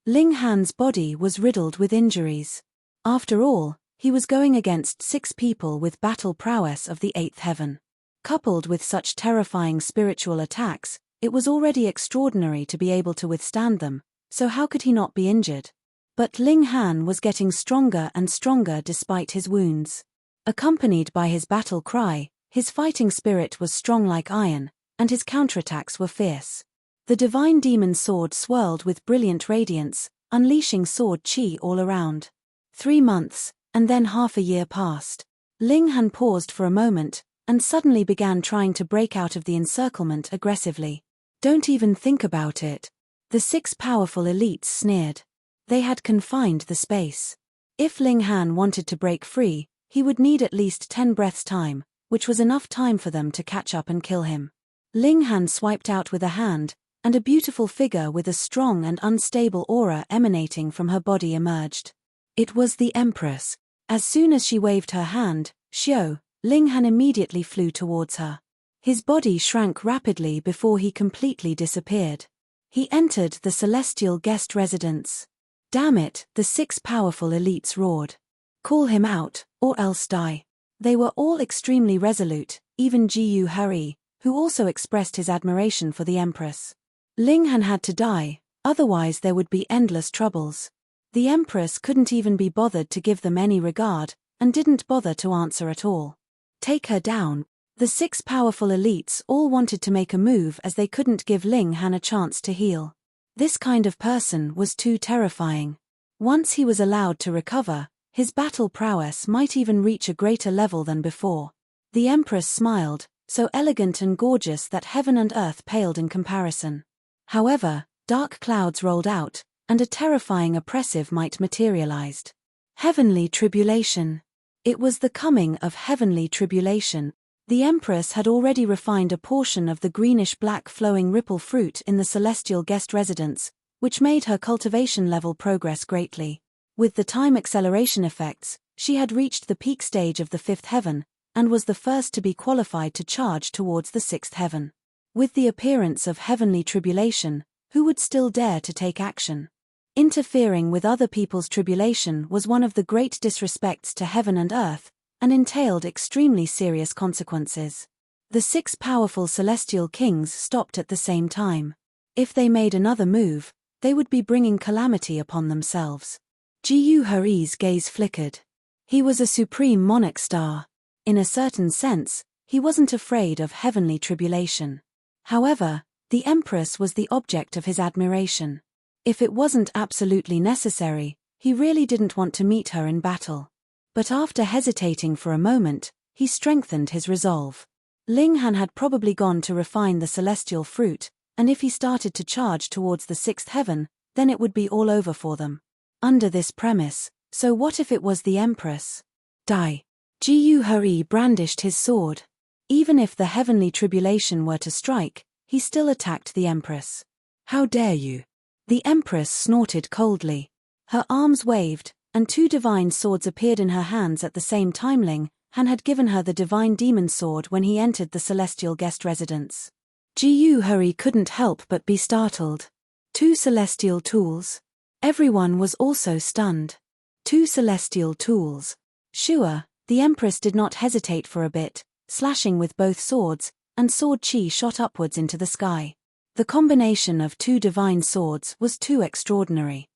S1: Ling Han's body was riddled with injuries. After all, he was going against 6 people with battle prowess of the 8th heaven. Coupled with such terrifying spiritual attacks, it was already extraordinary to be able to withstand them, so how could he not be injured? But Ling Han was getting stronger and stronger despite his wounds. Accompanied by his battle cry, his fighting spirit was strong like iron, and his counterattacks were fierce. The divine demon sword swirled with brilliant radiance, unleashing sword chi all around. 3 months, and then half a year passed. Ling Han paused for a moment, and suddenly began trying to break out of the encirclement aggressively. Don't even think about it. The 6 powerful elites sneered. They had confined the space. If Ling Han wanted to break free, he would need at least 10 breaths time, which was enough time for them to catch up and kill him. Ling Han swiped out with a hand, and a beautiful figure with a strong and unstable aura emanating from her body emerged. It was the Empress. As soon as she waved her hand, Xiao, Ling Han immediately flew towards her. His body shrank rapidly before he completely disappeared. He entered the celestial guest residence. Damn it, the 6 powerful elites roared. Call him out, or else die. They were all extremely resolute, even Ji Hurry, who also expressed his admiration for the Empress. Ling Han had to die, otherwise there would be endless troubles. The Empress couldn't even be bothered to give them any regard, and didn't bother to answer at all. Take her down. The 6 powerful elites all wanted to make a move as they couldn't give Ling Han a chance to heal. This kind of person was too terrifying. Once he was allowed to recover, his battle prowess might even reach a greater level than before. The Empress smiled, so elegant and gorgeous that heaven and earth paled in comparison. However, dark clouds rolled out, and a terrifying oppressive might materialized. Heavenly tribulation. It was the coming of heavenly tribulation. The Empress had already refined a portion of the greenish-black flowing ripple fruit in the celestial guest residence, which made her cultivation level progress greatly. With the time acceleration effects, she had reached the peak stage of the 5th heaven, and was the first to be qualified to charge towards the 6th heaven. With the appearance of heavenly tribulation, who would still dare to take action? Interfering with other people's tribulation was one of the great disrespects to heaven and earth, and entailed extremely serious consequences. The 6 powerful celestial kings stopped at the same time. If they made another move, they would be bringing calamity upon themselves. Ji Hurry's gaze flickered. He was a supreme monarch star. In a certain sense, he wasn't afraid of heavenly tribulation. However, the Empress was the object of his admiration. If it wasn't absolutely necessary, he really didn't want to meet her in battle. But after hesitating for a moment, he strengthened his resolve. Ling Han had probably gone to refine the celestial fruit, and if he started to charge towards the sixth heaven, then it would be all over for them. Under this premise, so what if it was the Empress? Die. Jiyu Hari brandished his sword. Even if the heavenly tribulation were to strike, he still attacked the Empress. How dare you? The Empress snorted coldly. Her arms waved, and two divine swords appeared in her hands at the same time. Ling Han had given her the divine demon sword when he entered the celestial guest residence. Jiyu Hari couldn't help but be startled. Two celestial tools. Everyone was also stunned. Two celestial tools. Sure, the Empress did not hesitate for a bit, slashing with both swords, and sword chi shot upwards into the sky. The combination of two divine swords was too extraordinary.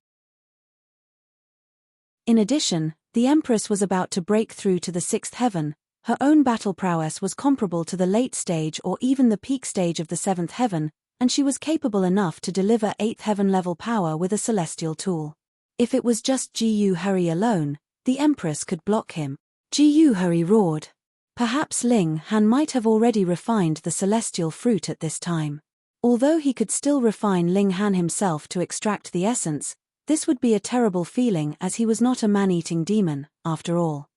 S1: In addition, the Empress was about to break through to the sixth heaven. Her own battle prowess was comparable to the late stage or even the peak stage of the seventh heaven, and she was capable enough to deliver eighth heaven level power with a celestial tool. If it was just Jiyu Hari alone, the Empress could block him. Jiyu Hari roared. Perhaps Ling Han might have already refined the celestial fruit at this time. Although he could still refine Ling Han himself to extract the essence, this would be a terrible feeling as he was not a man-eating demon, after all.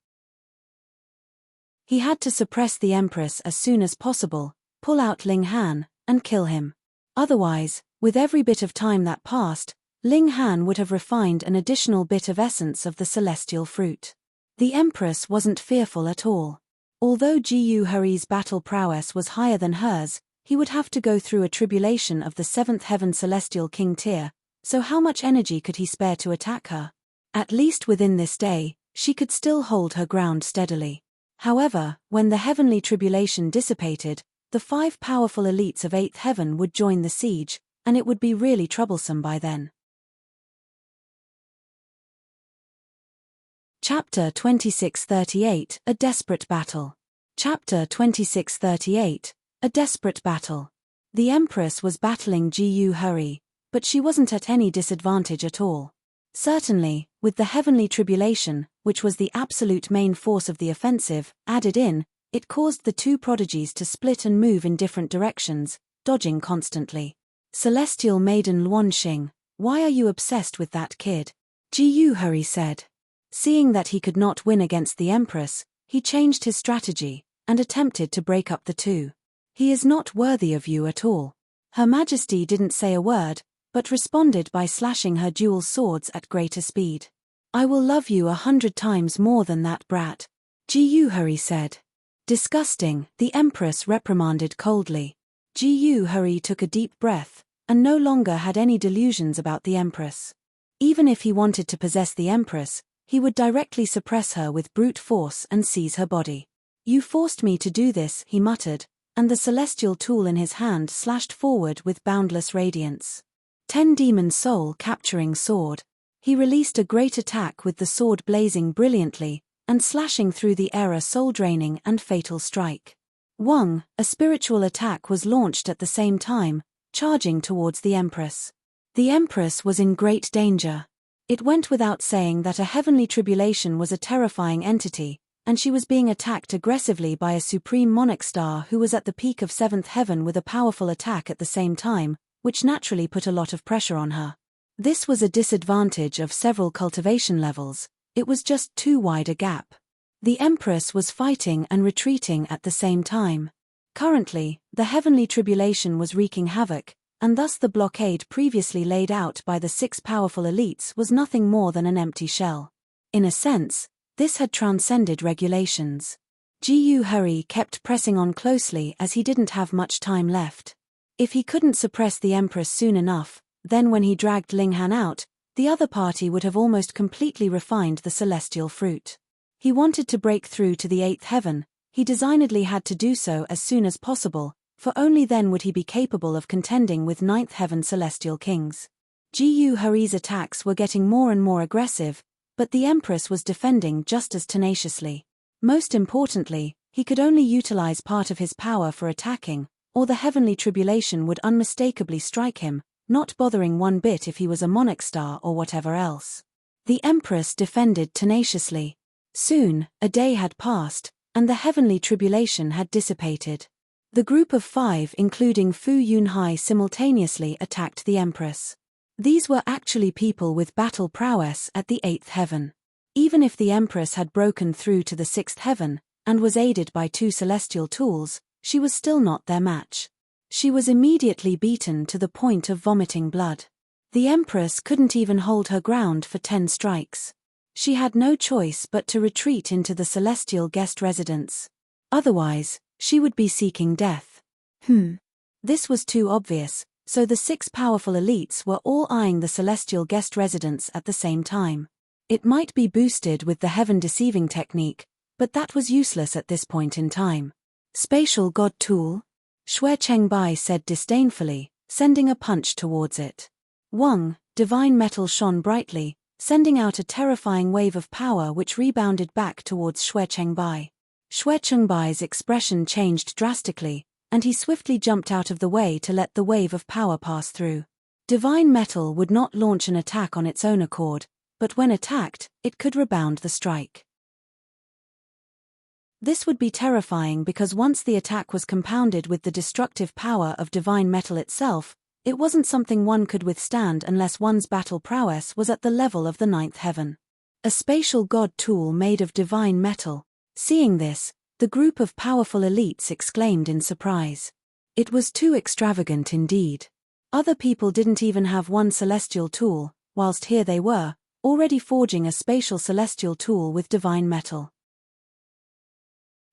S1: He had to suppress the Empress as soon as possible, pull out Ling Han, and kill him. Otherwise, with every bit of time that passed, Ling Han would have refined an additional bit of essence of the celestial fruit. The Empress wasn't fearful at all. Although Jiyu Hari's battle prowess was higher than hers, he would have to go through a tribulation of the seventh heaven celestial king tier, so how much energy could he spare to attack her? At least within this day, she could still hold her ground steadily. However, when the heavenly tribulation dissipated, the 5 powerful elites of 8th heaven would join the siege, and it would be really troublesome by then. Chapter 2638, A Desperate Battle. Chapter 2638, A Desperate Battle. The Empress was battling Jiyu Hari, but she wasn't at any disadvantage at all. Certainly, with the heavenly tribulation, which was the absolute main force of the offensive, added in, it caused the two prodigies to split and move in different directions, dodging constantly. Celestial Maiden Luanxing, why are you obsessed with that kid? Jiyu Hari said. Seeing that he could not win against the Empress, he changed his strategy, and attempted to break up the two. He is not worthy of you at all. Her Majesty didn't say a word, but responded by slashing her dual swords at greater speed. I will love you 100 times more than that brat, Jiyu Hari said. Disgusting, the Empress reprimanded coldly. Jiyu Hari took a deep breath, and no longer had any delusions about the Empress. Even if he wanted to possess the Empress, he would directly suppress her with brute force and seize her body. You forced me to do this, he muttered, and the celestial tool in his hand slashed forward with boundless radiance. 10 Demon Soul capturing sword. He released a great attack with the sword blazing brilliantly, and slashing through the air a soul-draining and fatal strike. Wang, a spiritual attack was launched at the same time, charging towards the Empress. The Empress was in great danger. It went without saying that a heavenly tribulation was a terrifying entity, and she was being attacked aggressively by a supreme monarch star who was at the peak of 7th heaven with a powerful attack at the same time, which naturally put a lot of pressure on her. This was a disadvantage of several cultivation levels, it was just too wide a gap. The Empress was fighting and retreating at the same time. Currently, the heavenly tribulation was wreaking havoc, and thus the blockade previously laid out by the 6 powerful elites was nothing more than an empty shell. In a sense, this had transcended regulations. Jiyu Hari kept pressing on closely as he didn't have much time left. If he couldn't suppress the Empress soon enough, then when he dragged Ling Han out, the other party would have almost completely refined the celestial fruit. He wanted to break through to the 8th heaven, he designedly had to do so as soon as possible, for only then would he be capable of contending with 9th heaven celestial kings. Jiyu Hari's attacks were getting more and more aggressive, but the Empress was defending just as tenaciously. Most importantly, he could only utilize part of his power for attacking, or the heavenly tribulation would unmistakably strike him, not bothering one bit if he was a monarch star or whatever else. The Empress defended tenaciously. Soon, a day had passed, and the heavenly tribulation had dissipated. The group of 5 including Fu Yunhai simultaneously attacked the Empress. These were actually people with battle prowess at the 8th heaven. Even if the Empress had broken through to the 6th heaven, and was aided by 2 celestial tools, she was still not their match. She was immediately beaten to the point of vomiting blood. The Empress couldn't even hold her ground for 10 strikes. She had no choice but to retreat into the celestial guest residence. Otherwise, she would be seeking death. This was too obvious, so the 6 powerful elites were all eyeing the celestial guest residence at the same time. It might be boosted with the heaven deceiving technique, but that was useless at this point in time. Spatial god tool? Xue Chengbai said disdainfully, sending a punch towards it. Wang, divine metal shone brightly, sending out a terrifying wave of power which rebounded back towards Xue Chengbai. Xue Chengbai's expression changed drastically, and he swiftly jumped out of the way to let the wave of power pass through. Divine metal would not launch an attack on its own accord, but when attacked, it could rebound the strike. This would be terrifying because once the attack was compounded with the destructive power of divine metal itself, it wasn't something one could withstand unless one's battle prowess was at the level of the 9th heaven. A spatial god tool made of divine metal. Seeing this, the group of powerful elites exclaimed in surprise. It was too extravagant indeed. Other people didn't even have one celestial tool, whilst here they were, already forging a spatial celestial tool with divine metal.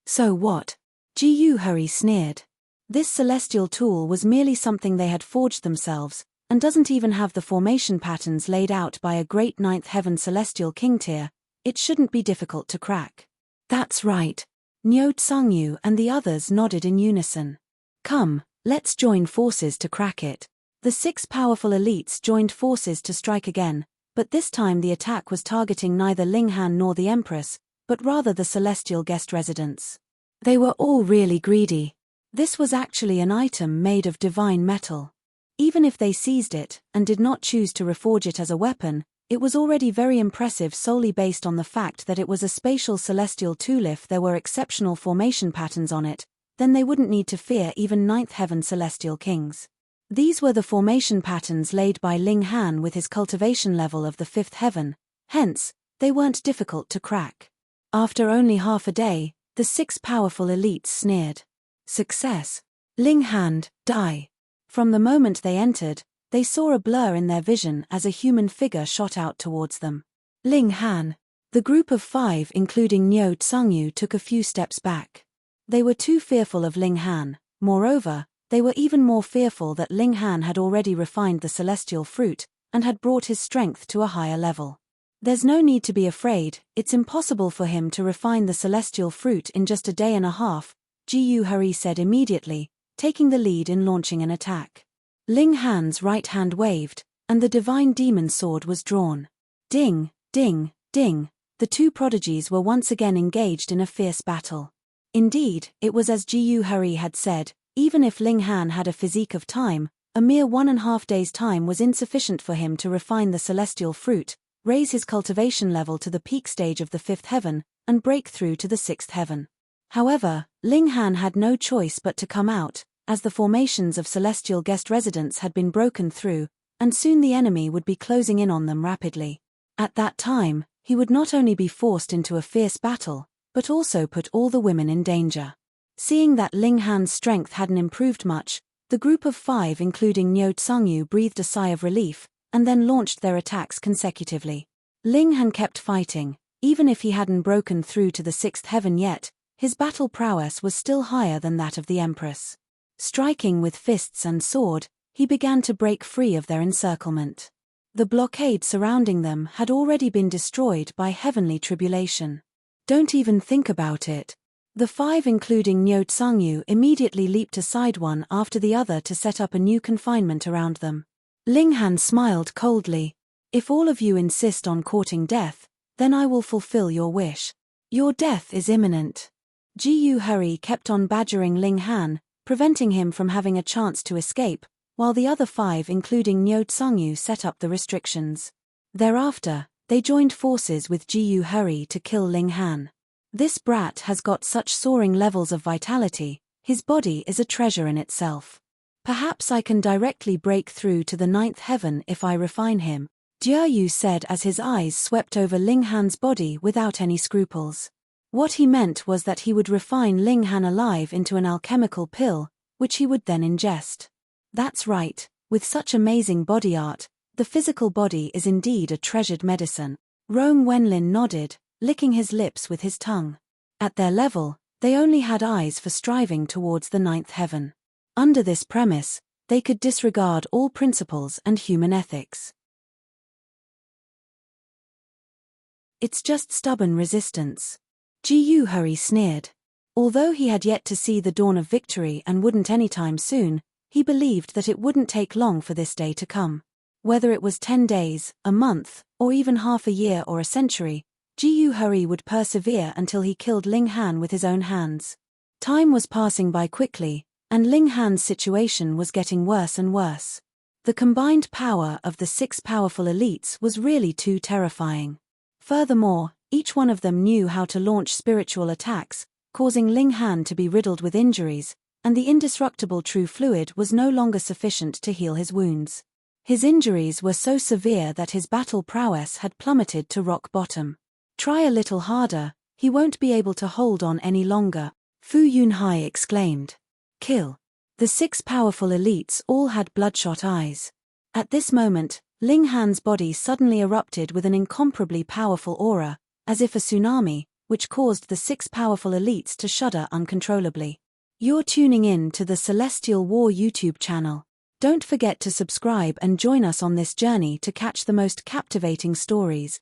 S1: So what? Ji Hurry sneered. This celestial tool was merely something they had forged themselves, and doesn't even have the formation patterns laid out by a great 9th heaven celestial king tier. It shouldn't be difficult to crack. That's right. Niu Tsangyu and the others nodded in unison. Come, let's join forces to crack it. The 6 powerful elites joined forces to strike again, but this time the attack was targeting neither Ling Han nor the Empress, but rather the celestial guest residence. They were all really greedy. This was actually an item made of divine metal. Even if they seized it, and did not choose to reforge it as a weapon, it was already very impressive solely based on the fact that it was a spatial celestial tool. If there were exceptional formation patterns on it, then they wouldn't need to fear even 9th heaven celestial kings. These were the formation patterns laid by Ling Han with his cultivation level of the 5th heaven, hence, they weren't difficult to crack. After only half a day, the 6 powerful elites sneered. Success. Ling Han, die. From the moment they entered, they saw a blur in their vision as a human figure shot out towards them. Ling Han. The group of 5 including Niu Tsangyu took a few steps back. They were too fearful of Ling Han. Moreover, they were even more fearful that Ling Han had already refined the celestial fruit, and had brought his strength to a higher level. There's no need to be afraid, it's impossible for him to refine the celestial fruit in just a day and a half, Ji Hurry said immediately, taking the lead in launching an attack. Ling Han's right hand waved, and the divine demon sword was drawn. Ding, ding, ding, the 2 prodigies were once again engaged in a fierce battle. Indeed, it was as Ji Hurry had said, even if Ling Han had a physique of time, a mere 1.5 days' time was insufficient for him to refine the celestial fruit, raise his cultivation level to the peak stage of the 5th heaven, and break through to the 6th heaven. However, Ling Han had no choice but to come out, as the formations of celestial guest residents had been broken through, and soon the enemy would be closing in on them rapidly. At that time, he would not only be forced into a fierce battle, but also put all the women in danger. Seeing that Ling Han's strength hadn't improved much, the group of 5 including Niu Tsangyu breathed a sigh of relief, and then launched their attacks consecutively. Ling Han kept fighting. Even if he hadn't broken through to the 6th heaven yet, his battle prowess was still higher than that of the Empress. Striking with fists and sword, he began to break free of their encirclement. The blockade surrounding them had already been destroyed by heavenly tribulation. Don't even think about it. The 5 including Niu Tsangyu immediately leaped aside one after the other to set up a new confinement around them. Ling Han smiled coldly. If all of you insist on courting death, then I will fulfill your wish. Your death is imminent. Ji Hurry kept on badgering Ling Han, preventing him from having a chance to escape, while the other 5 including Niu Tsangyu set up the restrictions. Thereafter, they joined forces with Ji Hurry to kill Ling Han. This brat has got such soaring levels of vitality, His body is a treasure in itself. Perhaps I can directly break through to the ninth heaven if I refine him, Jiayu said as his eyes swept over Ling Han's body without any scruples. What he meant was that he would refine Ling Han alive into an alchemical pill, which he would then ingest. That's right, with such amazing body art, the physical body is indeed a treasured medicine. Rong Wenlin nodded, licking his lips with his tongue. At their level, they only had eyes for striving towards the ninth heaven. Under this premise, they could disregard all principles and human ethics. It's just stubborn resistance. Ji Hurry sneered. Although he had yet to see the dawn of victory and wouldn't anytime soon, he believed that it wouldn't take long for this day to come. Whether it was 10 days, a month, or even half a year or a century, Ji Hurry would persevere until he killed Ling Han with his own hands. Time was passing by quickly, and Ling Han's situation was getting worse and worse. The combined power of the 6 powerful elites was really too terrifying. Furthermore, each one of them knew how to launch spiritual attacks, causing Ling Han to be riddled with injuries, and the indestructible true fluid was no longer sufficient to heal his wounds. His injuries were so severe that his battle prowess had plummeted to rock bottom. Try a little harder, he won't be able to hold on any longer, Fu Yunhai exclaimed. Kill. The 6 powerful elites all had bloodshot eyes. At this moment, Ling Han's body suddenly erupted with an incomparably powerful aura, as if a tsunami, which caused the 6 powerful elites to shudder uncontrollably. You're tuning in to the Celestial War YouTube channel. Don't forget to subscribe and join us on this journey to catch the most captivating stories,